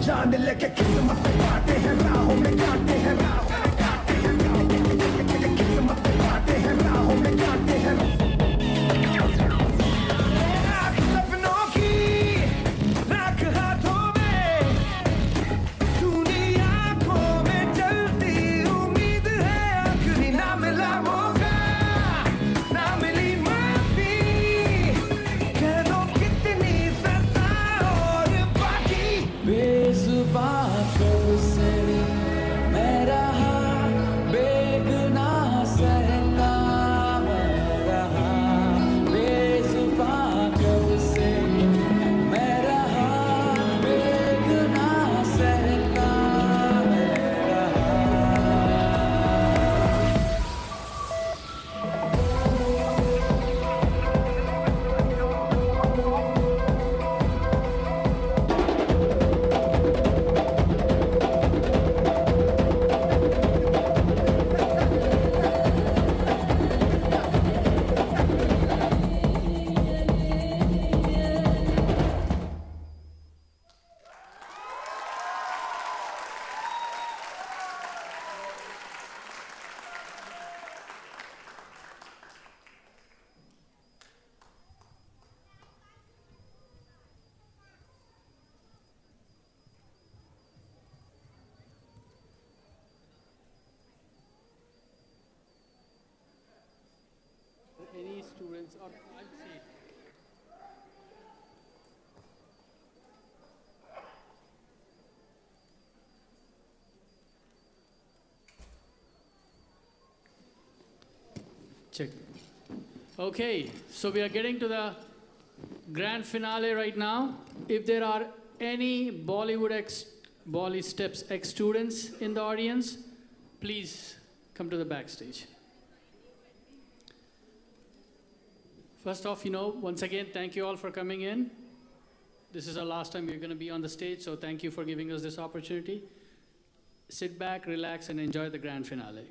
जान लेके किस्मत बांटे हैं, राहों में कांटे हैं, किस्मत बांटे हैं, राहों में कांटे हैं। सपनों की राख हाथों में, सुनी आंखों में जलती उम्मीद है, आखिरी ना मिला मौका, ना मिली माफी। कह दो कितनी सजा और बाकी। बेजुबान से मैं रहा, बेगुनाह सहता मैं रहा। बेजुबान से मैं रहा, बेगुनाह सहता मैं रहा। Any students or I'll see. Check. Okay, so we are getting to the grand finale right now. If there are any Bollysteps ex students in the audience, please come to the backstage. First off, once again, thank you all for coming in. This is our last time we're going to be on the stage, so thank you for giving us this opportunity. Sit back, relax, and enjoy the grand finale.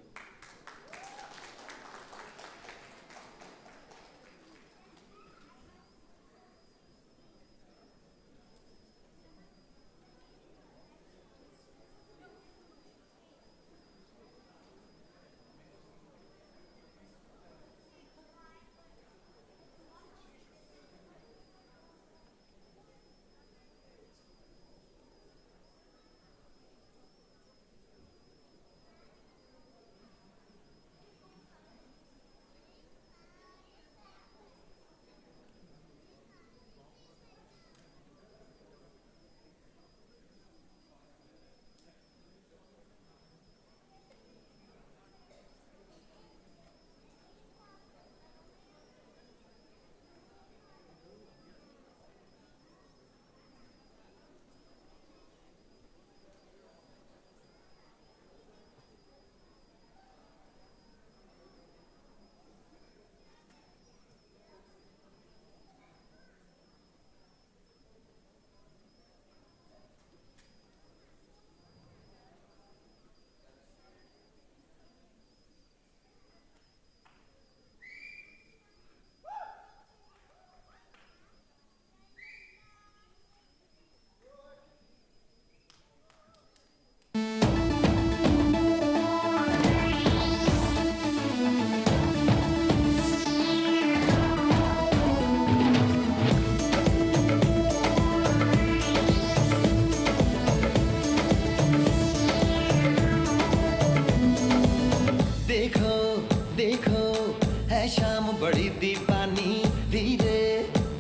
बड़ी दीवानी धीरे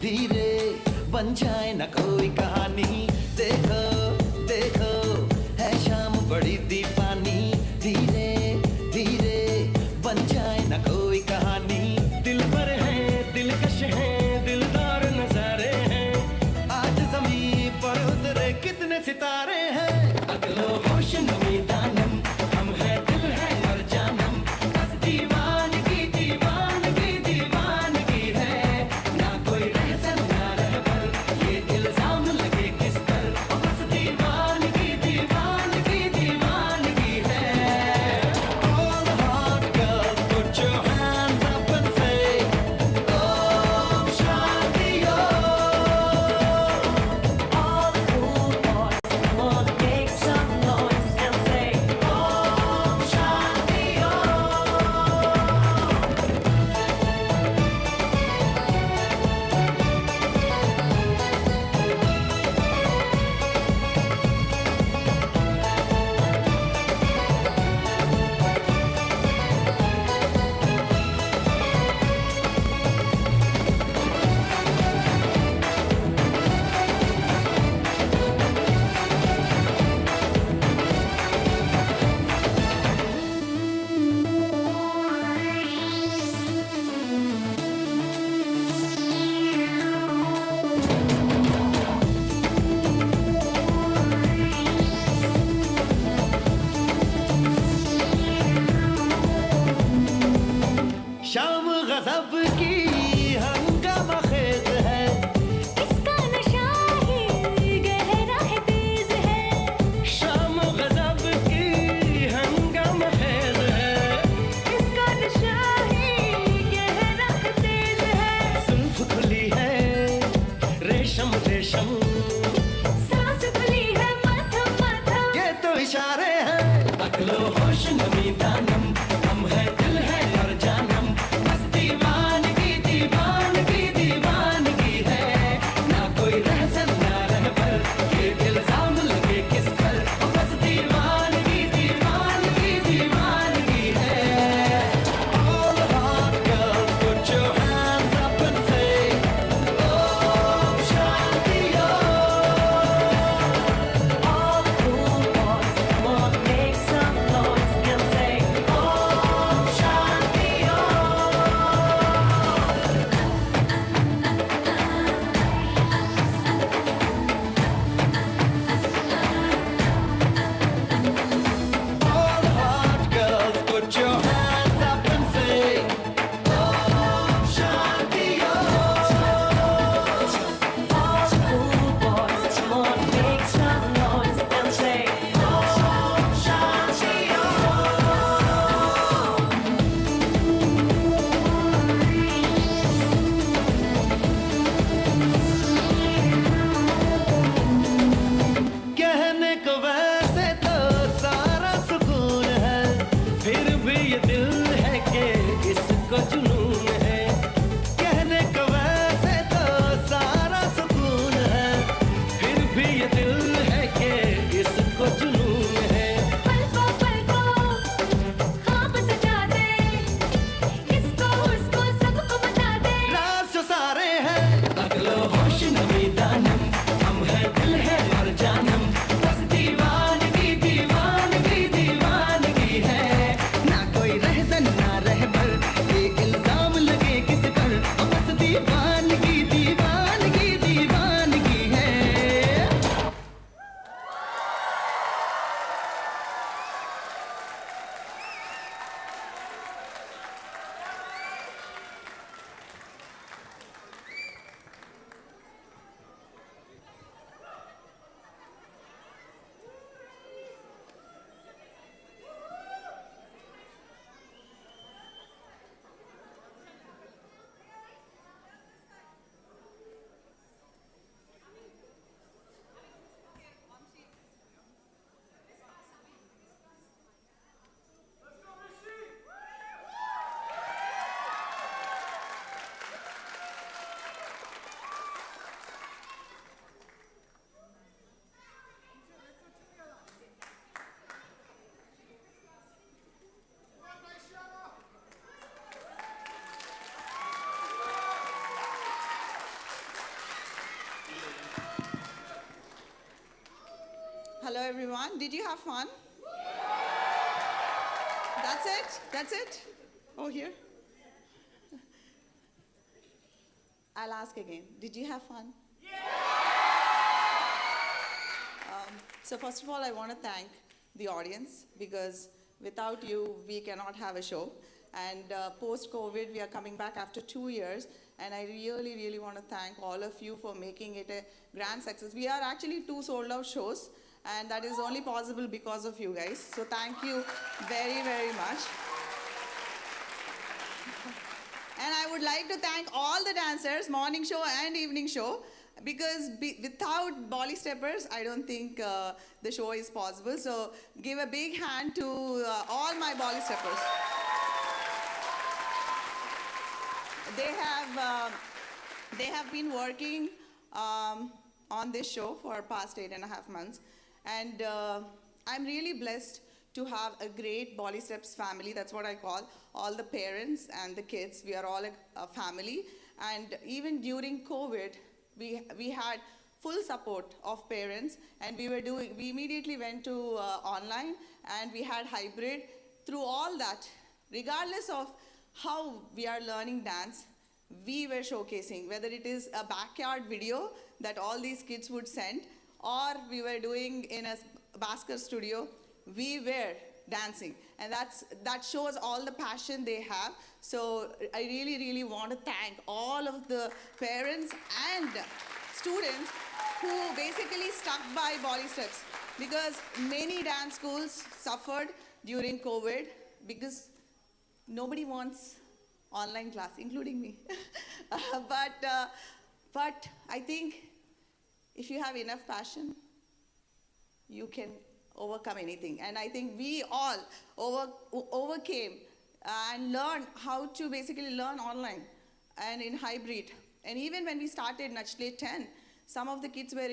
धीरे बन जाए न कोई कहानी देखो देखो है शाम बड़ी दीवानी धीरे धीरे बन जाए न कोई कहानी दिल पर है दिलकश है दिलदार नजारे हैं आज ज़मीं पर उतरे कितने सितारे हैं अगलो होश नमी दानम हम है दिल है और जानम बस दीवानगी दीवानगी दीवानगी है ना कोई रहसन ना रहबर ये इल्जाम लगे किस पर बस दीवानगी दीवानगी दीवानगी है All the hot girls put your hands up and say Om Shanti All the cool boys come on make some noise and say Om Shanti शाम गज़ब की हंगामा खेज है इसका नशा ही गहरा है तेज है शाम गज़ब की हंगामा खेज है इसका नशा ही गहरा है तेज है जुल्फ खुली है रेशम रेशम सांस खुली है मथम मथम ये तो इशारे हैं अकलो होश नमी दानम हम है दिल है और जानम बस दीवानगी everyone. Did you have fun? That's it? That's it? Oh, here? I'll ask again. Did you have fun? So first of all, I want to thank the audience because without you, we cannot have a show. And post-COVID, we are coming back after 2 years. And I really, really want to thank all of you for making it a grand success. We are actually 2 sold-out shows, and that is only possible because of you guys. So thank you very, very much. And I would like to thank all the dancers, morning show and evening show, because without Bollysteppers, I don't think the show is possible. So give a big hand to all my Bollysteppers. They have been working on this show for past 8.5 months. And I'm really blessed to have a great Bollysteps family. That's what I call all the parents and the kids. We are all a family. And even during COVID, we had full support of parents, and we immediately went to online, and we had hybrid. Through all that, regardless of how we are learning dance, we were showcasing, whether it is a backyard video that all these kids would send, or we were doing in a Bhaskar studio, we were dancing. And that shows all the passion they have. So I really, really want to thank all of the parents and students who basically stuck by Bollysteps, because many dance schools suffered during COVID because nobody wants online class, including me. But I think if you have enough passion, you can overcome anything. And I think we all overcame and learned how to basically learn online and in hybrid. And even when we started Nachle 10, some of the kids were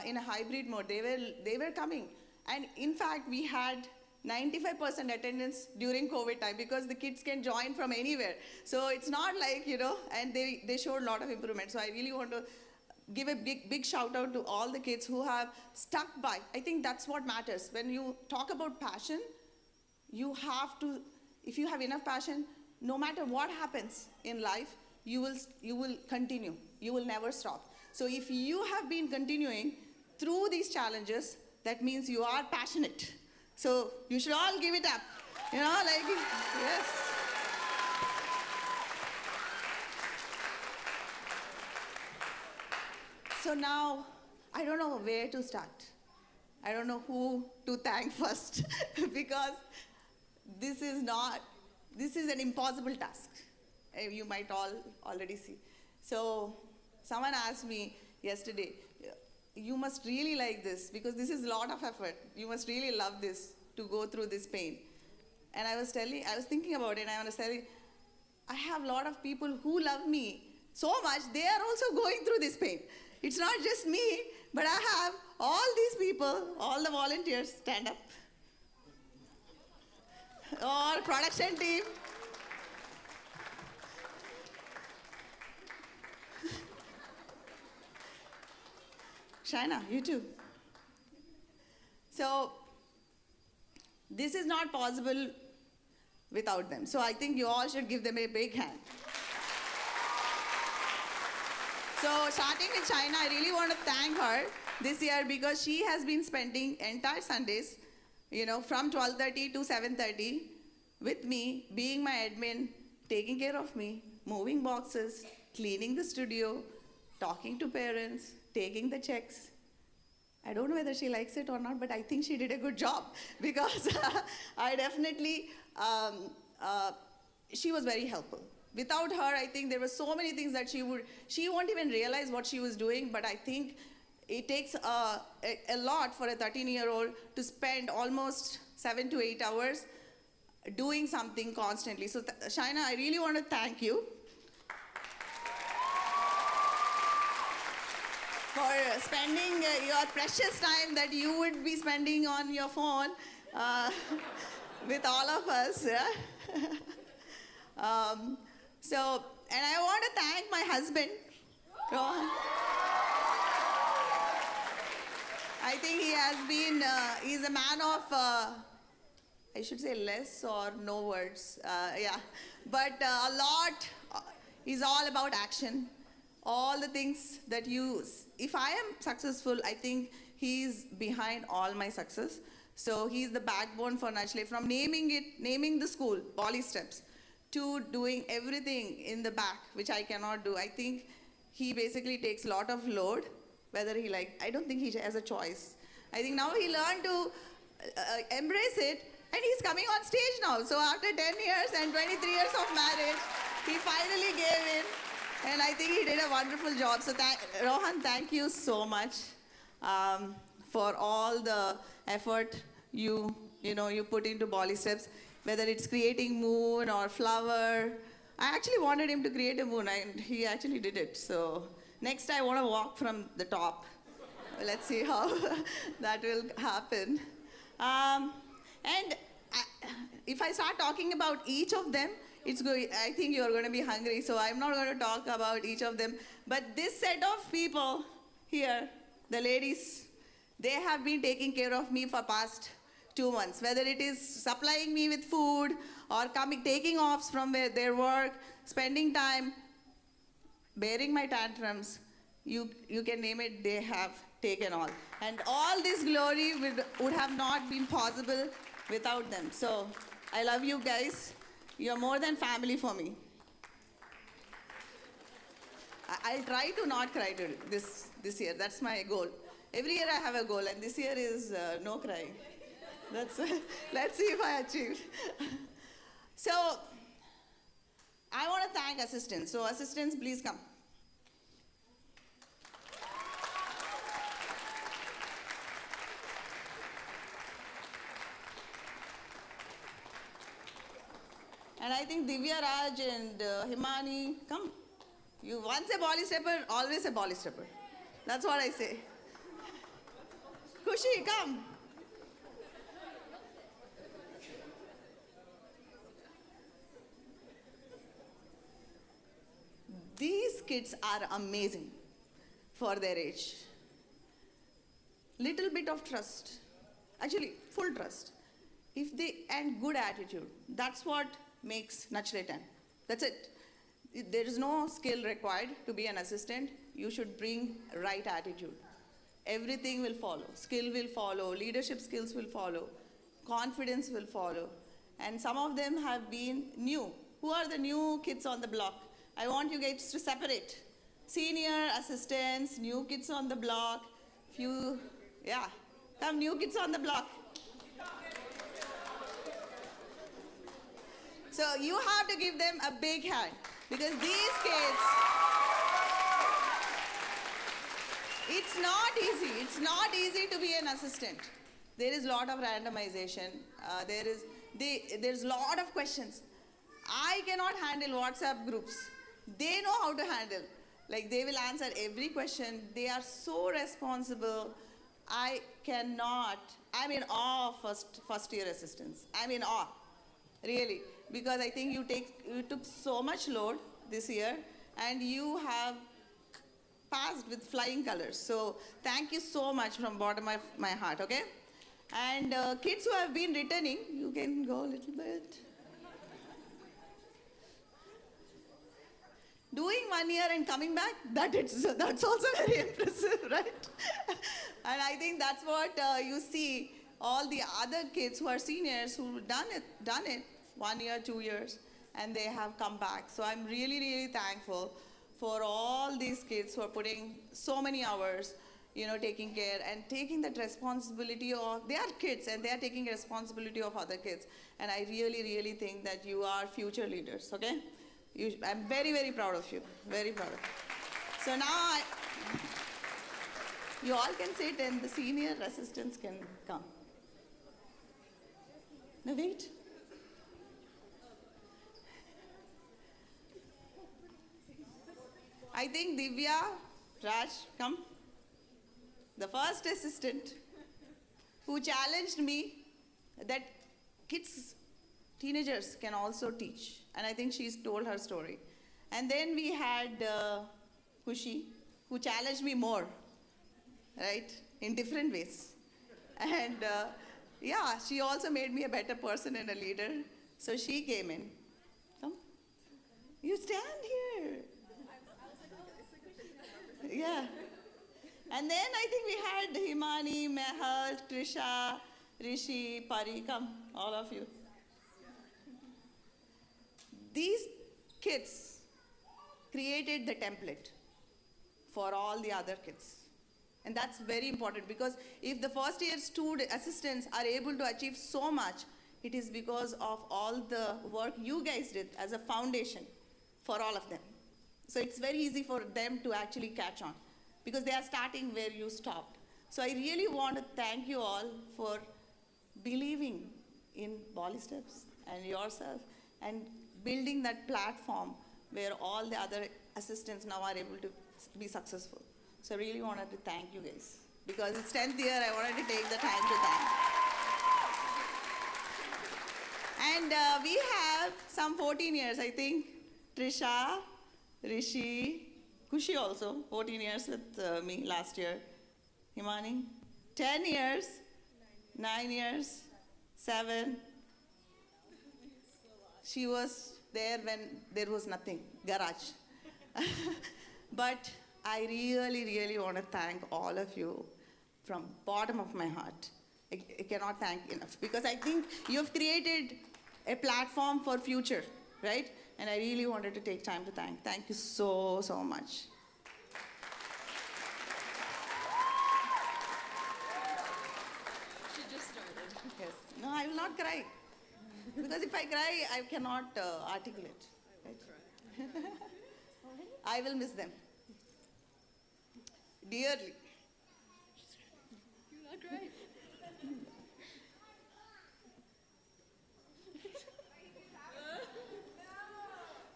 in a hybrid mode. They were coming. And in fact, we had 95% attendance during COVID time because the kids can join from anywhere. So it's not like, and they showed a lot of improvement. So I really want to give a big shout out to all the kids who have stuck by. I think that's what matters. When you talk about passion, you have to, if you have enough passion, no matter what happens in life, you will continue. You will never stop. So if you have been continuing through these challenges, that means you are passionate. So you should all give it up. Yes. So now, I don't know where to start. I don't know who to thank first because this is an impossible task. You might all already see. So someone asked me yesterday, you must really like this because this is a lot of effort. You must really love this to go through this pain. And I was thinking about it, and I was telling, I have a lot of people who love me so much, they are also going through this pain. It's not just me, but I have all these people, all the volunteers, stand up. All production team. Shaina, you too. So, this is not possible without them. So I think you all should give them a big hand. So starting with Shaina, I really want to thank her this year because she has been spending entire Sundays, from 12:30 to 7:30 with me, being my admin, taking care of me, moving boxes, cleaning the studio, talking to parents, taking the checks. I don't know whether she likes it or not, but I think she did a good job because I definitely, she was very helpful. Without her, I think there were so many things that she won't even realize what she was doing, but I think it takes a lot for a 13-year-old to spend almost 7 to 8 hours doing something constantly. So Shaina, I really want to thank you for spending your precious time that you would be spending on your phone with all of us. Yeah? And I want to thank my husband. Go on. I think he has been, he's a man of, I should say less or no words, yeah. But a lot, he's all about action. All the things that if I am successful, I think he's behind all my success. So he's the backbone for Nachle, from naming the school, Bollysteps, to doing everything in the back, which I cannot do. I think he basically takes a lot of load, whether I don't think he has a choice. I think now he learned to embrace it, and he's coming on stage now. So after 10 years and 23 years of marriage, he finally gave in, and I think he did a wonderful job. So Rohan, thank you so much for all the effort you put into Bollysteps, whether it's creating moon or flower. I actually wanted him to create a moon, and he actually did it. So next I want to walk from the top. Let's see how that will happen. And if I start talking about each of them, I think you're going to be hungry, so I'm not going to talk about each of them. But this set of people here, the ladies, they have been taking care of me for past 2 months, whether it is supplying me with food or taking offs from their work, spending time, bearing my tantrums. You can name it, they have taken all. And all this glory would have not been possible without them. So I love you guys. You're more than family for me. I'll try to not cry this year. That's my goal. Every year I have a goal, and this year is no crying. Let's see if I achieve. So I want to thank assistants. So assistants, please come. And I think Divya, Raj, and Himani, come. You once a Bollystepper, always a Bollystepper. That's what I say. Kushi, come. These kids are amazing for their age. Little bit of trust, actually full trust. And good attitude. That's what makes Nachle 10. That's it. There is no skill required to be an assistant. You should bring right attitude. Everything will follow. Skill will follow. Leadership skills will follow. Confidence will follow. And some of them have been new. Who are the new kids on the block? I want you guys to separate. Senior assistants, new kids on the block. Come, new kids on the block. So you have to give them a big hand, because these kids, it's not easy. It's not easy to be an assistant. There is a lot of randomization. There's a lot of questions. I cannot handle WhatsApp groups. They know how to handle. They will answer every question. They are so responsible. I cannot. I'm in awe of first year assistants. I'm in awe, really. Because I think you took so much load this year, and you have passed with flying colors. So thank you so much from bottom of my heart, okay? And kids who have been returning, you can go a little bit. Doing 1 year and coming back, that's also very impressive, right? And I think that's what you see all the other kids who are seniors who've done it 1 year, 2 years, and they have come back. So I'm really, really thankful for all these kids who are putting so many hours, taking care and taking that responsibility of, they are kids and they are taking responsibility of other kids. And I really, really think that you are future leaders, okay? I'm very, very proud of you, very proud of you. So now you all can sit and the senior assistants can come. No, wait. I think Divya, Raj, come. The first assistant who challenged me that teenagers can also teach. And I think she's told her story. And then we had Kushi, who challenged me more. right? In different ways. And yeah, she also made me a better person and a leader. So she came in. Come. You stand here. Yeah. And then I think we had Himani, Mehal, Trisha, Rishi, Pari. Come, all of you. These kids created the template for all the other kids. And that's very important, because if the first year student assistants are able to achieve so much, it is because of all the work you guys did as a foundation for all of them. So it's very easy for them to actually catch on, because they are starting where you stopped. So I really want to thank you all for believing in Bollysteps and yourself, and building that platform where all the other assistants now are able to be successful. So I really wanted to thank you guys. Because it's 10th year, I wanted to take the time to thank. And we have some 14 years, I think. Trisha, Rishi, Kushi also, 14 years with me last year. Himani, 10 years, 9 years, 7. She was there when there was nothing, garage. But I really, really want to thank all of you from bottom of my heart. I cannot thank enough, because I think you've created a platform for future, right? And I really wanted to take time to thank. Thank you so, so much. She just started. Yes. No, I will not cry. Because if I cry, I cannot articulate. Right? I will miss them. Dearly. You're not great.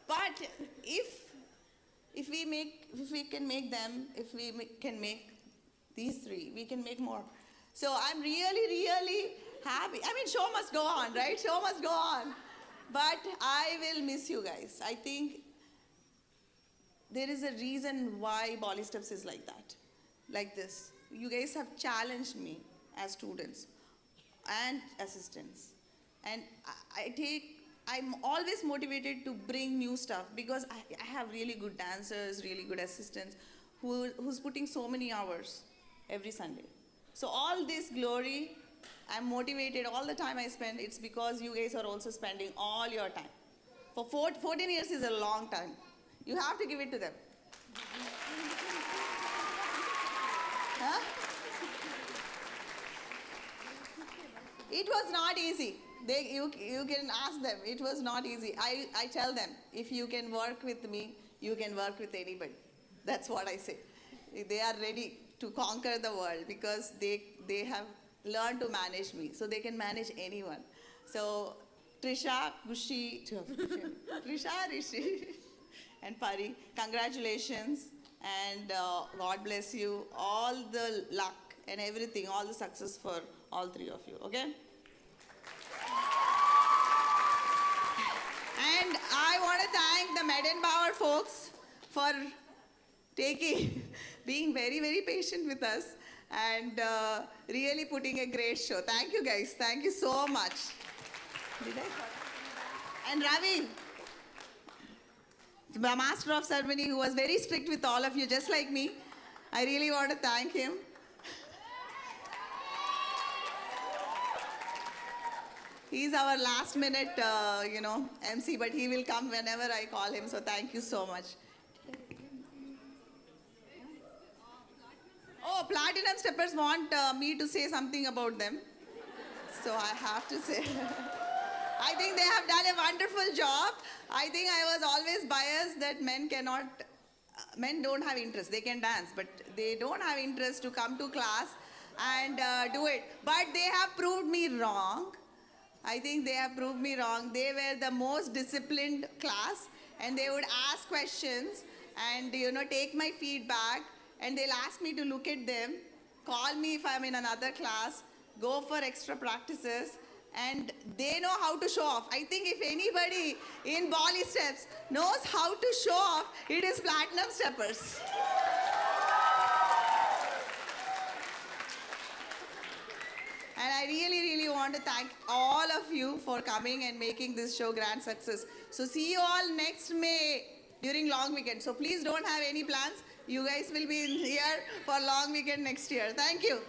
But if we can make them, if we can make these three, we can make more. So I'm really, really happy. I mean, show must go on, right? Show must go on. But I will miss you guys. I think there is a reason why Bollysteps is like that, like this. You guys have challenged me as students and assistants. And I'm always motivated to bring new stuff, because I have really good dancers, really good assistants who's putting so many hours every Sunday. So all this glory, I'm motivated all the time I spend, it's because you guys are also spending all your time. For 14 years is a long time. You have to give it to them. Huh? It was not easy. You can ask them. It was not easy. I tell them, if you can work with me, you can work with anybody. That's what I say. They are ready to conquer the world, because they have learned to manage me. So they can manage anyone. So Trisha, Gushi, Trisha, Rishi, and Pari, congratulations. And God bless you. All the luck and everything, all the success for all three of you. Okay? And I want to thank the Medenbauer folks for being very, very patient with us, and really putting a great show. Thank you guys. Thank you so much. And Ravi, the master of ceremony, who was very strict with all of you, just like me. I really want to thank him. He's our last minute, MC, but he will come whenever I call him. So thank you so much. Oh, Platinum Steppers want me to say something about them. So I have to say. I think they have done a wonderful job. I think I was always biased that men don't have interest. They can dance, but they don't have interest to come to class and do it. But they have proved me wrong. I think they have proved me wrong. They were the most disciplined class, and they would ask questions and, take my feedback, and they'll ask me to look at them, call me if I'm in another class, go for extra practices, and they know how to show off. I think if anybody in Bollysteps knows how to show off, it is Platinum Steppers. And I really, really want to thank all of you for coming and making this show grand success. So see you all next May during long weekend. So please don't have any plans. You guys will be in here for long weekend next year. Thank you.